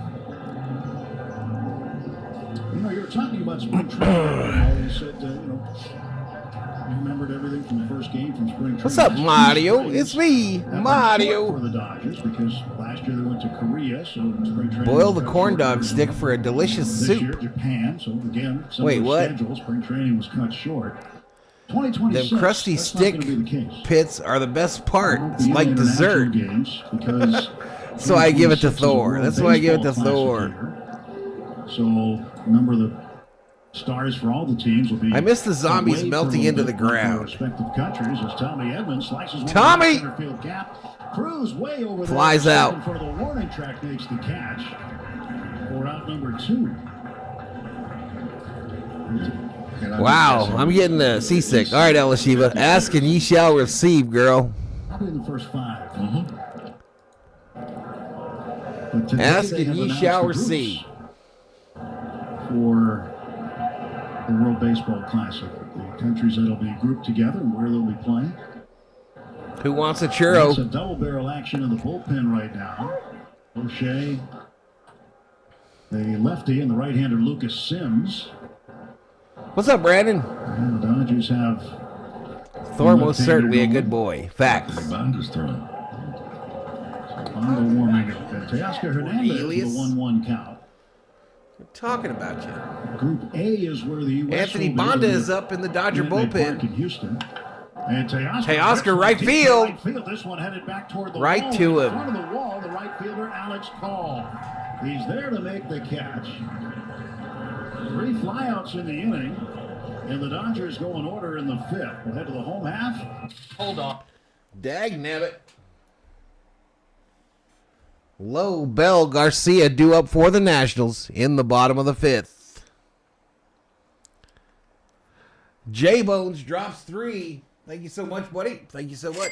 You know, you were talking about spring training. You said, you remembered everything from the first game from spring training. What's up, Mario? It's me, Mario. For the Dodgers, because last year they went to Korea, so spring training. Boil the corn dog stick for a delicious soup. This year, Japan. So again, wait, what? Schedule, spring training was cut short. 2026. Them crusty stick pits are the best part. It's like dessert. So I give it to Thor. That's why I give it to Thor. So a number of the stars for all the teams will be. I miss the zombies melting into the ground. Respective countries as Tommy Edman slices Tommy center field gap. Cruz way over flies there, out for the warning track, makes the catch for out number 2. Wow, I'm getting seasick. All right, Elishiva, ask and ye shall receive, girl. Probably in the first 5. Ask and ye shall receive. For the World Baseball Classic, the countries that'll be grouped together and where they'll be playing. Who wants a churro? It's a double barrel action in the bullpen right now. Shohei, the lefty, and the right-hander Lucas Sims. What's up, Brandon? And the Dodgers have Thor, most certainly a good boy. Facts. Bonda's throwing. Bonda warming up. Teoscar Hernandez with a 1-1 count. We're talking about you. Group A is where the U.S. Anthony Bonda is up in the Dodger bullpen. In Houston. And Teoscar right field. This one headed back toward the right wall. to him. In front of the wall, the right fielder Alex Call. He's there to make the catch. 3 flyouts in the inning, and the Dodgers go in order in the 5th. We'll head to the home half. Hold on. Dagnabbit. Low Bell Garcia due up for the Nationals in the bottom of the 5th. J-Bones drops 3. Thank you so much, buddy. Thank you so much.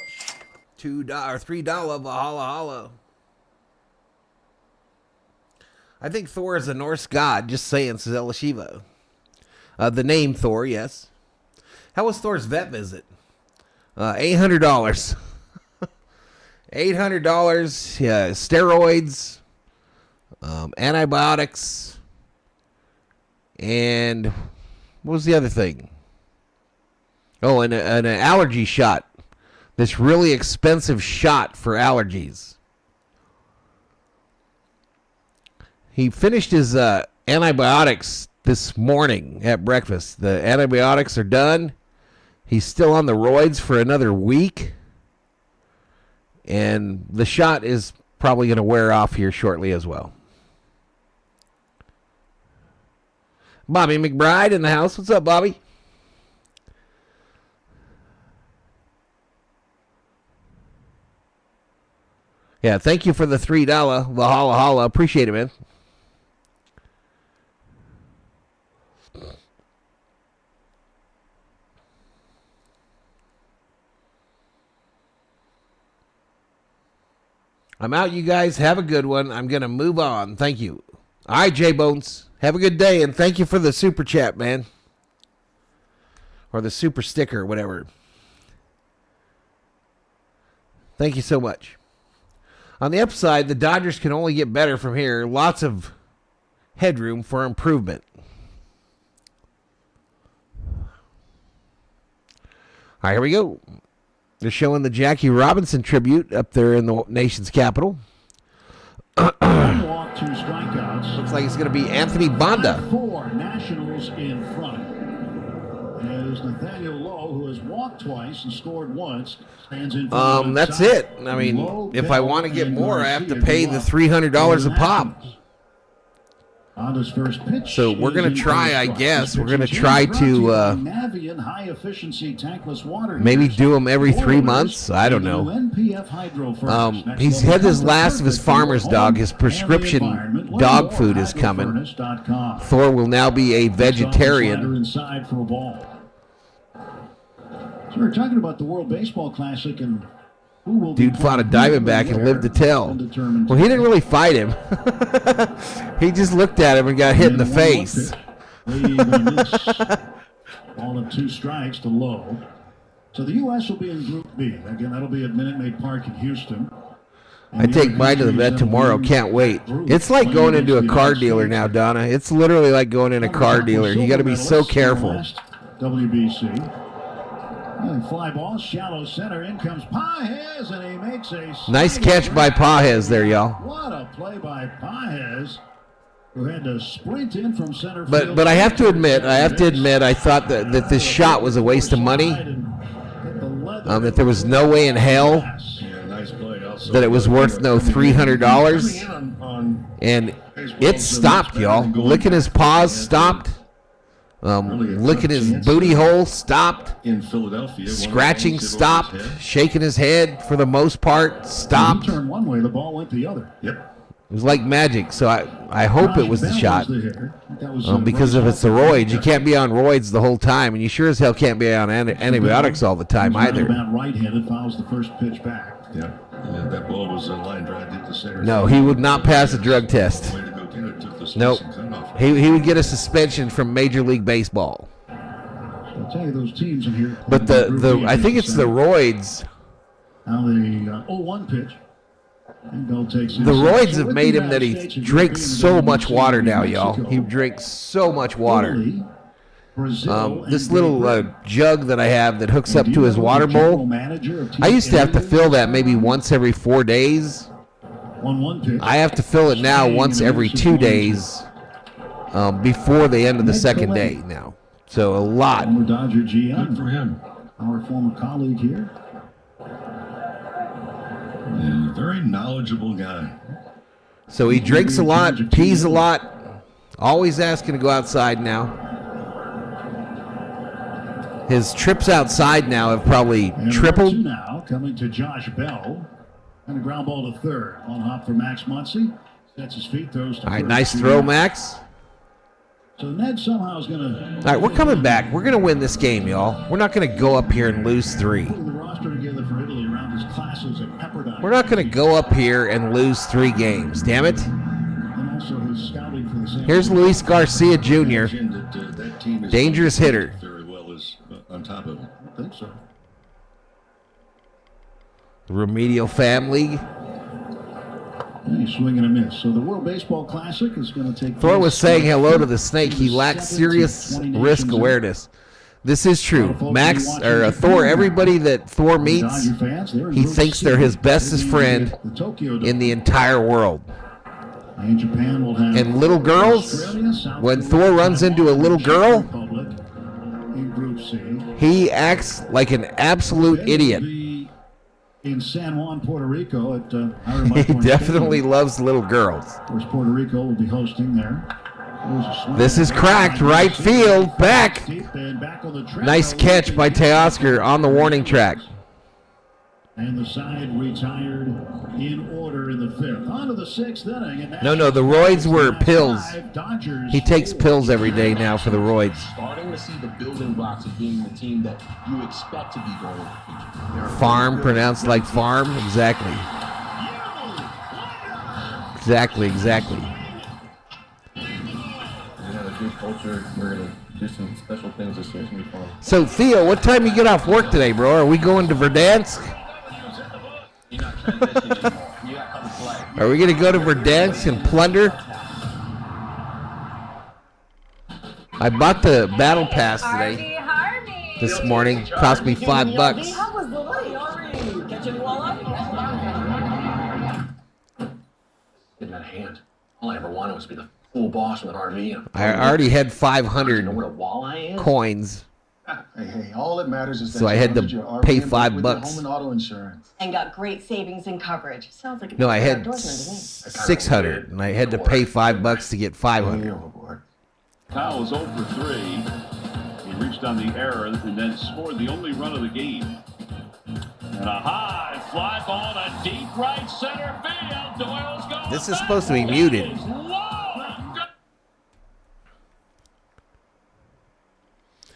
$2 or $3 Valhalla Holla. I think Thor is a Norse god. Just saying, says Elishiva. The name Thor, yes. How was Thor's vet visit? $800. $800, steroids, antibiotics, and what was the other thing? Oh, and an allergy shot. This really expensive shot for allergies. He finished his antibiotics this morning at breakfast. The antibiotics are done. He's still on the roids for another week. And the shot is probably going to wear off here shortly as well. Bobby McBride in the house. What's up, Bobby? Yeah, thank you for the $3 Valhalla Holla. Appreciate it, man. I'm out, you guys. Have a good one. I'm going to move on. Thank you. All right, J-Bones. Have a good day, and thank you for the super chat, man. Or the super sticker, whatever. Thank you so much. On the upside, the Dodgers can only get better from here. Lots of headroom for improvement. All right, here we go. They're showing the Jackie Robinson tribute up there in the nation's capital. Walk, 2 strikeouts. Looks like it's going to be Anthony Bonda. 4 Nationals in front. As Nathaniel Lowe, who has walked twice and scored once, stands in front. That's it. I mean, Lowe, if I want to get more, I have to pay the $300 a pop. On his first pitch. So we're going to try, I guess, we're going to try to Navian high efficiency tankless water maybe do them every 3 months. I don't know. He's had his last of his farmer's dog. His prescription dog food is coming. Thor will now be a vegetarian. So we're talking about the World Baseball Classic and who will Dude fought a Diamondback and lived to tell. Well, he didn't really fight him. He just looked at him and got hit in the face. Ball of 2 strikes to Lowe. So the U.S. will be in Group B. Again, that'll be at Minute Maid Park in Houston. I take mine to the vet tomorrow. Can't wait. It's like going into a car dealer now, Donna. It's literally like going in a car dealer. You got to be so careful. WBC. Fly ball, shallow center. In comes Pages, and he makes a nice catch by Pages there, y'all. What a play by Pages, who had to sprint in from center field. But I have to admit, I thought that this shot was a waste of money. That there was no way in hell that it was worth no $300. And it stopped, y'all. Licking his paws stopped. Licking his booty hole stopped. In Philadelphia, scratching stopped. Shaking his head for the most part stopped. He turned one way, the ball went the other. Yep. It was like magic. So I hope it was the shot. Because if it's the roids, you can't be on roids the whole time, and you sure as hell can't be on antibiotics all the time either. Right-handed, fouls the first pitch back. Yeah. That ball was a line drive into center. No, he would not pass a drug test. Nope. He would get a suspension from Major League Baseball. I'll tell you those teams in here. But I think it's the roids. Now the 0-1 pitch. The roids have made him that he drinks so much water now, y'all. He drinks so much water. This little jug that I have that hooks up to his water bowl, I used to have to fill that maybe once every 4 days. I have to fill it now once every 2 days before the end of the second day now. So a lot. Dodger GM. Good for him. Our former colleague here. Yeah, very knowledgeable guy. So he drinks a lot, pees a lot, always asking to go outside now. His trips outside now have probably tripled. Now coming to Josh Bell. And a ground ball to third. On hop for Max Muncy. Sets his feet, throws to all right, nice throw, Max. So Ned somehow is going to... All right, we're coming back. We're going to win this game, y'all. We're not going to go up here and lose 3. Putting the roster together for Italy around his classes at Pepperdine. We're not going to go up here and lose 3 games. Damn it. And also his scouting for the Here's Luis Garcia Jr., dangerous hitter. Very well is on top of it. I think so. Remedial family. Swing and a miss. So the World Baseball Classic is going to take... Thor was saying hello to the snake. He lacks serious risk awareness. This is true. Max, or Thor, everybody that Thor meets, he thinks they're his bestest friend in the entire world. And little girls, when Thor runs into a little girl, he acts like an absolute idiot. In San Juan, Puerto Rico at he definitely loves little girls. Of course, Puerto Rico will be hosting there. This is cracked, right field, back. Nice catch by Teoscar on the warning track. And the side retired in order in the 5th. On to the 6th inning. No, the roids were pills. He takes pills every day now for the roids. Starting to see the building blocks of being the team that you expect to be going in the future. Farm, pronounced like farm? Exactly. Exactly. We have a good culture. We're going to do some special things this year. It's going to be fun. So, Theo, what time you get off work today, bro? Are we going to Verdansk? Are we going to go to Verdansk and plunder? I bought the battle pass today. This morning. Cost me $5. How was the light? Harvey, catching it all up? Getting out of hand. All I ever wanted was to be the full boss with an RV. I already had 500 know what a walleye is? coins Hey, all that matters is that So I had to pay $5 with your home and auto insurance. And got great savings and coverage. Sounds like a No, I had endorsement to me. $600, and I had to pay $5 to get $500. Kyle was 0 for 3. He reached on the error and then scored the only run of the game. And a high fly ball to deep right center field. Doyle's going. This is supposed to be muted.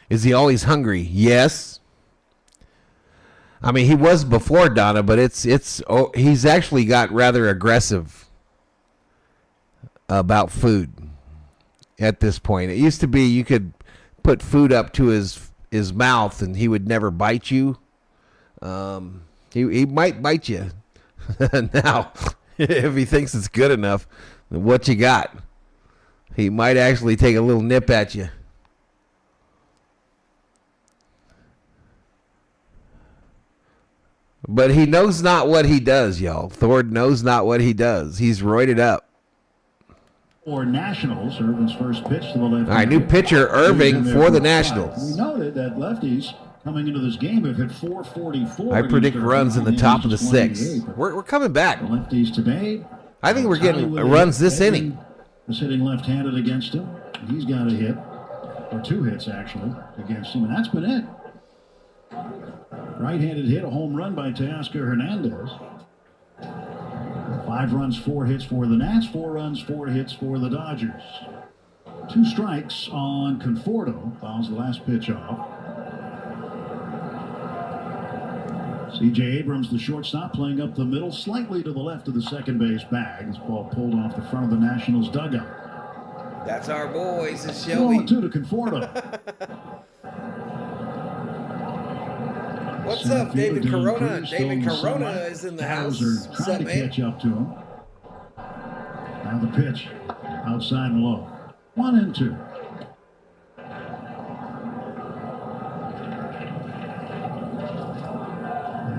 Is he always hungry? Yes. I mean, he was before Donna, but he's actually got rather aggressive about food at this point. It used to be you could put food up to his mouth and he would never bite you. He might bite you now if he thinks it's good enough. What you got? He might actually take a little nip at you. But he knows not what he does, y'all. Thord knows not what he does. He's roided up. For Nationals, Irvin's first pitch to the left. All right, new pitcher Irving for the Nationals. We noted that lefties coming into this game have hit 444. I predict runs in the top of the sixth. We're coming back. The lefties today. I think we're getting runs this inning. Was hitting left-handed against him. He's got a hit, or 2 hits actually against him, and that's been it. Right-handed hit, a home run by Teoscar Hernandez. 5 runs, 4 hits for the Nats, 4 runs, 4 hits for the Dodgers. 2 strikes on Conforto. Fouls the last pitch off. C.J. Abrams, the shortstop, playing up the middle, slightly to the left of the second base bag. This ball pulled off the front of the Nationals dugout. That's our boys, it's Shelby. 0-2 to Conforto. What's up, David Corona? David Corona is in the house. What's up, man? Trying to catch up to him. Now the pitch, outside and low. 1-2.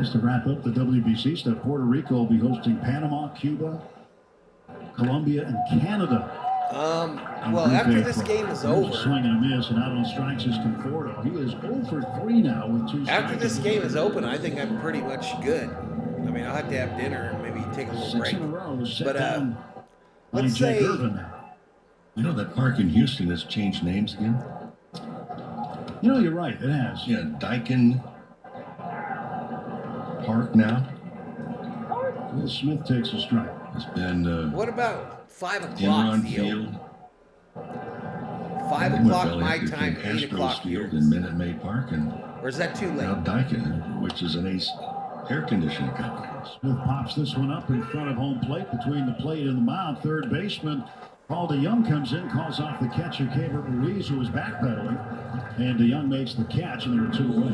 Just to wrap up the WBC stuff, Puerto Rico will be hosting Panama, Cuba, Colombia, and Canada. Well, after this game is over. Swing and a miss, and out on strikes is Conforto. He is 0 for 3 now with 2 strikes. After this game is open, I think I'm pretty much good. I mean, I'll have to have dinner and maybe take a little 6 break. in a row. But let's say, you know that park in Houston has changed names again? You know, you're right. It has. Yeah, Dyken Park now. Will Smith takes a strike. It's been. What about 5 o'clock field? 5 o'clock my time, 8 o'clock field in Minute Maid Park, and or is that too late? Now Dyken, which is an Ace air conditioning company. Smith pops this one up in front of home plate, between the plate and the mound. Third baseman Paul DeYoung comes in, calls off the catcher Caber Ruiz, who was backpedaling, and DeYoung makes the catch, and there are 2 away.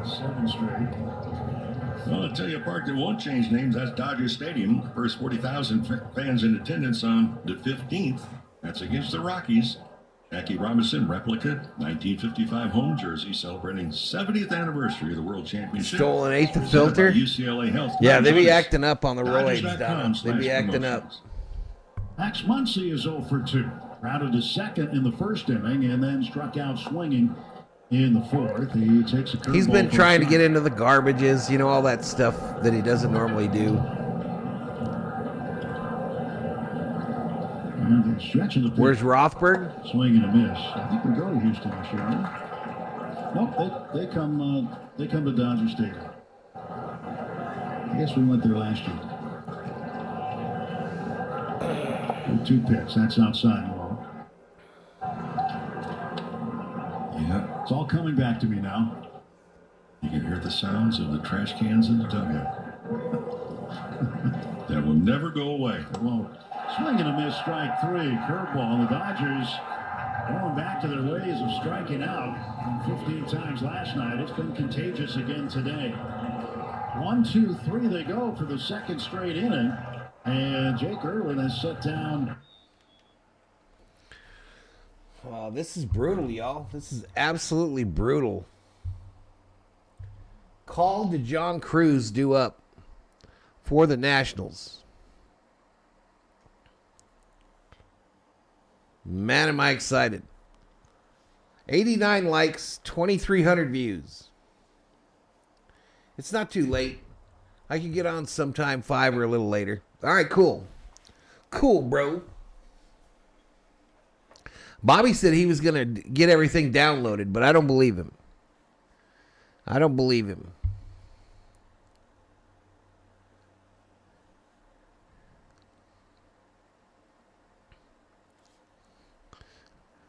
7 straight. Well, I'll tell you a park that won't change names. That's Dodger Stadium. First 40,000 fans in attendance on the 15th. That's against the Rockies. Jackie Robinson replica 1955 home jersey celebrating 70th anniversary of the World Championship. Stolen 8th of filter. UCLA Health. Yeah, they be acting up on the roids, Donna. They be acting up. Max Muncy is 0 for 2. Routed to second in the first inning and then struck out swinging in the fourth. He takes a curveball. He's been trying to get into the garbages, you know, all that stuff that he doesn't normally do. Where's Rothberg? Swing and a miss. I think we go to Houston this year. Nope, they come to Dodger Stadium. I guess we went there last year. 2 pitch. That's outside low. Yeah. It's all coming back to me now. You can hear the sounds of the trash cans in the dugout. That will never go away. It won't. Swing and a miss, strike 3. Curveball. The Dodgers going back to their ways of striking out 15 times last night. It's been contagious again today. 1, 2, 3 they go for the second straight inning. And Jake Irwin has set down. Wow, this is brutal, y'all. This is absolutely brutal. Call to John Cruz due up for the Nationals. Man, am I excited. 89 likes, 2,300 views. It's not too late. I can get on sometime 5 or a little later. All right, cool. Cool, bro. Bobby said he was going to get everything downloaded, but I don't believe him. I don't believe him.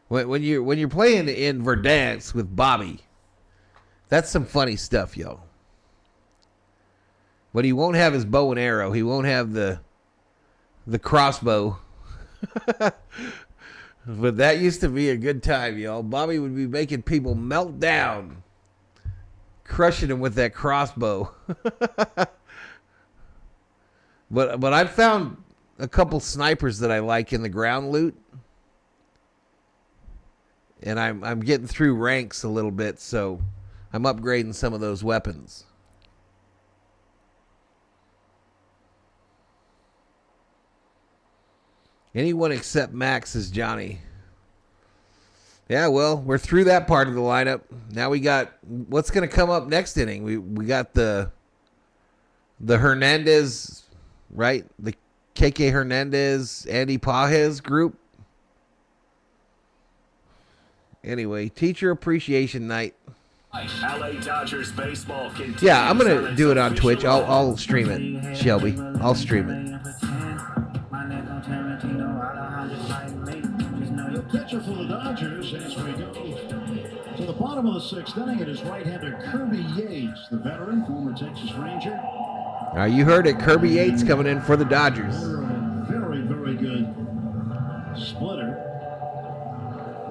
When you're playing in Verdansk with Bobby, that's some funny stuff, yo. But he won't have his bow and arrow. He won't have the crossbow. But that used to be a good time, y'all. Bobby would be making people melt down, crushing them with that crossbow. But I've found a couple snipers that I like in the ground loot. And I'm getting through ranks a little bit, so I'm upgrading some of those weapons. Anyone except Max is Johnny. Yeah, well, we're through that part of the lineup. Now we got what's going to come up next inning. We got the Hernandez, right? The KK Hernandez, Andy Pages group. Anyway, Teacher Appreciation Night. LA Dodgers baseball continues. Yeah, I'm gonna do it on Twitch. I'll stream it, Shelby. I'll stream it. The pitcher for the Dodgers as we go to the bottom of the sixth inning. It is right-hander Kirby Yates, the veteran, former Texas Ranger. You heard it. Kirby Yates coming in for the Dodgers. Very, very good splitter.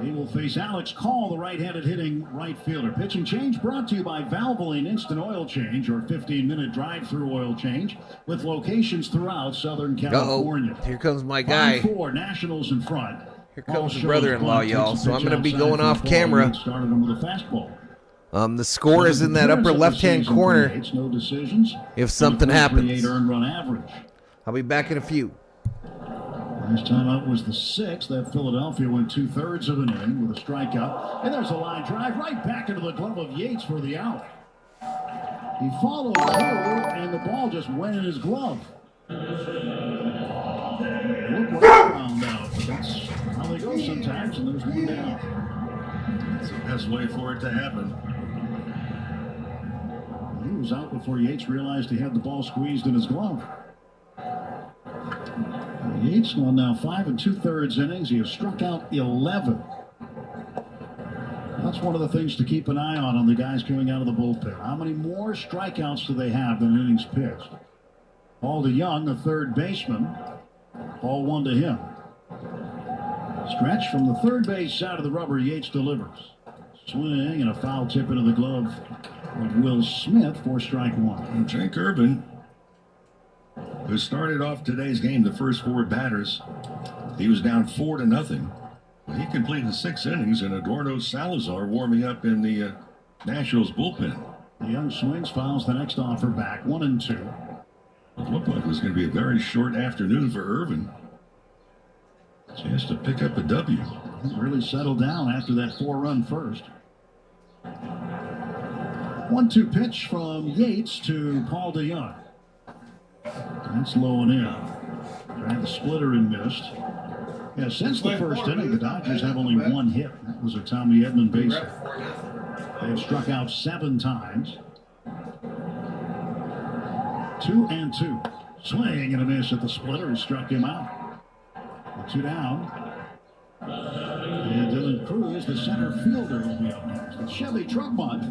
He will face Alex Call, the right-handed hitting right fielder. Pitching change brought to you by Valvoline Instant Oil Change, or 15-minute drive-through oil change, with locations throughout Southern California. Here comes my guy. 5-4, Nationals in front. Here comes the brother-in-law, y'all. So I'm going to be going off camera. Started him with a fastball. The score is in that upper left-hand corner. No decisions. If something happens, earned run average. I'll be back in a few. Last time out was the 6th. That Philadelphia went 2/3 of an inning with a strikeout. And there's a line drive right back into the glove of Yates for the out. He followed through, and the ball just went in his glove. Look what I found out. That's how they go sometimes, and there's one down. That's the best way for it to happen. He was out before Yates realized he had the ball squeezed in his glove. Yates gone now 5 2/3 innings. He has struck out 11. That's one of the things to keep an eye on the guys coming out of the bullpen. How many more strikeouts do they have than innings pitched? Ball to Young, the third baseman. Ball 1 to him. Stretch from the third base side of the rubber. Yates delivers. Swing and a foul tip into the glove of Will Smith for strike 1. And Jake Urban, who started off today's game, the first 4 batters, he was down 4-0. He completed 6 innings, and Eduardo Salazar warming up in the Nationals bullpen. The Young swings, fouls the next offer back, 1-2. It looked like it was going to be a very short afternoon for Irvin. Chance to pick up a W. He really settled down after that 4-run first. 1-2 pitch from Yates to Paul DeYoung. That's low and in. Tried the splitter and missed. Yeah, since the first inning, the Dodgers have only 1 hit. That was a Tommy Edman base hit. They have struck out 7 times. 2-2. Swing and a miss at the splitter. He struck him out. 2 down. And Dylan Cruz, the center fielder, will be up next. It's Chevy Truck Month.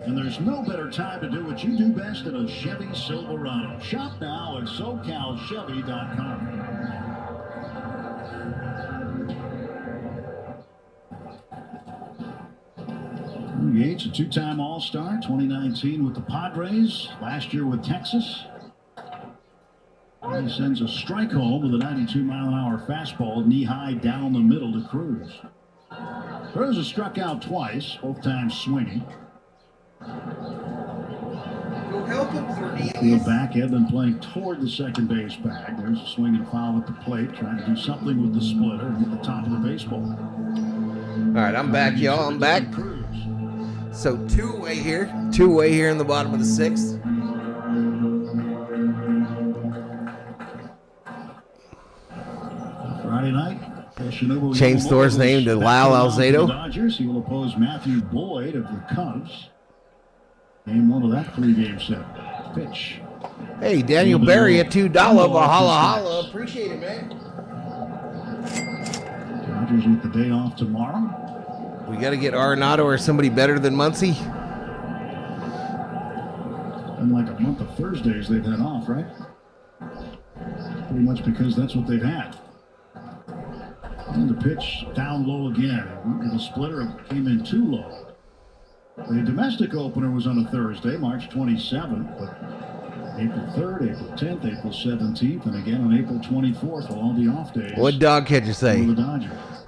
And there's no better time to do what you do best than a Chevy Silverado. Shop now at SoCalChevy.com. Yates, a 2-time All-Star, 2019 with the Padres, last year with Texas. He sends a strike home with a 92-mile-an-hour fastball, knee-high down the middle to Cruz. Cruz has struck out twice, both times swinging. Field back, Edman playing toward the second base bag. There's a swing and foul at the plate, trying to do something with the splitter and hit the top of the baseball. right, I'm back, y'all. I'm back. So 2 away here. 2 away here in the bottom of the 6th. Friday night, Yoshinobu Change Thor's name to Lyle Alzado. Dodgers. He will oppose Matthew Boyd of the Cubs. Game 1 of that 3-game set. Pitch. Hey, Daniel Berry at $2. Valhalla. Appreciate it, man. Dodgers with the day off tomorrow. We got to get Arenado or somebody better than Muncy. And like a month of Thursdays they've had off, right? Pretty much because that's what they've had. And the pitch down low again. The splitter came in too low. The domestic opener was on a Thursday, March 27th, but April 3rd, April 10th, April 17th, and again on April 24th will all be off days. What dog catcher say?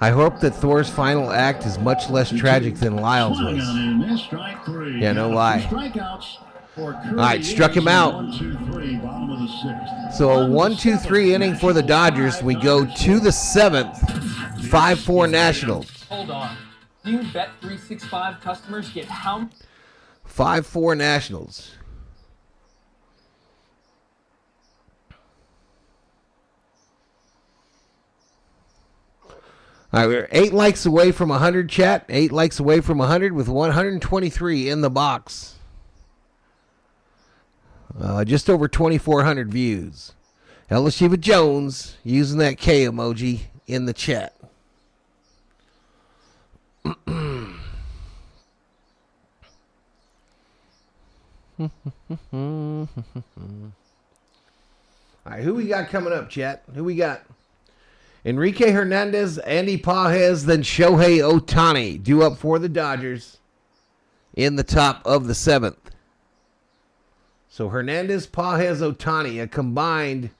I hope that Thor's final act is much less tragic than Lyle's was. Yeah, no lie. All right, struck him out. So a 1-2-3 inning for the Dodgers. We go to the 7th, 5-4 Nationals. Hold on. New Bet365 customers get how? 5-4 Nationals. All right, we're 8 likes away from 100, chat. 8 likes away from 100 with 123 in the box. Just over 2,400 views. Elishiva Jones using that K emoji in the chat. All right, who we got coming up, chat? Who we got? Enrique Hernandez, Andy Pages, then Shohei Ohtani due up for the Dodgers in the top of the 7th. So Hernandez, Pages, Ohtani, a combined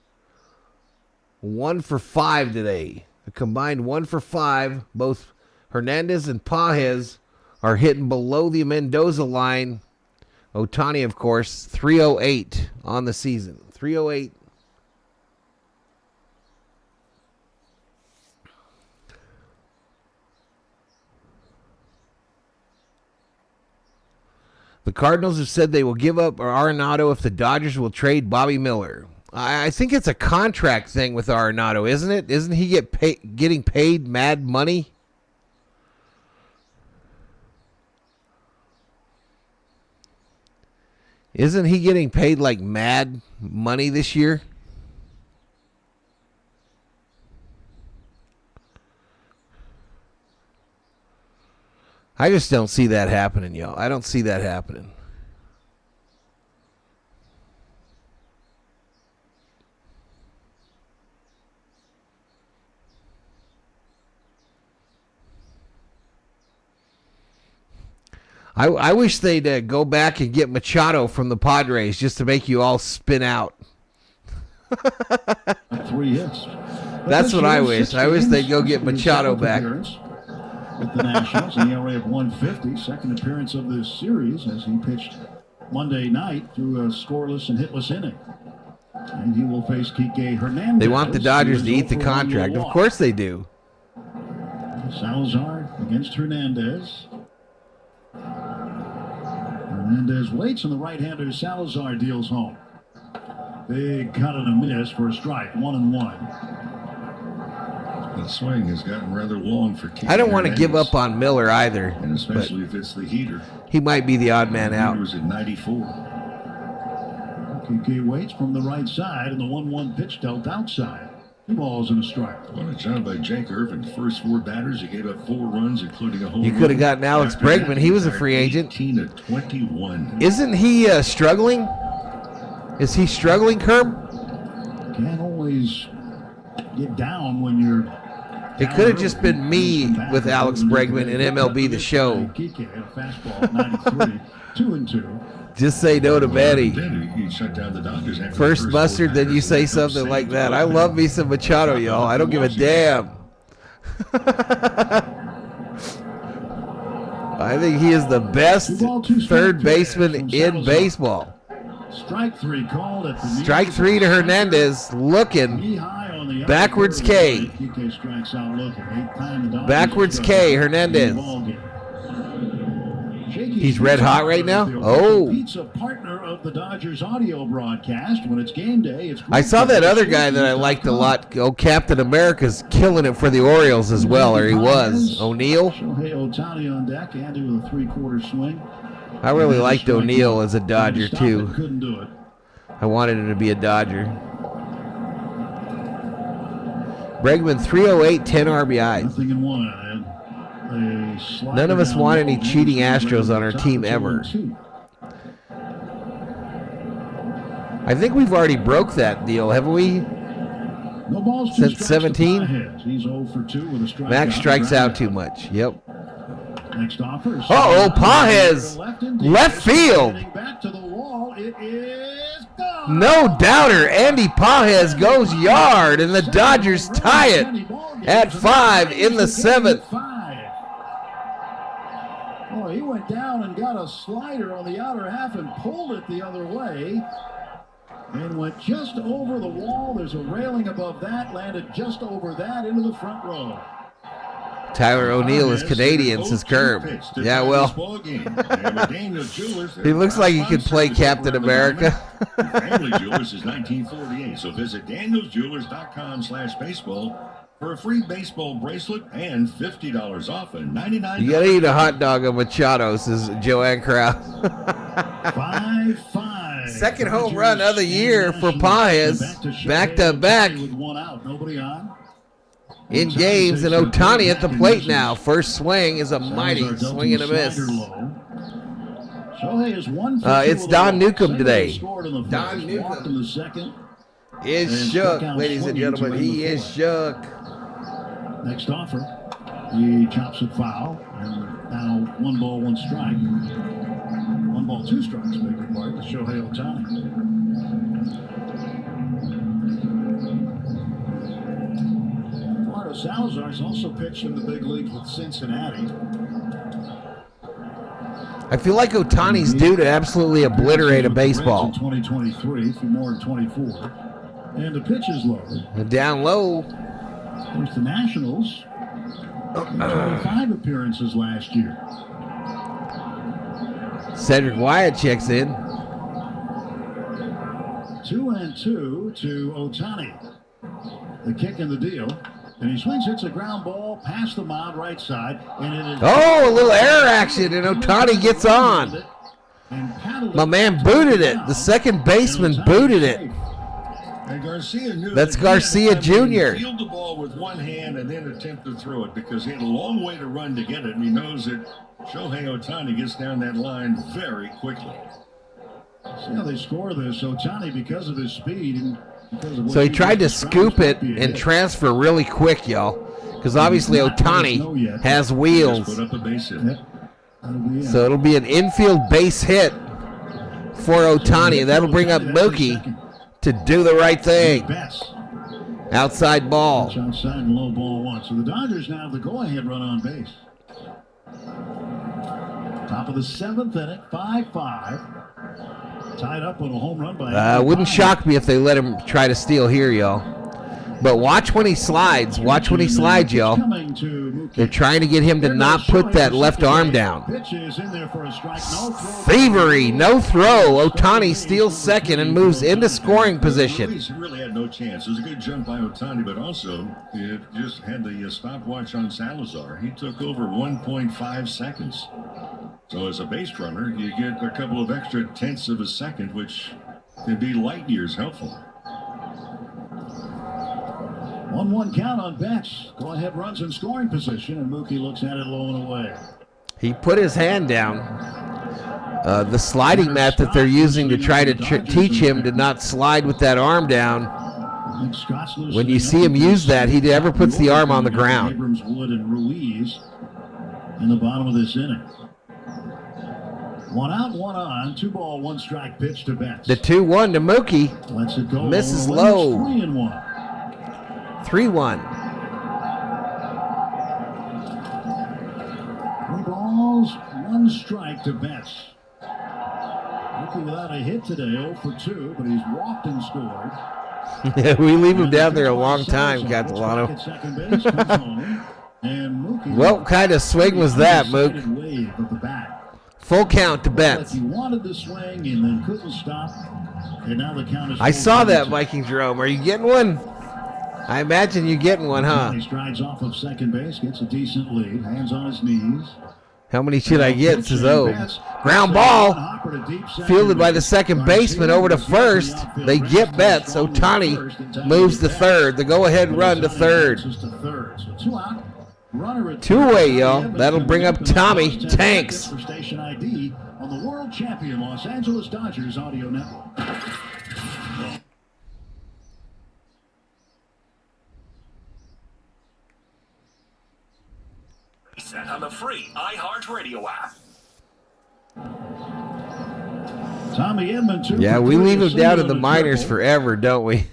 1 for 5 today. A combined 1 for 5. Both Hernandez and Pages are hitting below the Mendoza line. Ohtani, of course, 308 on the season. 308. The Cardinals have said they will give up Arenado if the Dodgers will trade Bobby Miller. I think it's a contract thing with Arenado, isn't it? Isn't he getting paid mad money? Isn't he getting paid like mad money this year? I just don't see that happening, y'all. I don't see that happening. I wish they'd go back and get Machado from the Padres just to make you all spin out. 3 hits. That's what I wish. I wish they'd go get Machado back. With the Nationals, an ERA of 150, second appearance of this series as he pitched Monday night through a scoreless and hitless inning. And he will face Kike Hernandez. They want the Dodgers to eat the contract. Of course they do. Salazar against Hernandez. Hernandez waits and the right-hander Salazar deals home. Big cut and a miss for a strike, 1-1. The swing has gotten rather long for Kike. I don't want to give up on Miller either. And especially if it's the heater. He might be the odd man out. He was at 94. Kike waits from the right side and the 1-1 pitch dealt outside. 2 balls and a strike. What a job by Jake Irvin. First 4 batters, he gave up 4 runs, including a home run. You could have gotten Alex Bregman. He was a free agent. 18-21. Isn't he struggling? Is he struggling, Kerb? Can't always get down when you're... It could have just been me with Alex Bregman and MLB The Show. Kike had a fastball at 93, 2-2. Just say no to Betty. He shut down the Dodgers after First mustard, then you say something like that. I love me some Machado, y'all. I don't give a damn. I think he is the best third baseman in baseball. Strike 3 called at the Strike 3 to Hernandez, looking. the Backwards K. Kike strikes out looking. 8th time the Dodgers Backwards K, Hernandez. He's red hot right now? Oh. Pizza partner of the Dodgers audio broadcast. When it's game day, it's I saw that other guy that I liked a lot. Oh, Captain America's killing it for the Orioles as well, or he was. O'Neill. Shohei Ohtani on deck. Andy with a 3-quarter swing. I really liked O'Neill as a Dodger, too. Couldn't do it. I wanted him to be a Dodger. Bregman, 308, 10 RBIs. Nothing in one. None of us want any cheating Astros on our team ever. I think we've already broke that deal, haven't we? No balls, since 17? He's 0 for 2 with a strikeout. Max strikes out too much. Yep. Next offer. Uh-oh, Pages. Left field. Back to the wall. It is gone. No doubter. Andy Pages goes yard, and the Dodgers tie it at 5 in the 7th. Oh, he went down and got a slider on the outer half and pulled it the other way. And went just over the wall. There's a railing above that. Landed just over that into the front row. Tyler O'Neill is Canadian, says Curb. Yeah, well, he looks like he could play Captain America. Family Jewelers is 1948, so visit danielsjewelers.com/baseball for a free baseball bracelet and $50 off and $99. You gotta eat a hot dog of Machado, says Joanne Krause. 5-5. Second home run of the year for Pages. Back to back. With 1 out, nobody on. In games, and Ohtani at the plate now. First swing is a mighty swing and a miss. It's Don Newcomb today. Don Newcomb is shook, ladies and gentlemen. He is shook. Next offer, he chops it foul, and now 1 ball, 1 strike. 1 ball, 2 strikes, beg your pardon, to Shohei Ohtani. Salazar's also pitched in the big leagues with Cincinnati. I feel like Ohtani's due to absolutely obliterate a baseball. In 2023, for more than 24. And the pitch is low. Down low. There's the Nationals. 25 appearances last year. Cedric Wyatt checks in. 2-2 to Ohtani. The kick in the deal. And he swings, hits a ground ball past the mound right side. And it is a little error action, and Ohtani gets on. My man booted it. The second baseman booted it. And Garcia knew That's Garcia Jr. Field the ball with one hand and then attempt to throw it because he had a long way to run to get it, and he knows that Shohei Ohtani gets down that line very quickly. See how they score this. Ohtani, because of his speed and so he tried to scoop it and transfer really quick, y'all, because obviously Ohtani has wheels. So it'll be an infield base hit for Ohtani. That'll bring up Mookie to do the right thing. Outside ball. Outside and low ball 1. So the Dodgers now have the go-ahead run on base. Top of the 7th inning, 5-5. Tied up with a home run by wouldn't shock me if they let him try to steal here, y'all. But watch when he slides. Watch when he slides, y'all. They're trying to get him to not put that left arm down. Thievery, no throw. Ohtani steals second and moves into scoring position. He really had no chance. It was a good jump by Ohtani, but also it just had the stopwatch on Salazar. He took over 1.5 seconds. So as a base runner, you get a couple of extra tenths of a second, which can be light years helpful. 1-1 count on Betts. Go ahead runs in scoring position, and Mookie looks at it low and away. He put his hand down. The sliding mat that they're using to try to teach him to not slide with that arm down. When you see him use that, he never puts the arm on the ground. Abrams, Wood, and Ruiz in the bottom of this inning. 1 out, 1 on. 2 ball, 1 strike pitch to Betts. The 2-1 to Mookie. Lets it go. Misses low. 3-1. 3-1. 3 balls, 1 strike to Betts. Mookie without a hit today, 0 for 2, but he's walked and scored. We leave him down there a long time, Catalano. What kind of swing was that, Mook? Full count to Betts. He wanted to swing and then couldn't stop. And now the count is I saw that, Viking Jerome. Are you getting one? I imagine you're getting one, huh? He strides off of second base, gets a decent lead, hands on his knees. How many should I get? Says ground ball. Fielded by the second baseman over to first. They get Betts. Ohtani moves to third. The go-ahead run to third. Two-way, y'all. That'll bring up Tommy Tanks. Station ID on the world champion Los Angeles Dodgers audio network. Set on the free iHeartRadio app. Tommy Edman, yeah, we leave him down in the minors forever, don't we?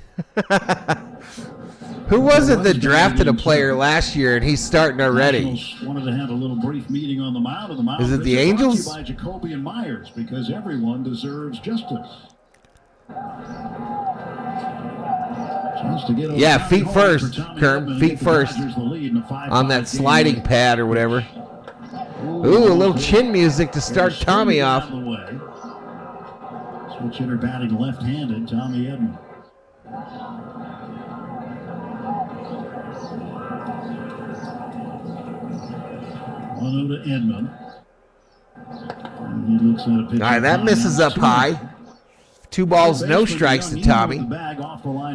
Who was it that drafted a player last year and he's starting already? Wanted to have a little brief meeting on the mound. Is it the Angels? By Jacoby and Myers, because everyone deserves justice. Yeah, feet first, Kerm. Feet first on that sliding pad or whatever. Ooh, a little chin music to start Tommy off. Switch hitter batting left-handed, Tommy Edman. 1-0 to Edman. And he looks at a pitch. All right, that misses up high. 2 balls, no strikes to Tommy.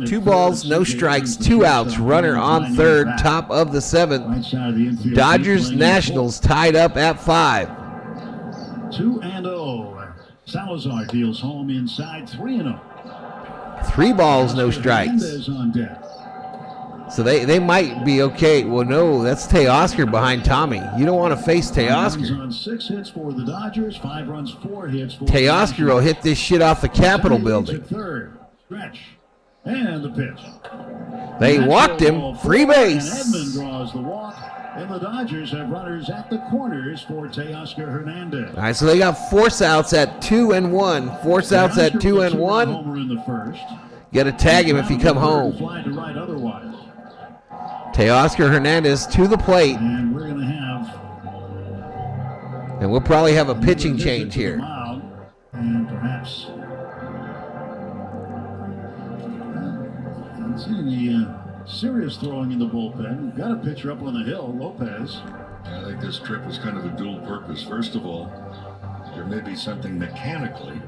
2 balls, no strikes, 2 outs. Runner on third, top of the 7th. Dodgers Nationals tied up at 5. 2-0. Salazar deals home inside 3-0. 3 balls, no strikes. So they might be okay. Well, no, that's Teoscar behind Tommy. You don't want to face Teoscar. On 6 hits for the Dodgers, 5 runs, 4 hits for Teoscar will hit this shit off the Capitol building. Third, stretch, and the pitch. They walked him. Free base. Edman draws the walk, and the Dodgers have runners at the corners for Teoscar Hernandez. All right, so they got force outs at 2 and 1. Force outs at 2 and 1. Homer in the first. Got to tag him if he come home. Fly to right otherwise. Teoscar Hernandez to the plate. And we're going to have. And we'll probably have a pitching change here. And perhaps. Not seeing any serious throwing in the bullpen. We've got a pitcher up on the hill, Lopez. I think this trip was kind of a dual purpose. First of all, there may be something mechanically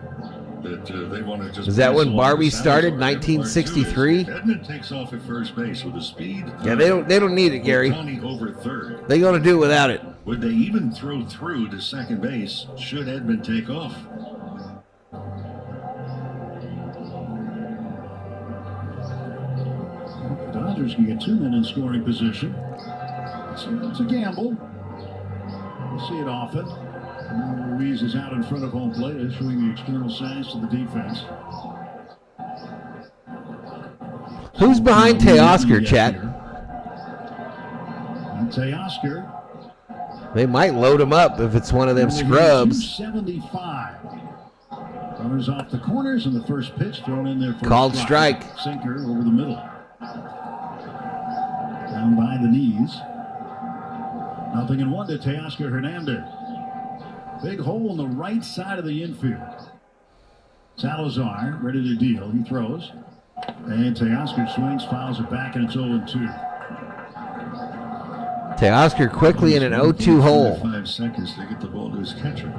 that they want to just. Is that when Barbie started, 1963? Edman takes off at first base with a speed. Yeah, they don't need it, Gary. Over third. They're going to do without it. Would they even throw through to second base should Edman take off? The Dodgers can get 2 men in scoring position. It's a gamble. We see it often. Ruiz is out in front of home plate, issuing the external signs to the defense. Who's behind Teoscar, Chat? Teoscar. They might load him up if it's one of them scrubs. 75. Runners off the corners, and the first pitch thrown in there for called strike. Sinker over the middle. Down by the knees. 0-1 to Teoscar Hernandez. Big hole in the right side of the infield. Salazar ready to deal. He throws. And Teoscar swings, fouls it back, and it's 0-2. Teoscar quickly in an 0-2 hole. 5 seconds to get the ball to his catcher.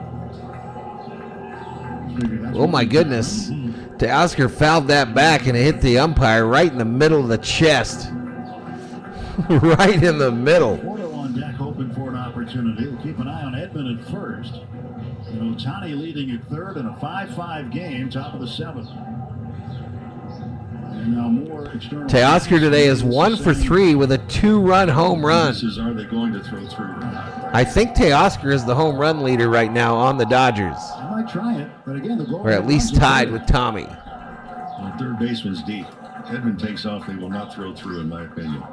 Oh my goodness. Teoscar fouled that back and it hit the umpire right in the middle of the chest. Right in the middle. Porto on deck hoping for an opportunity. We'll keep an eye on Edman at first. And Ohtani leading at third in a 5-5 game, top of the 7th. And now more external. Teoscar today is 1 for 3 with a 2-run home run. Are they going to throw through? I think Teoscar is the home run leader right now on the Dodgers. I might try it, but again, the goal. Or at least tied with Tommy. Well, third baseman's deep. Edman takes off. They will not throw through, in my opinion.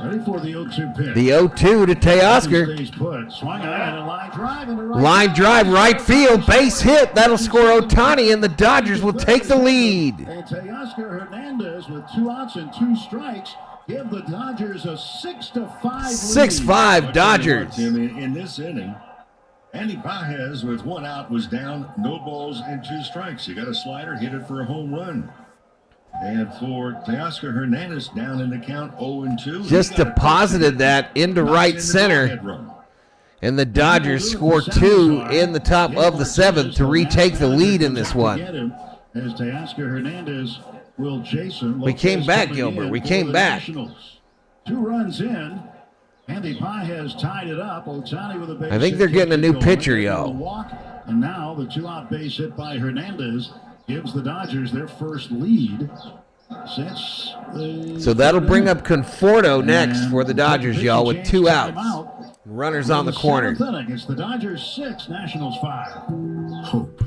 Ready for the 0-2 pitch. The 0-2 to Teoscar. Stays put. Swung on a line drive into right Line drive, right field, base hit. That'll score Ohtani, and the Dodgers will take the lead. And Teoscar Hernandez with 2 outs and 2 strikes give the Dodgers a 6-5 lead. 6-5 Dodgers. In this inning, Andy Pages with 1 out was down, no balls and 2 strikes. He got a slider, hit it for a home run. And for Teoscar Hernandez down in the count 0-2. Just deposited that into right center. And the Dodgers score 2 in the top of the 7th to retake the lead in this one. As Teoscar Hernandez will chase him. We came back, Gilbert. We came back. 2 runs in. Andy Pages tied it up. Ohtani with a base I think they're getting a new pitcher, yo. And now the 2-out base hit by Hernandez gives the Dodgers their first lead since so that'll bring up Conforto next for the Dodgers, y'all, with 2 outs. Runners on the corner. It's the Dodgers 6, Nationals 5. Hope.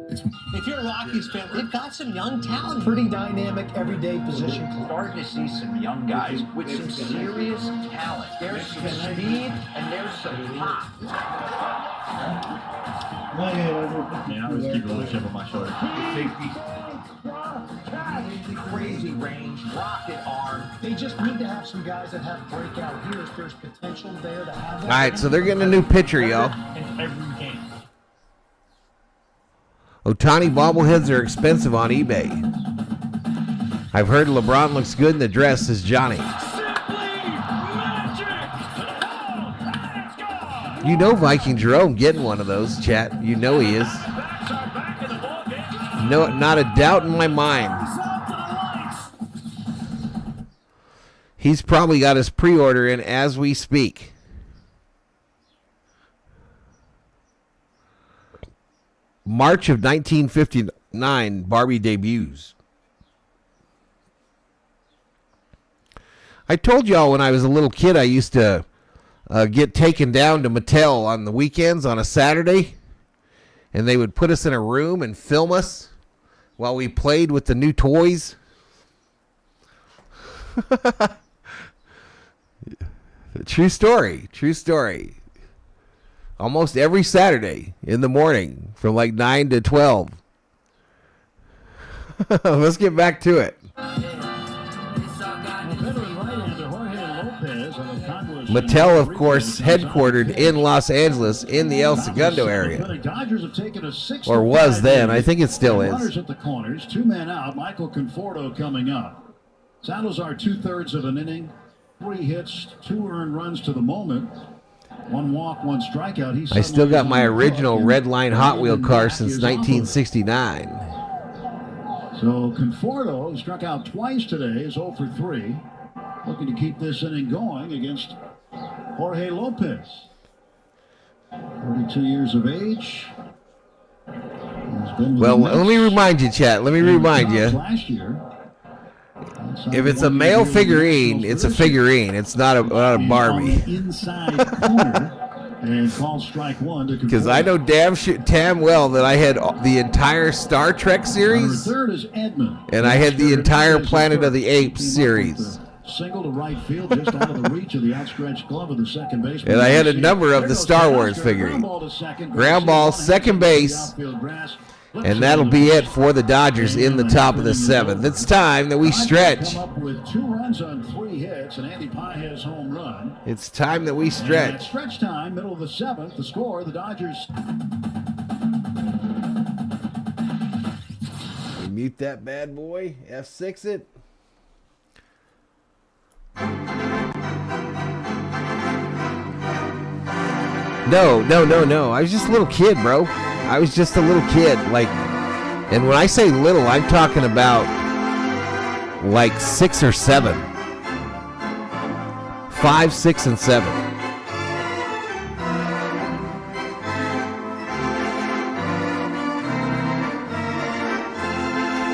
If you're a Rockies fan, they've got some young talent. Pretty dynamic, everyday position. Starting to see some young guys with some serious talent. There's some speed and there's some pop. Man, I was keeping a little chip on my shoulder. Safety. Crazy range, rocket arm. They just need to have some guys that have breakout years. There's potential there to have that. All right, so they're getting a new pitcher, y'all. In every game. Ohtani bobbleheads are expensive on eBay. I've heard LeBron looks good in the dress, says Johnny. You know Viking Jerome getting one of those, chat. You know he is. No, not a doubt in my mind. He's probably got his pre-order in as we speak. March of 1959, Barbie debuts. I told y'all when I was a little kid I used to get taken down to Mattel on the weekends on a Saturday, and they would put us in a room and film us while we played with the new toys. True story. True story. Almost every Saturday in the morning from like 9 to 12. Let's get back to it. Mattel, of course, headquartered in Los Angeles in the El Segundo area. Or was then. I think it still is. Runners at the corners, 2 men out. Michael Conforto coming up. Salazar 2/3 of an inning, 3 hits, 2 earned runs to the moment. 1 walk, 1 strikeout. I still got my original Red Line Hot Wheel car since 1969. So Conforto struck out twice today, is 0 for 3. Looking to keep this inning going against Jorge Lopez. 32 years of age. Well, let me remind you, chat. Let me remind you. Last year. If it's a male figurine, it's a figurine. It's not a Barbie. Inside corner and call strike 1 to because I know damn well that I had the entire Star Trek series, third is Edmund, and I had the entire Planet of the Apes series. Single to right field, just out of the reach of the outstretched glove of the second baseman. And I had a number of the Star Wars figurines. Ground ball, second base. And that'll be it for the Dodgers in the top of the 7th. It's time that we stretch. With 2 runs on 3 hits, and Andy Pages home run. It's time that we stretch. Stretch time, middle of the 7th. The score, the Dodgers. We mute that bad boy. F6 it. No. I was just a little kid, bro. I was just a little kid. And when I say little, I'm talking about like 6 or 7. 5, 6, and 7.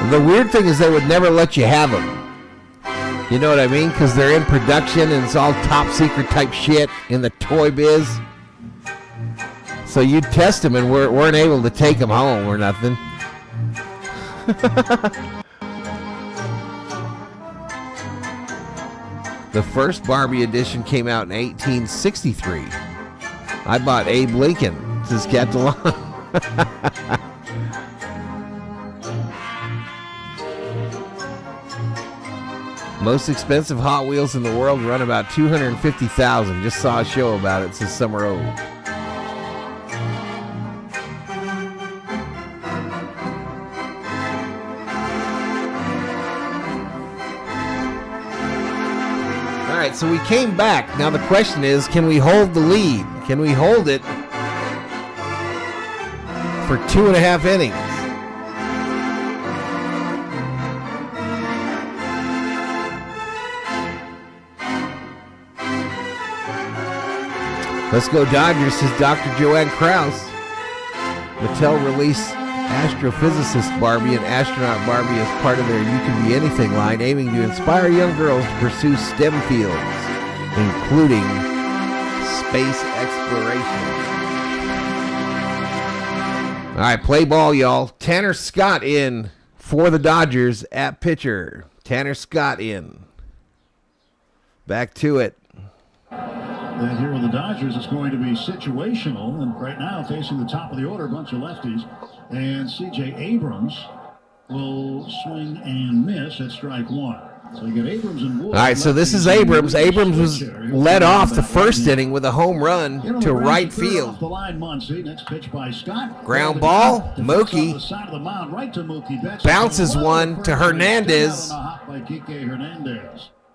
The weird thing is they would never let you have them. You know what I mean? Because they're in production and it's all top secret type shit in the toy biz. So you'd test them and weren't able to take them home or nothing. The first Barbie edition came out in 1863. I bought Abe Lincoln, says Catalan. Most expensive Hot Wheels in the world run about $250,000. Just saw a show about it, says Summer O. All right, so we came back. Now the question is, can we hold the lead? Can we hold it for 2.5 innings? Let's go Dodgers, says Dr. Joanne Krause. Mattel released astrophysicist Barbie and astronaut Barbie as part of their You Can Be Anything line, aiming to inspire young girls to pursue STEM fields, including space exploration. All right, play ball, y'all. Tanner Scott in for the Dodgers at pitcher. Tanner Scott in. Back to it. And here with the Dodgers, it's going to be situational. And right now, facing the top of the order, a bunch of lefties. And C.J. Abrams will swing and miss at strike one. So you get Abrams and Wood. All right, so this is Abrams. Abrams was led off the first inning with a home run to right field. Next pitch by Scott. Ground ball, Mookie bounces one to Hernandez.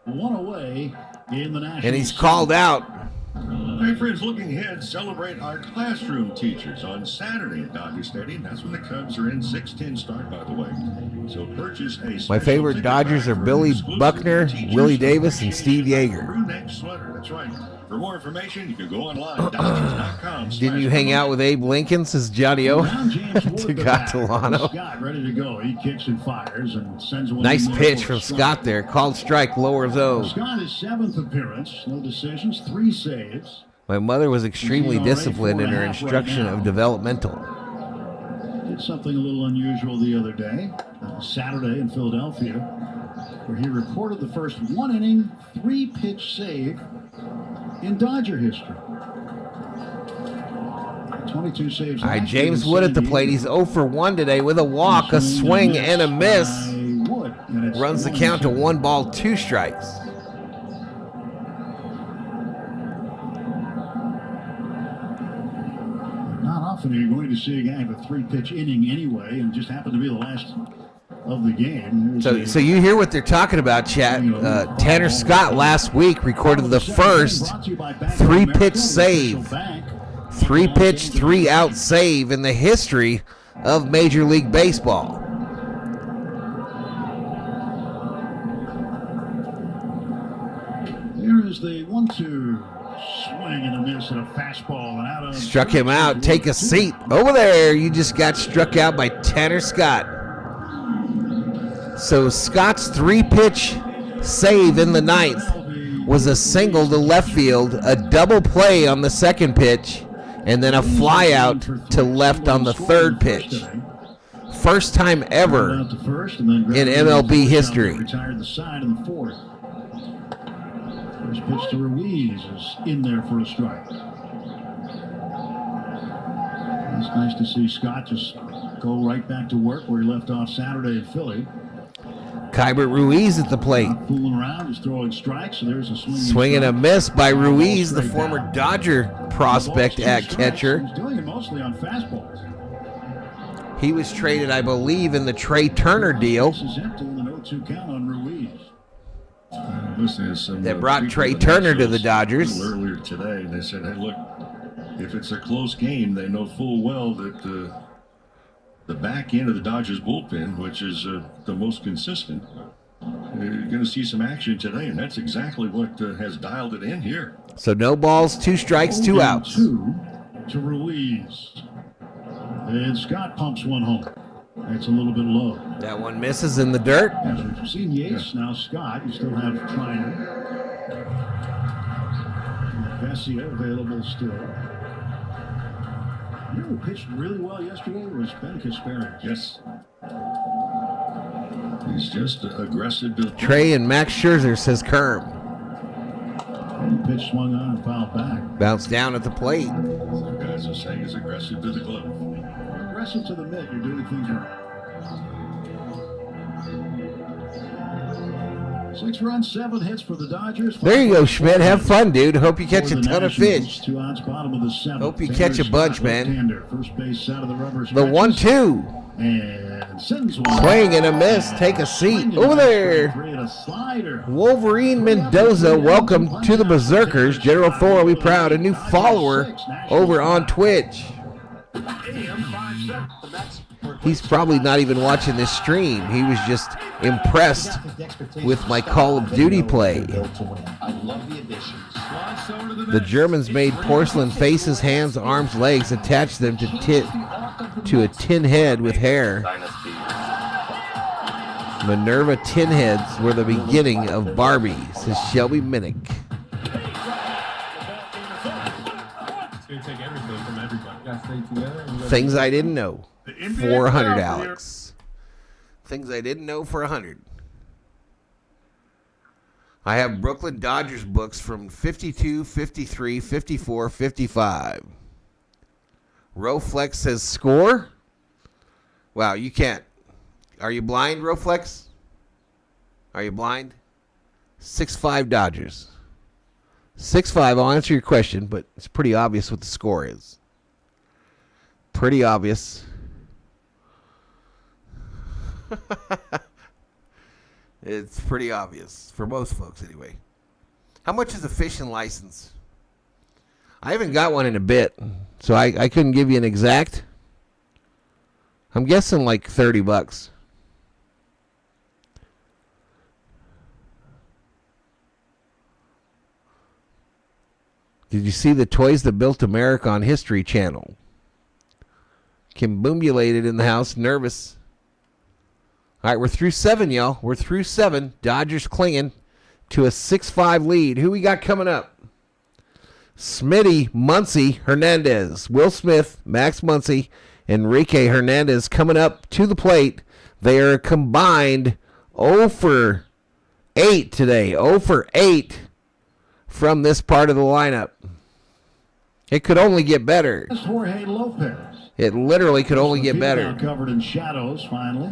One away in the National. And he's called out. Hey friends, looking ahead, celebrate our classroom teachers on Saturday at Dodger Stadium. That's when the Cubs are in 6:10 start, by the way. So purchase a My favorite Dodgers are Billy Buckner, Willie Davis, and Steve Yeager. Next sweater. That's right. For more information, you can go online, Dodgers.com. Didn't you hang out with Abe Lincoln, says Johnny O? To Catalano. Scott ready to go. He kicks and fires and sends one. Nice pitch from Scott there. Called strike, lower zone. Scott, his 7th appearance. No decisions, 3 saves. My mother was extremely disciplined in her instruction of developmental. Did something a little unusual the other day, Saturday in Philadelphia, where he recorded the first 1-inning, 3-pitch save in Dodger history. 22 saves. All right, James Wood at the plate. He's 0 for 1 today with a walk, a swing, and a miss. Runs the count to 1 ball, 2 strikes. Not often you're going to see a guy have a 3-pitch inning anyway, and just happened to be the last of the game. So you hear what they're talking about, chat. Tanner Scott last week recorded the first 3-pitch save. 3-pitch, 3-out save in the history of Major League Baseball. There is the 1-2. Swing and a miss and a fastball and out of. Struck him out. Take a seat. Over there, you just got struck out by Tanner Scott. So Scott's 3-pitch save in the 9th was a single to left field, a double play on the 2nd pitch, and then a fly out to left on the 3rd pitch. First time ever in MLB history. Retired the side in the 4th. First pitch to Ruiz is in there for a strike. It's nice to see Scott just go right back to work where he left off Saturday in Philly. Keibert Ruiz at the plate. Not fooling around, just throwing strikes. So there's a swing and a miss by Ruiz, the former Dodger prospect at catcher. He's doing it mostly on fastballs. He was traded, I believe, in the Trey Turner deal. This is empty with an 0-2 count on Ruiz. That brought Trey Turner to the Dodgers. Earlier today, they said, hey, look, if it's a close game, they know full well that the back end of the Dodgers bullpen, which is the most consistent, you're going to see some action today, and that's exactly what has dialed it in here. So no balls, 2 strikes, 2 outs. 2 to Ruiz. And Scott pumps one home. That's a little bit low. That one misses in the dirt. As we've seen Yates, now Scott. You still have Triner. Vesia available still. You know who pitched really well yesterday was Ben Kasperi. Yes. He's just aggressive. Trey and Max Scherzer, says Kerm. pitch swung on and fouled back. Bounced down at the plate. Some guys are saying he's aggressive to the glove. Aggressive to the mitt. You're doing things right. 6 runs, 7 hits for the Dodgers. There you go, Schmidt. Have fun, dude. Hope you catch a ton of fish. 2 outs, bottom of the 7th. Hope you catch a bunch, man. First base side of the rubber. The 1-2. And sends one. Swing and a miss. Take a seat. Over there. Wolverine Mendoza, welcome to the Berserkers. General Thor, we proud. A new follower over on Twitch. He's probably not even watching this stream. He was just impressed with my Call of Duty play. The Germans made porcelain faces, hands, arms, legs, attached them to a tin head with hair. Minerva tin heads were the beginning of Barbie, says Shelby Minnick. Things I didn't know. 400, Alex. Things I didn't know for 100. I have Brooklyn Dodgers books from 52, 53, 54, 55. Roflex says score. Wow, you can't. Are you blind, Roflex? Are you blind? 6-5 Dodgers. 6-5, I'll answer your question, but it's pretty obvious what the score is. Pretty obvious. It's pretty obvious for most folks anyway. How much is a fishing license? I haven't got one in a bit, so I couldn't give you an exact. I'm guessing like $30. Did you see the Toys That Built America on History Channel? Kimbumulated in the house, nervous. All right, we're through 7, y'all. We're through 7. Dodgers clinging to a 6-5 lead. Who we got coming up? Smitty, Muncy, Hernandez, Will Smith, Max Muncy, Enrique Hernandez coming up to the plate. They are combined 0 for 8 today. 0 for 8 from this part of the lineup. It could only get better. Jorge Lopez. It literally could only get better. Covered in shadows finally.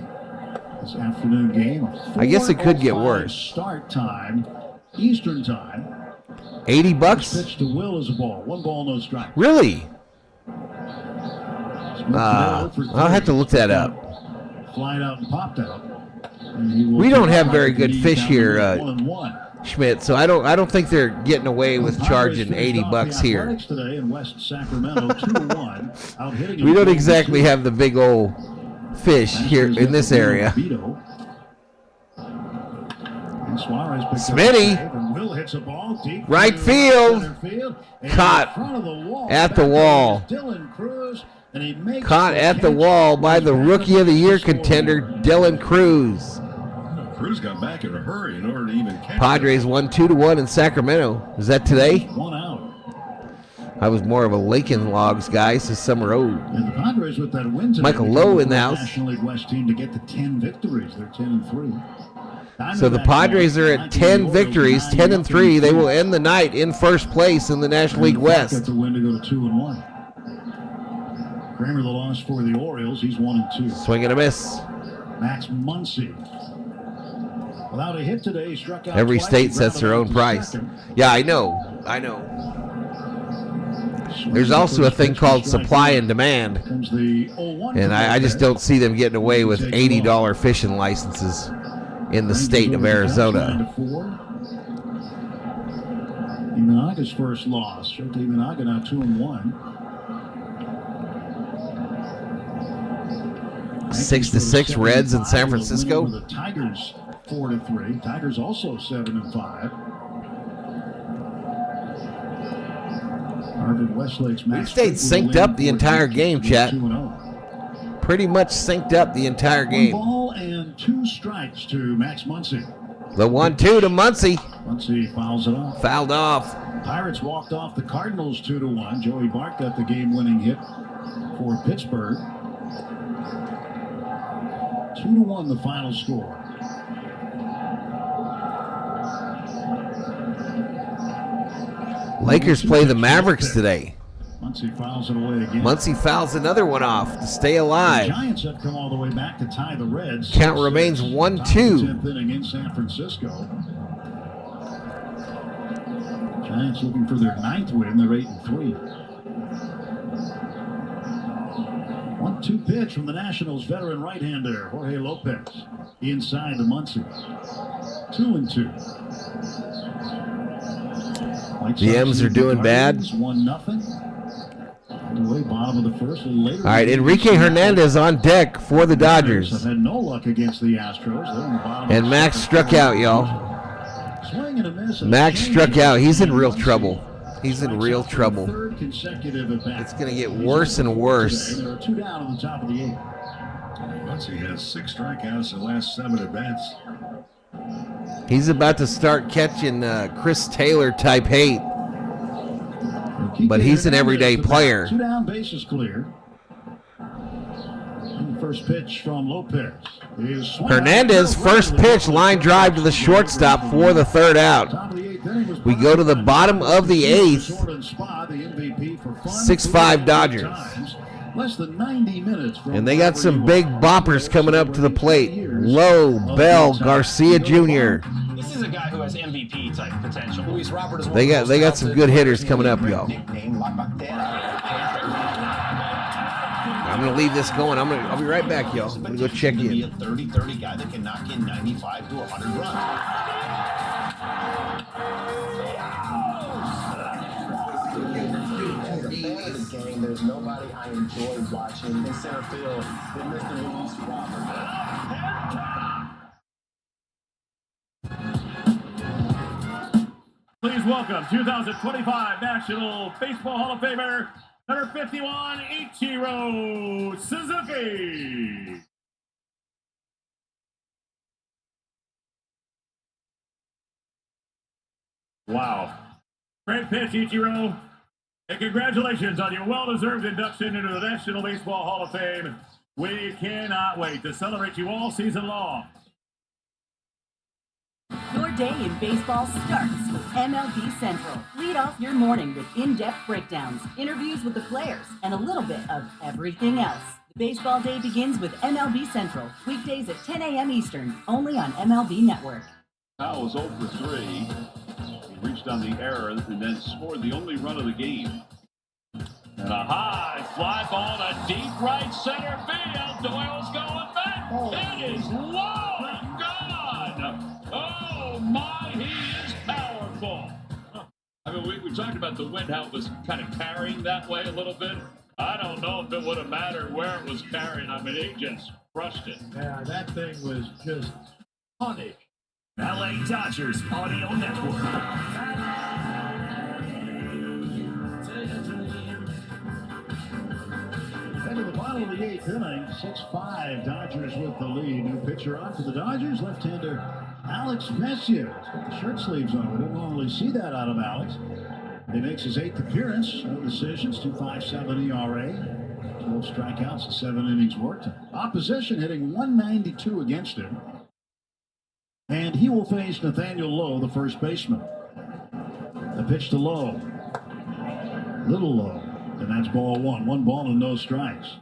This afternoon game. I guess it could get worse. Start time, Eastern time. $80? Pitch to Will is a ball. 1 ball, no strike. Really? I'll have to look that up. Flied out and popped out. We don't have very good fish here, Schmidt. So I don't think they're getting away with charging $80 here. Today in West Sacramento, 2-1. We don't exactly have the big old fish here in this area. Smitty, right field, caught at the wall. Caught at the wall by the Rookie of the Year contender, Dylan Cruz. Cruz got back in a hurry in order to even catch. Padres won 2-1 in Sacramento. Is that today? 1 out. I was more of a Lincoln Logs guy, says Summer O. And the Padres with that win today, Michael Lowe in the house. National League West team to get to 10 victories. They're 10-3. So the Padres are at 10 victories, 10-3. They will end the night in first place in the National League West. Got the win to go to 2-1. Kramer the loss for the Orioles. He's 1-2. Swing and a miss. Max Muncy. Without a hit today, he struck out Every twice. state sets their own price. Yeah, I know. There's also a thing called supply and demand. And I just don't see them getting away with $80 fishing licenses in the state of Arizona. Imanaga's first loss. Shota Imanaga now 2-1. 6-6 Reds in San Francisco. The Tigers 4-3. Tigers also 7-5. We've stayed synced up the entire game, chat. Pretty much synced up the entire game. 1 ball and 2 strikes to Max Muncy. The 1-2 to Muncy. Muncy fouls it off. Fouled off. Pirates walked off the Cardinals 2-1. Joey Bart got the game-winning hit for Pittsburgh. 2-1 the final score. Lakers play the Mavericks today. Muncy fouls it away again. Muncy fouls another one off to stay alive. The Giants have come all the way back to tie the Reds. Count remains 1-2. 10th inning in San Francisco. Giants looking for their 9th win. They're 8-3. 1-2 pitch from the Nationals veteran right-hander Jorge Lopez inside to Muncy. 2-2. The M's are doing bad. 1-0. Away, bottom of the first. Later, all right, Enrique Hernandez on deck for the Dodgers. Have had no luck against the Astros. They're in the bottom and Max struck out, y'all. Swing and a miss. Max struck out. He's in real trouble. He's in real trouble. Third consecutive at bat. It's going to get worse and worse. There are 2 down on the top of the 8th. Muncy has 6 strikeouts in the last 7 at bats. He's about to start catching Chris Taylor type hate. But he's an everyday player. 2 down, bases clear. And the first pitch from Lopez. Hernandez, first pitch, line drive to the shortstop for the 3rd out. We go to the bottom of the 8th. 6-5 Dodgers. Less than 90 minutes. And they got some big boppers coming up to the plate. Lowe, Bell, Garcia Jr. This is a guy who has MVP type potential. Luis Robert is They got some good hitters coming up, y'all. I'm gonna leave this going. I'll be right back, y'all. I'm gonna go check in. Be a 30-30 guy that can knock in 95 to 100 runs. Game, there's nobody I enjoy watching in center field than Mr. Luis Robert. Please welcome 2025 National Baseball Hall of Famer, number 51, Ichiro Suzuki. Wow. Great pitch, Ichiro. And congratulations on your well-deserved induction into the National Baseball Hall of Fame. We cannot wait to celebrate you all season long. Your day in baseball starts with MLB Central. Lead off your morning with in-depth breakdowns, interviews with the players, and a little bit of everything else. The baseball day begins with MLB Central, weekdays at 10 a.m. Eastern, only on MLB Network. Powell was 0 for 3. He reached on the error and then scored the only run of the game. And a high fly ball to deep right center field. Doyle's going back. It is long gone. Oh, my, he is powerful. I mean, we talked about the wind, how it was kind of carrying that way a little bit. I don't know if it would have mattered where it was carrying. I mean, it just crushed it. Yeah, that thing was just punished. LA Dodgers Audio Network. Into the bottom of the 8th inning, 6-5 Dodgers with the lead. New pitcher on for the Dodgers, left-hander Alex Messier. He's got the shirt sleeves on. We don't normally see that out of Alex. He makes his 8th appearance. No decisions, 2.57 ERA. 12 strikeouts and 7 innings worked. Opposition hitting 192 against him. And he will face Nathaniel Lowe, the first baseman. The pitch to Lowe. Little low. And that's ball 1. 1 ball and no strikes.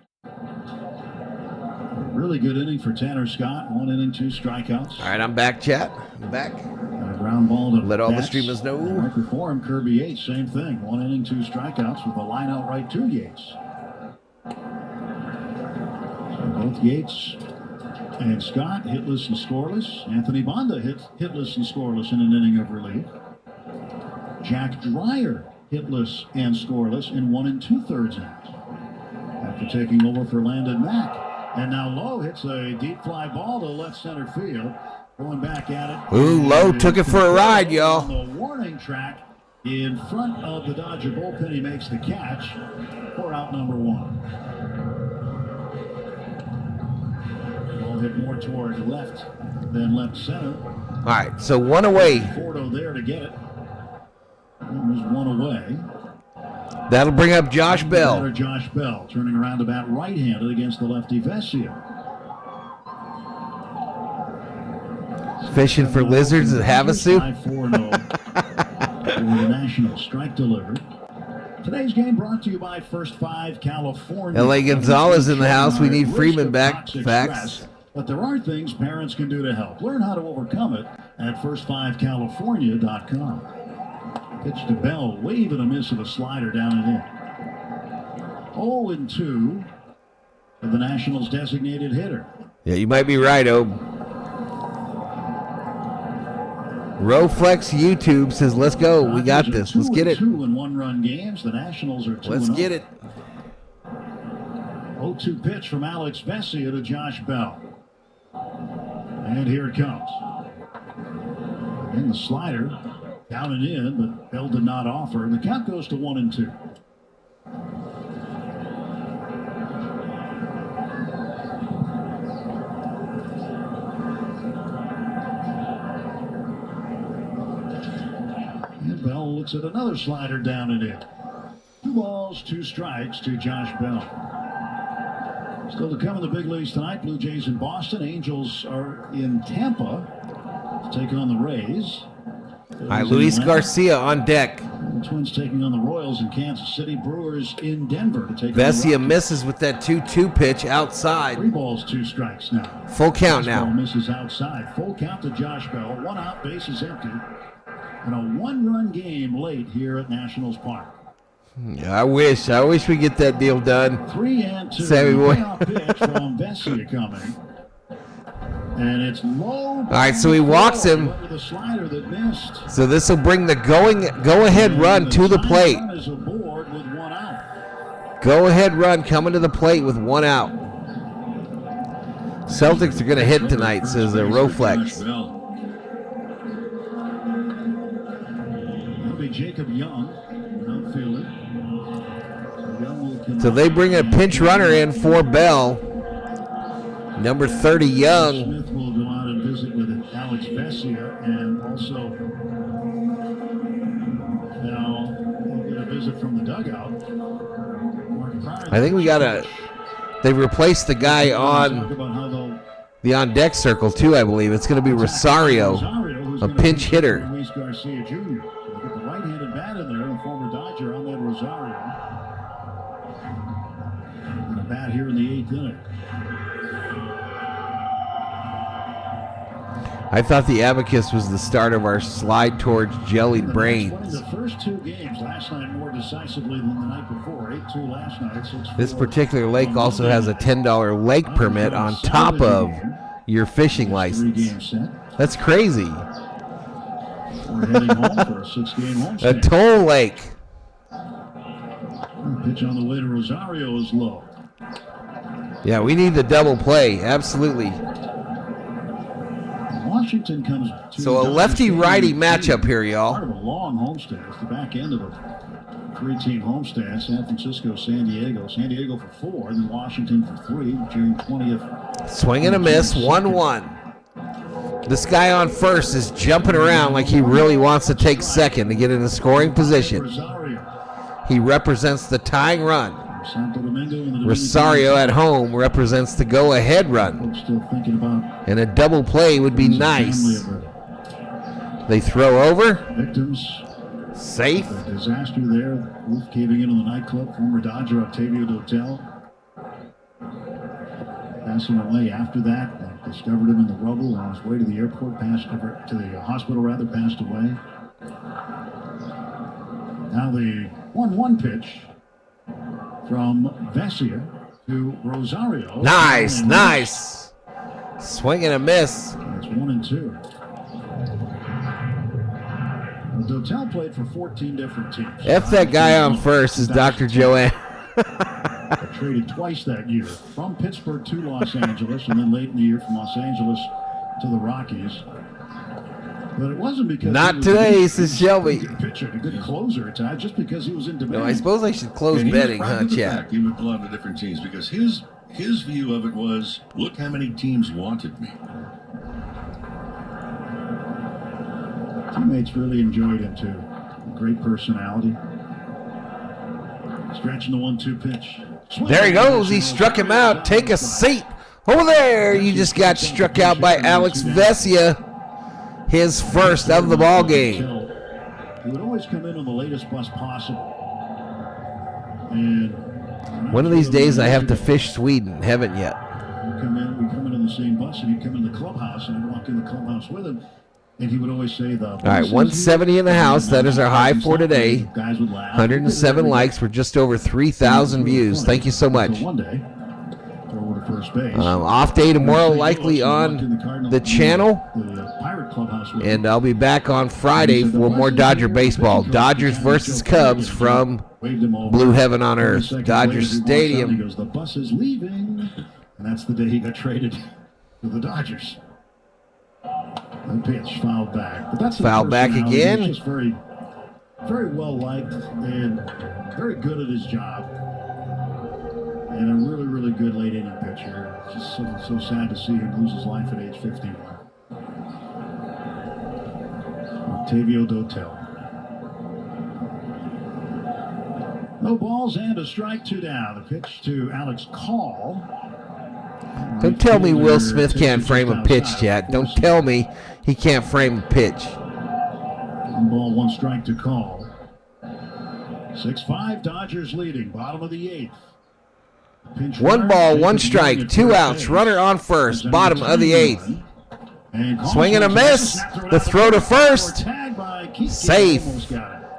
Really good inning for Tanner Scott. 1 inning, 2 strikeouts. All right, I'm back, chat. I'm back. And a ground ball to let all Bats. the streamers know. And right before him, Kirby Yates, same thing. 1 inning, 2 strikeouts with a line out right to Yates. So both Yates and Scott hitless and scoreless. Anthony Banda hitless and scoreless in an inning of relief. Jack Dreyer hitless and scoreless in 1 2/3 innings after taking over for Landon Mack. And now Lowe hits a deep fly ball to left center field. Going back at it. Ooh, Lowe took it for a ride, y'all. On the warning track in front of the Dodger bullpen, he makes the catch for out number 1. Ball hit more toward left than left center. All right, so 1 away. Fordo there to get it. There's 1 away. That'll bring up Josh Bell. Josh Bell turning around to bat right-handed against the lefty Vesia. Fishing for lizards at Havasu. For the Nationals, strike delivered. Today's game brought to you by First 5 California. L.A. Gonzalez in the house. We need Freeman back. Facts. But there are things parents can do to help. Learn how to overcome it at first5california.com. Pitch to Bell, wave and a miss of a slider down and in. 0-2 for the Nationals' designated hitter. Yeah, you might be right, Obe. Roflex YouTube says, let's go. We got this. Let's get it. 2 in one-run games. The Nationals are 2-0. Let's get it. 0-2 pitch from Alex Vesia to Josh Bell. And here it comes. And the slider down and in, but Bell did not offer. The count goes to 1-2. And Bell looks at another slider down and in. 2 balls, 2 strikes to Josh Bell. Still to come in the big leagues tonight. Blue Jays in Boston. Angels are in Tampa to take on the Rays. All right, Luis Garcia on deck. The Twins taking on the Royals in Kansas City. Brewers in Denver to take on the Vesia Rockies. misses with that 2-2 pitch outside. 3 balls, 2 strikes now. Full count now. Baseball misses outside. Full count to Josh Bell. 1 out, bases empty. And a 1-run game late here at Nationals Park. Yeah, I wish we get that deal done. 3-2. Sammy boy. Payoff pitch from Vesia coming. And it's low. All right, so he walks him. The slider that missed. So this will bring the go-ahead run to the plate. Is aboard with 1 out. Go-ahead run coming to the plate with 1 out. Celtics are going to hit tonight, says Roflex. That'll be Jacob Young, outfielder. So they bring a pinch runner in for Bell. Number 30, Young. Smith will go out and visit with Alex Vesia, and also now we'll get a visit from the dugout. I think they replaced the guy on the on-deck circle, too, I believe. It's going to be Rosario, a pinch hitter. Luis Garcia Jr. So they get the right-handed bat in there, the former Dodger, Ahmed Rosario. And a bat here in the 8th inning. I thought the abacus was the start of our slide towards jellied brains. The first 2 games last night more decisively than the night before. 8-2 last night. 6-4. This particular lake also has a $10 lake permit on top of your fishing license. That's crazy. We're heading home for a 6-game homestand. A toll lake. Pitch on the way to Rosario is low. Yeah, we need the double play. Absolutely. Washington comes to so a lefty-righty matchup here, y'all. Part of a long homestand. It's the back end of a 3-team homestand. San Francisco, San Diego. San Diego for 4, and then Washington for 3, June 20th. Swing and a miss, 1-1. This guy on first is jumping around like he really wants to take second to get in a scoring position. He represents the tying run. Rosario at home represents the go-ahead run. And a double play would be nice. They throw over. Victims. Safe. A disaster there. Roof caving into the nightclub. Former Dodger Octavio Dotel passing away after that. They discovered him in the rubble on his way to the airport. Passed to the hospital, rather. Passed away. Now the 1-1 pitch from Vesia to Rosario. Nice. Swing and a miss. It's 1-2. Dotel played for 14 different teams. F that guy on first is Dr. Joanne. Traded twice that year from Pittsburgh to Los Angeles, and then late in the year from Los Angeles to the Rockies. But it wasn't because not today, says Shelby. A pitcher, a good closer at times, just because he was in demand. No, I suppose I should close betting, huh, Chad? He went to a lot of different teams because his view of it was, look how many teams wanted me. Teammates really enjoyed him too. Great personality. Stretching the 1-2 pitch. There he goes. He struck him out. Take a seat. Over there, you just got struck out by Alex Vesia. His first of the ball game. He would always come in on the latest bus possible. And one of these days I have to fish Sweden. Haven't yet. We come in the same bus, and he'd come in the clubhouse, and I'd walk in the clubhouse with him, and he would always say the... All right, 170 in the house. That is our high for today. 107 likes. We're just over 3,000 views. Thank you so much. Off day tomorrow, likely on the channel. And I'll be back on Friday for more Dodger baseball. Dodgers versus Cubs from Blue Heaven on Earth. Dodger Stadium. Goes, the bus is leaving. And that's the day he got traded to the Dodgers. And pitch fouled back. But that's fouled back again. He's just very, very well liked and very good at his job. And a really, really good late inning pitcher. It's just so sad to see him lose his life at age 51. Octavio Dotel. No balls and a strike, 2 down. The pitch to Alex Call. Don't tell me Will Smith can't frame a pitch, Chad. Don't tell me he can't frame a pitch. 1 ball, 1 strike to Call. 6-5, Dodgers leading. Bottom of the 8th. 1 ball, 1 strike, 2 outs. Runner on first. Bottom of the 8th. Swing and a miss. The throw to first. Safe.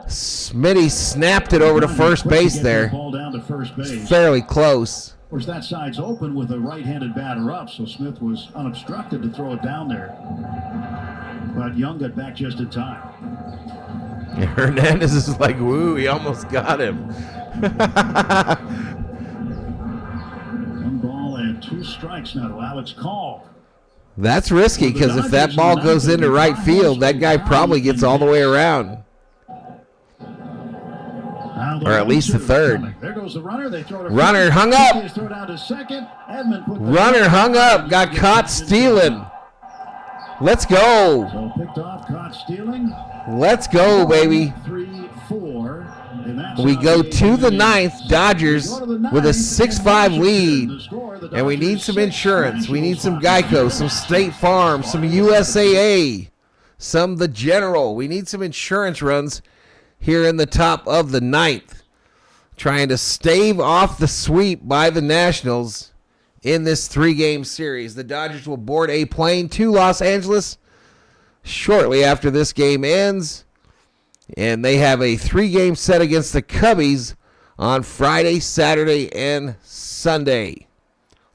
Smitty snapped it over to first base there. Fairly close. Of course, that side's open with a right-handed batter up, so Smith was unobstructed to throw it down there. But Young got back just in time. Yeah, Hernandez is like, woo, he almost got him. 1 ball and 2 strikes now to Alex Call. That's risky because if that ball goes into right field, that guy probably gets all the way around. Or at least the third. There goes the runner. They throw to runner hung up. Throw down to second. Runner hung up. Got caught stealing. Let's go. So picked off, caught stealing. Let's go, baby. 3-4. We go to the 9th. Dodgers with a 6-5 lead. And we need some insurance. We need some Geico, some State Farm, some USAA, some The General. We need some insurance runs here in the top of the 9th, trying to stave off the sweep by the Nationals in this 3-game series. The Dodgers will board a plane to Los Angeles shortly after this game ends, and they have a 3-game set against the Cubbies on Friday, Saturday, and Sunday.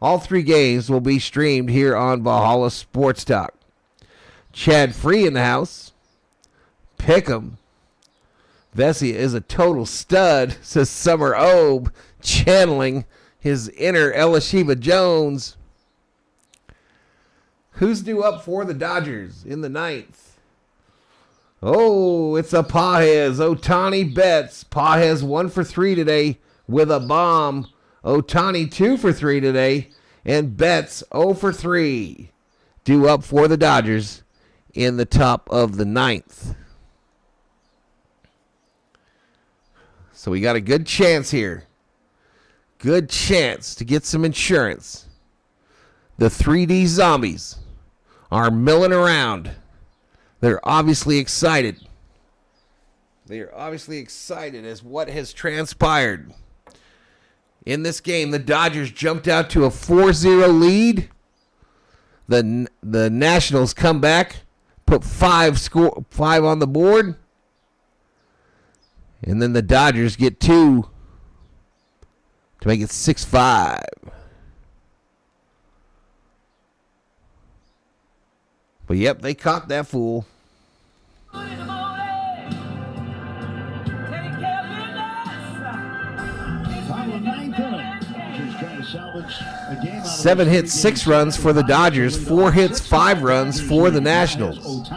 All 3 games will be streamed here on Valhalla Sports Talk. Chad Free in the house. Pick'em. Vesia is a total stud, says Summer Obe, channeling his inner Elisheva Jones. Who's due up for the Dodgers in the 9th? Oh, it's a Pajes. Ohtani Betts. Pajes 1 for 3 today with a bomb. Ohtani 2 for 3 today. And Betts 0 for 3. Due up for the Dodgers in the top of the 9th. So we got a good chance here. Good chance to get some insurance. The 3D zombies are milling around. They're obviously excited. They are obviously excited as what has transpired. In this game, the Dodgers jumped out to a 4-0 lead. The Nationals come back, put 5 on the board. And then the Dodgers get 2 to make it 6-5. But yep, they caught that fool. 7 hits, 6 runs for the Dodgers. 4 hits, 5 runs for the Nationals.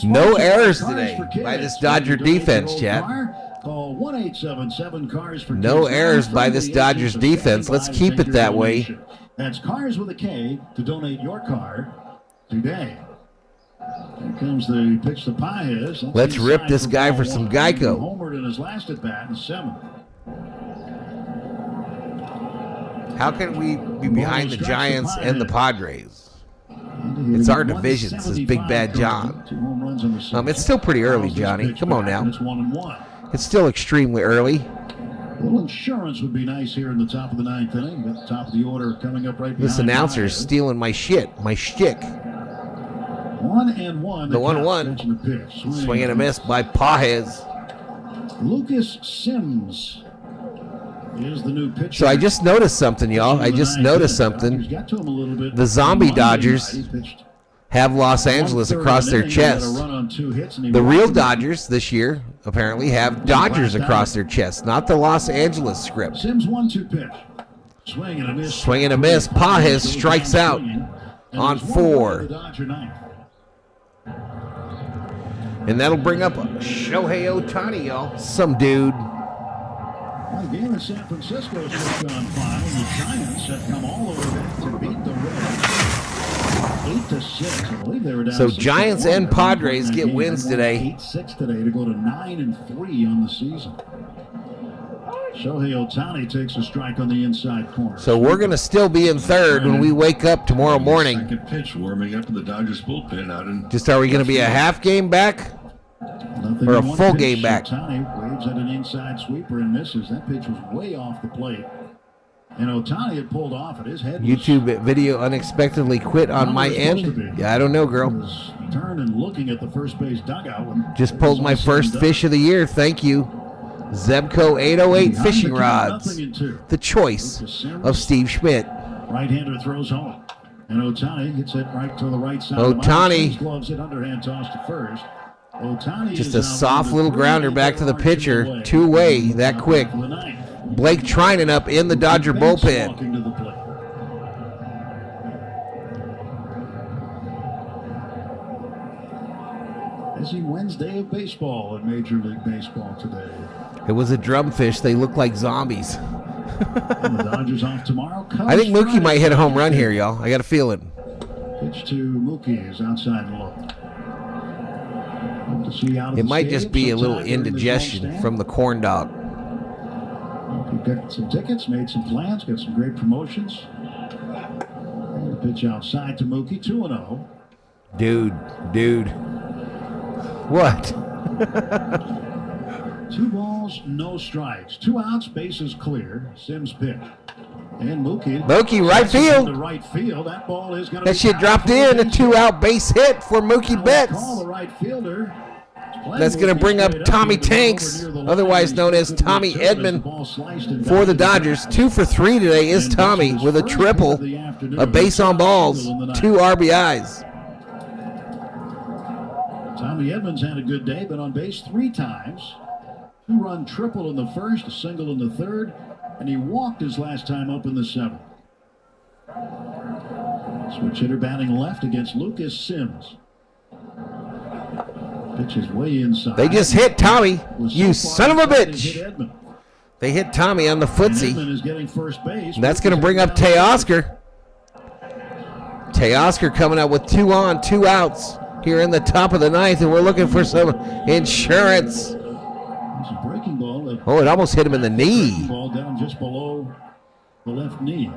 No errors today by this Dodger defense, Chad. No errors by this Dodgers defense. Let's keep it that way. That's Cars with a K to donate your car today. Here comes the pitch to Pajes. Let's rip this guy for some Geico. Homered in his last at bat in 7th. How can we be behind the Giants and the Padres? It's our division, says Big Bad John. 2 home runs runs on the sixth. It's still pretty early, Johnny. Come on now. It's 1-1. It's still extremely early. A little insurance would be nice here in the top of the ninth inning. At the top of the order coming up right behind. This announcer is stealing my shit, my shtick. 1-1. The 1-1. Swing and a miss by Pages. Lucas Sims is the new pitcher. So I just noticed something, y'all. I just noticed something. The zombie Dodgers have Los Angeles across their chest. The real Dodgers this year apparently have Dodgers across their chest, not the Los Angeles script. Sims 1-2 pitch. Swing and a miss. Swing and a miss. Pages strikes out on 4. And that'll bring up Shohei Ohtani, y'all. Some dude. The game in San Francisco is just gone fine. The Giants have come all the way back to beat the Reds 8-6. I believe they were down. So Giants and Padres get wins today. 8-6 today to go to 9-3 on the season. Shohei Ohtani takes a strike on the inside corner. So we're going to still be in third when we wake up tomorrow morning. Second pitch warming up in the Dodgers bullpen out in. Just are we going to be a half game back or a full game back? Ohtani waves at an inside sweeper and misses. That pitch was way off the plate. And Ohtani had pulled off at his head. YouTube video unexpectedly quit on my end. Yeah, I don't know, girl. Turned and looking at the first base dugout. Just pulled my first fish of the year. Thank you. Zebco 808 fishing rods. The choice of Steve Schmidt. Right-hander throws home. And Ohtani hits it right to the right side. Ohtani. Gloves it underhand toss to first. Ohtani just a soft little grounder back to the pitcher. Two-way that quick. Blake Trinan up in the Dodger bullpen. Busy Wednesday of baseball in Major League Baseball today. It was a drumfish. They look like zombies. And the Dodgers off tomorrow. I think Mookie might hit a home run here, y'all. I got a feeling. Pitch to Mookie is outside low. It might just be a little indigestion from the corn dog. He got some tickets, made some plans, got some great promotions. And the pitch outside to Mookie, 2-0. Dude. What? 2 balls, no strikes. 2 outs, bases clear. Sims pitch. And Mookie right field. To right field. That ball is going to That shit dropped in. A 2-out base hit for Mookie Betts. Call the right fielder. That's going to bring up Tommy Tanks, otherwise known as Tommy Edman, for the Dodgers. 2 for 3 today is Tommy with a triple, a base on balls, 2 RBIs. Tommy Edmonds had a good day, but on base 3 times. 2-run triple in the first, a single in the third, and he walked his last time up in the 7th. Switch hitter batting left against Lucas Sims. Pitch is way inside. They just hit Tommy. You son of a bitch. They hit Tommy on the footsie. Is getting first base. And that's going to bring up Teoscar. Teoscar coming out with 2 on, 2 outs here in the top of the 9th, and we're looking for some insurance. It's a breaking ball. Oh, it almost hit him in the knee. Ball down just below the left knee.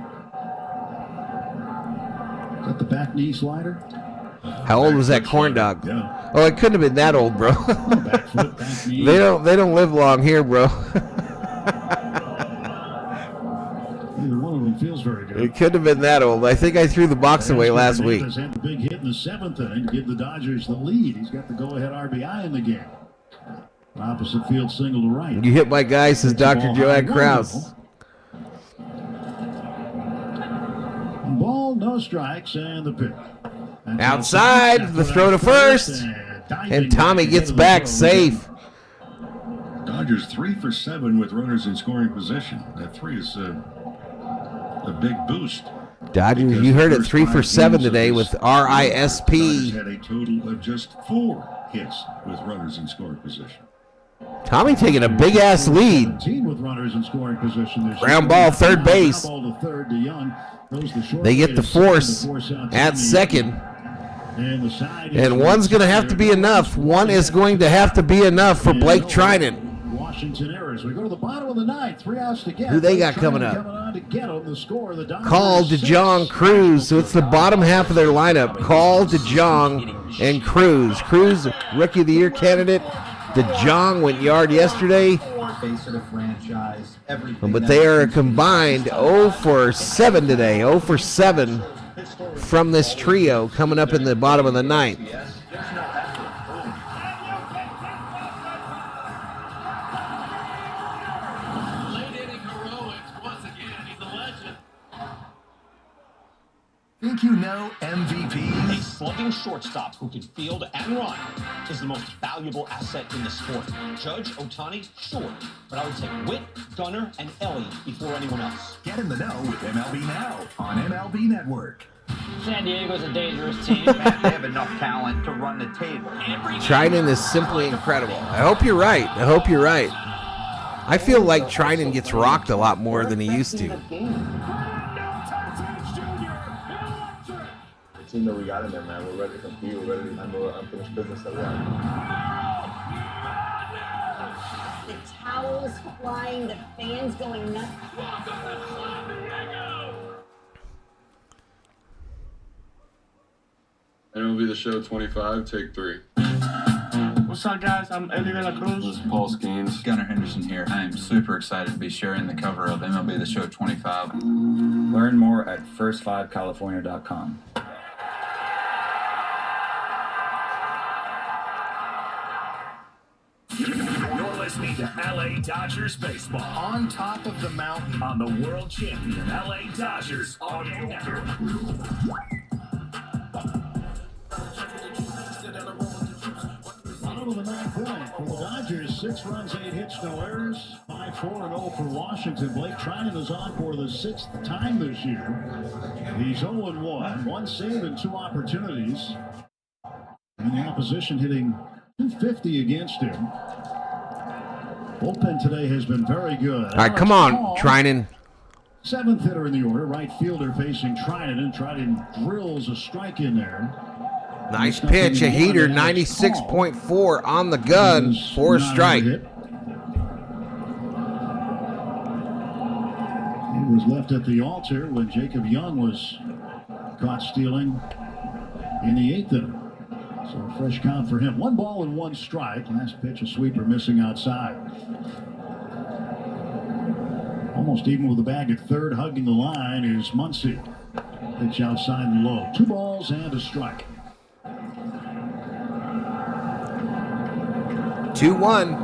Is that the back knee slider? How old was that corn dog? Yeah. Oh, it couldn't have been that old, bro. They don't live long here, bro. Neither one of them feels very good. It couldn't have been that old. I think I threw the box away last week. Had the big hit in the 7th inning to give the Dodgers the lead. He's got the go-ahead RBI in the game. Opposite field single to right. You hit my guy, says Dr. Joanne Krause. Ball, no strikes, and the pitch. Outside, the throw to first, and Tommy gets back safe. Dodgers 3 for 7 with runners in scoring position. That 3 is a big boost. Dodgers, you heard it, 3 for 7 today with RISP. Dodgers had a total of just 4 hits with runners in scoring position. Tommy taking a big ass lead. With runners in scoring position. Ground ball, third base. They get the force at second. And one's going to have to be enough. One is going to have to be enough for Blake Trinan. Washington errors. We go to the bottom of the ninth. 3 outs to get. Who they got coming up? Coming on to get them. The score. The Dodgers Call DeJong, Cruz. So it's the bottom half of their lineup. Call DeJong and Cruz. Cruz, Rookie of the Year candidate. DeJong went yard yesterday. Face of the franchise. But they are combined 0 for 7 today. 0 for 7 from this trio coming up in the bottom of the ninth. Think you know MVP? A slugging shortstop who can field and run is the most valuable asset in the sport. Judge, Ohtani, sure, but I would take Witt, Gunnar, and Elliott before anyone else. Get in the know with MLB Now on MLB Network. San Diego's a dangerous team. They have enough talent to run the table. Trinan is simply incredible. I hope you're right. I hope you're right. I feel like Trinan gets rocked a lot more than he used to. Team that we got in there, man. We're ready to compete. We're ready to handle the unfinished business that we have. The towels flying, the fans going nuts. MLB The Show 25, take 3. What's up, guys? I'm Eddie De La Cruz. This is Paul Skeens. Gunnar Henderson here. I am super excited to be sharing the cover of MLB The Show 25. Learn more at first5california.com. You're listening to LA Dodgers baseball. On top of the mountain. On the world champion LA Dodgers Audio Network. Bottom of the ninth inning for the Dodgers. 6 runs, 8 hits, no errors. 5-4-0 for Washington. Blake Trinan is on for the 6th time this year. He's 0-1. 1 save and 2 opportunities. And the opposition hitting .250 against him. Bullpen today has been very good. All right, come on, Trinan. 7th hitter in the order, right fielder facing Trinan, and Trinan drills a strike in there. Nice pitch, a heater, 96.4 on the gun for a strike. He was left at the altar when Jacob Young was caught stealing in the 8th inning. So a fresh count for him. 1 ball and 1 strike. Last pitch, a sweeper missing outside. Almost even with the bag at third, hugging the line is Muncy. Pitch outside and low. 2 balls and a strike. 2-1.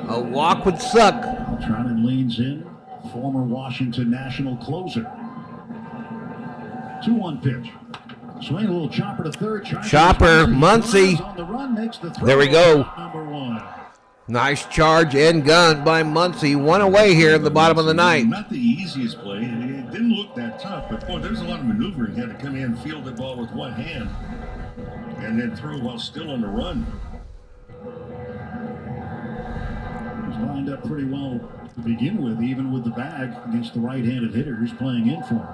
A walk would suck. Trinan leans in. Former Washington National closer. 2-1 pitch. Swing a little chopper to third. Chopper, Muncy. There we go. Number 1. Nice charge and gun by Muncy. 1 away here in the bottom of the ninth. Not the easiest play, and it didn't look that tough, but boy, there's a lot of maneuvering. He had to come in, field the ball with one hand, and then throw while still on the run. He's lined up pretty well to begin with, even with the bag against the right-handed hitter who's playing in for him.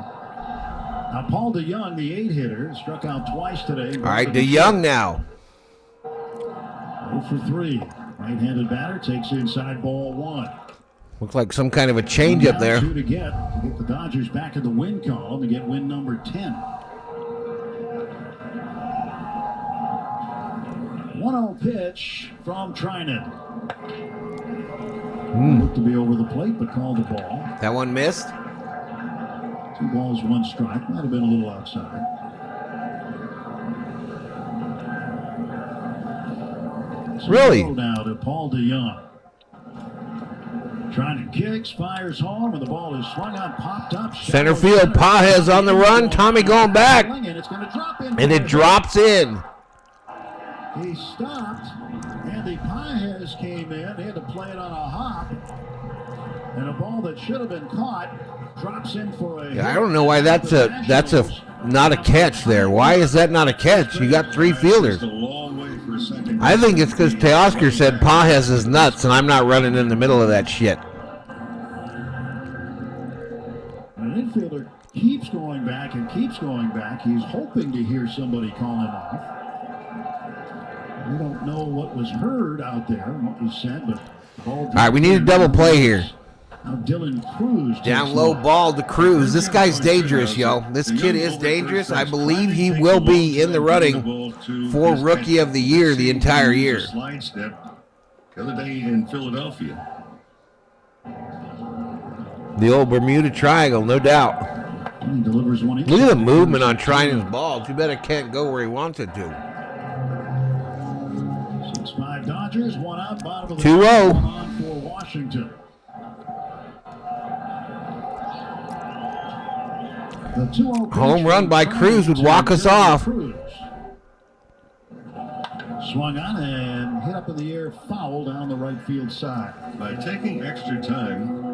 Now, Paul DeYoung, the 8-hitter, struck out twice today. All right, DeYoung now. 0 for 3. Right-handed batter takes inside ball 1. Looks like some kind of a change up there. 2 to get the Dodgers back in the win column to get win number 10. 1-0 pitch from Trinan. Looked to be over the plate, but called the ball. That one missed. 2 balls, 1 strike. Might have been a little outside. So really? Now to Paul DeYoung. Trinan kicks, fires home, and the ball is swung on, popped up. Center field, Pages on the run. Tommy going back. And it's going to drop in. And it drops in. He stopped. Andy Pages came in. He had to play it on a hop. And a ball that should have been caught drops in for a. Yeah, I don't know why that's not a catch there. Why is that not a catch? You got 3 fielders. I think it's because Teoscar said Pages is nuts, and I'm not running in the middle of that shit. An infielder keeps going back and keeps going back. He's hoping to hear somebody call him off. We don't know what was heard out there, what was said, but all right, we need a double play here. Now Dylan Cruz down low ball to Cruz. This guy's dangerous, yo. This kid is dangerous. I believe he will be in the running for Rookie of the Year the entire year. Slide step the other day in Philadelphia. The old Bermuda Triangle, no doubt. Look at the movement on trying his ball. Too bad it can't go where he wants it to. 6-5 Dodgers, one out, bottom of the 2-0 on for Washington. The 2-0 home run by Cruz would walk us off. Cruz. Swung on and hit up in the air, foul down the right field side. By taking extra time,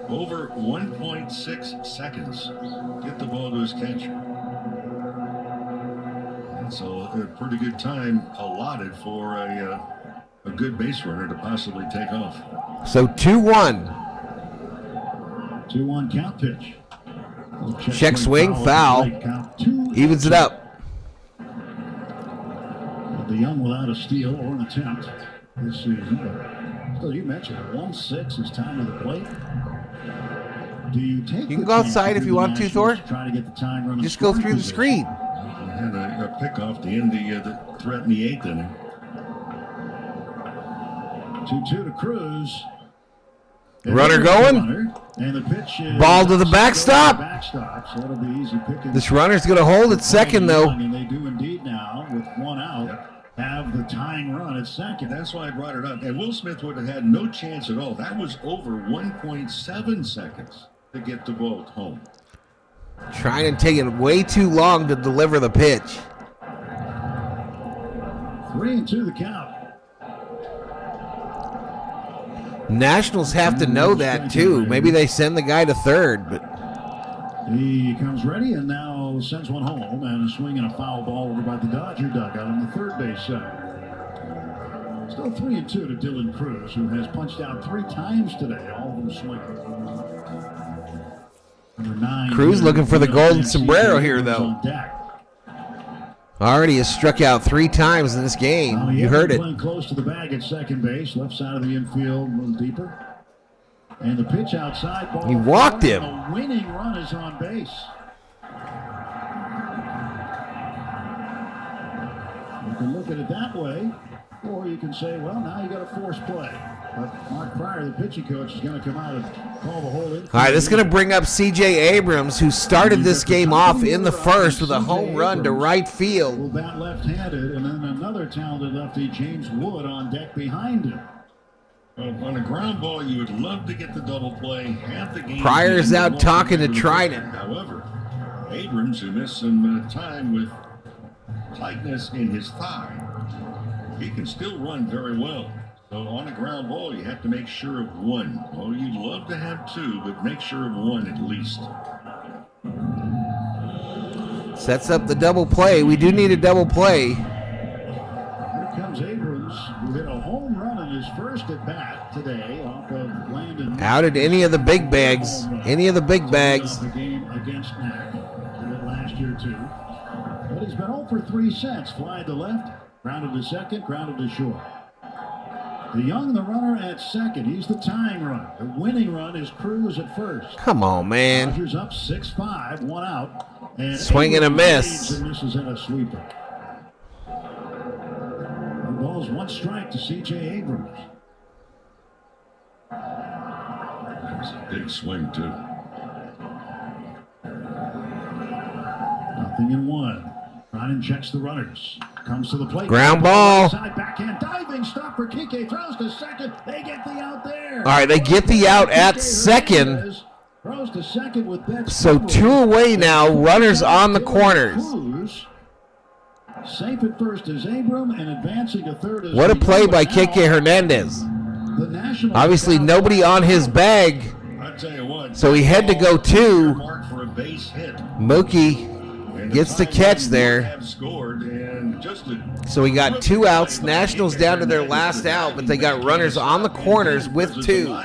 over 1.6 seconds, get the ball to his catcher. And so a pretty good time allotted for a good base runner to possibly take off. So 2-1. 2-1 count pitch. Check swing, foul. Evens it up. The Young without a steal or an attempt this season. So you mentioned 1-6 is time of the plate. Do you take? You can go outside if you want to, Thor. Try to get the time running. Just go through the screen. Had a pickoff to end the threat in the 8th inning. 2-2 to Cruz. Runner going. And the pitch ball to the backstop. So that'll be easy picking. This runner's going to hold at second, though. And they do indeed now with one out. Have the tying run at second. That's why I brought it up. And Will Smith would have had no chance at all. That was over 1.7 seconds to get the ball home. Trying to take it way too long to deliver the pitch. 3-2 the count. Nationals have to know that too. Maybe they send the guy to third, but he comes ready and now sends one home, and a swing and a foul ball over by the Dodger dugout on the third base side. Still 3-2 to Dylan Cruz, who has punched out 3 times today, all of them swinging. Number 9. Cruz looking for the golden sombrero here, though. Already has struck out 3 times in this game. You heard it. Playing close to the bag at second base, left side of the infield, a little deeper. And the pitch outside. Ball he walked him. The winning run is on base. You can look at it that way, or you can say, well, now you got a forced play. But Mark Pryor, the pitching coach, is going to come out and call the whole infield. All right, this is going to bring up C.J. Abrams, who started this game off in the first with a home run to right field. Will bat left-handed, and then another talented lefty, James Wood, on deck behind him. On a ground ball, you would love to get the double play. Half the game. Pryor's out talking to Trinan. However, Abrams, who missed some time with tightness in his thigh, he can still run very well. So on a ground ball, you have to make sure of one. Well, you'd love to have 2, but make sure of 1 at least. Sets up the double play. We do need a double play. Here comes Abrams, who hit a home run in his first at bat today off of Landon. Out at any of the big bags. Any of the big bags. The game against Mac. Did it last year too. But he's been 0 for 3 since. Fly to left, grounded to second, grounded to short. The Young, the runner at second. He's the tying run. The winning run is Cruz at first. Come on, man. Dodgers up 6-5, 1 out. And swing and a miss. And misses in a sweeper. The ball's 1 strike to C.J. Abrams. That's a big swing, too. Nothing in 1. Ryan checks the runners. Comes to the plate. Ground ball. Side backhand diving stop for Kike. Throws to second. They get the out there. All right, they get the out at second. Throws to second with that. So 2 away now. Runners on the corners. Safe at first is Abram, and advancing to third is. What a play by Kike Hernandez. Obviously nobody on his bag. I'll tell you what. So he had to go 2. For a base hit. Mookie gets the catch there. So we got 2 outs. Nationals down to their last out, but they got runners on the corners with 2.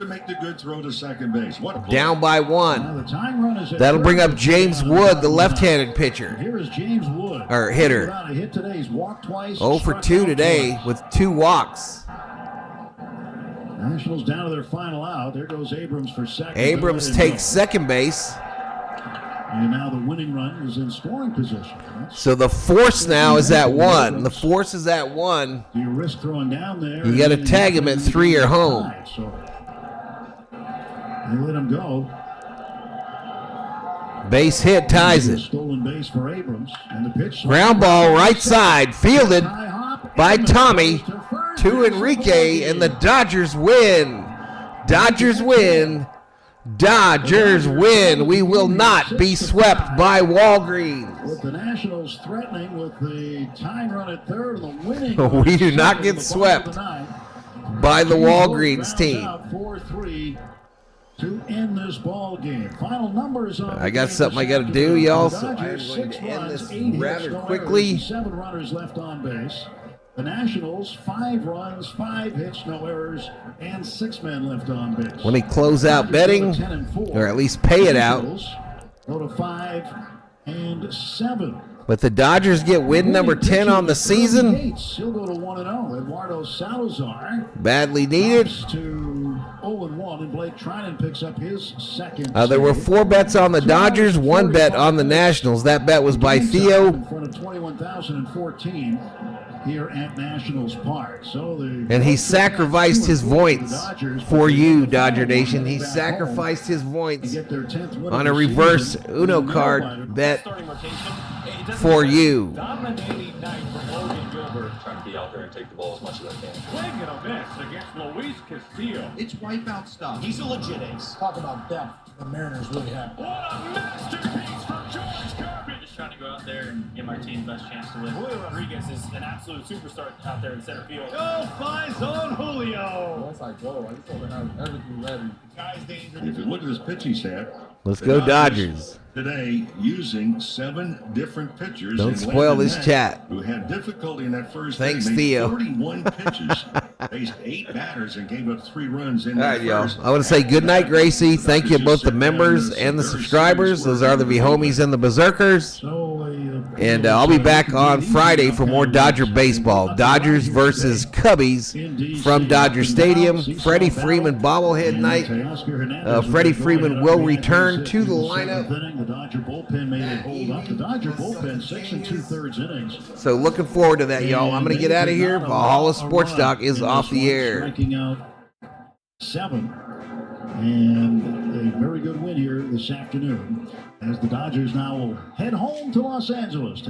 to make the good throw to second base. What a play. Down by one. Now the tying run is at That'll bring up third. James Wood, the left-handed pitcher. Here is James Wood. Or hitter. Without a hit today. He's walked twice. 0 for struck 2 out today twice. with 2 walks. Nationals down to their final out. There goes Abrams for second. Abrams takes second base. And now the winning run is in scoring position. So the force now is at 1. The force is at 1. You risk throwing down there. You got to tag him at 3 or home. So they let him go. Base hit ties it. Stolen base for Abrams. And the pitch. Ground ball right side, fielded by Tommy to Enrique, and the Dodgers win. Dodgers win. Dodgers win. We will not be swept by Walgreens. With the Nationals threatening with the tying run at third and the winning. We do not get swept by the Walgreens team. 4-3 to end this ball game. Final numbers on I got something I got to do, y'all, so I'm going to end this rather quickly. 7 runners left on base. The Nationals, 5 runs, 5 hits, no errors, and 6 men left on base. Let me close out betting, or at least pay it out. Go to 5 and 7. But the Dodgers get win number 10 on the season. He'll go to 1-0. Eduardo Salazar Badly needed. To 0-1, and Blake Trinan picks up his second. There were 4 bets on the Dodgers, 1 bet on the Nationals. That bet was by Theo. In front of 21,014 here at Nationals Park. And he sacrificed his points for you, Dodger Nation. He sacrificed his points on a reverse Uno card bet for you. Dominating night from Logan Gilbert. Trying to be out there and take the ball as much as I can. Swing and a miss against Luis Castillo. It's wipeout stuff. He's a legit ace. Talk about depth. The Mariners really have. What a masterpiece from George Kirby. Just trying to go out there and give our team the best chance to win. Julio Rodriguez is an absolute superstar out there in center field. Go flies on Julio. Once I go, I just want to have everything ready. Guy's dangerous. If you look at this pitching staff, Let's go Dodgers. Today, using 7 different pitchers. Don't spoil this chat. Who had difficulty in that first Thanks, inning, Theo. 31 pitches, faced 8 batters, and gave up 3 runs in All that right, y'all. first. I want to say good night, Gracie. Thank you both the members and the subscribers. Those are the V-Homies and the Berserkers. And I'll be back on Friday for more Dodger baseball. Dodgers versus Cubbies from Dodger Stadium. Freddie Freeman bobblehead night. Freddie Freeman will return to the lineup. The Dodger bullpen made it hold up. The Dodger bullpen 6 2/3 innings. So looking forward to that, y'all. I'm going to get out of here. Valhalla Sports Talk is off the air. Striking out 7. And a very good win here this afternoon as the Dodgers now will head home to Los Angeles.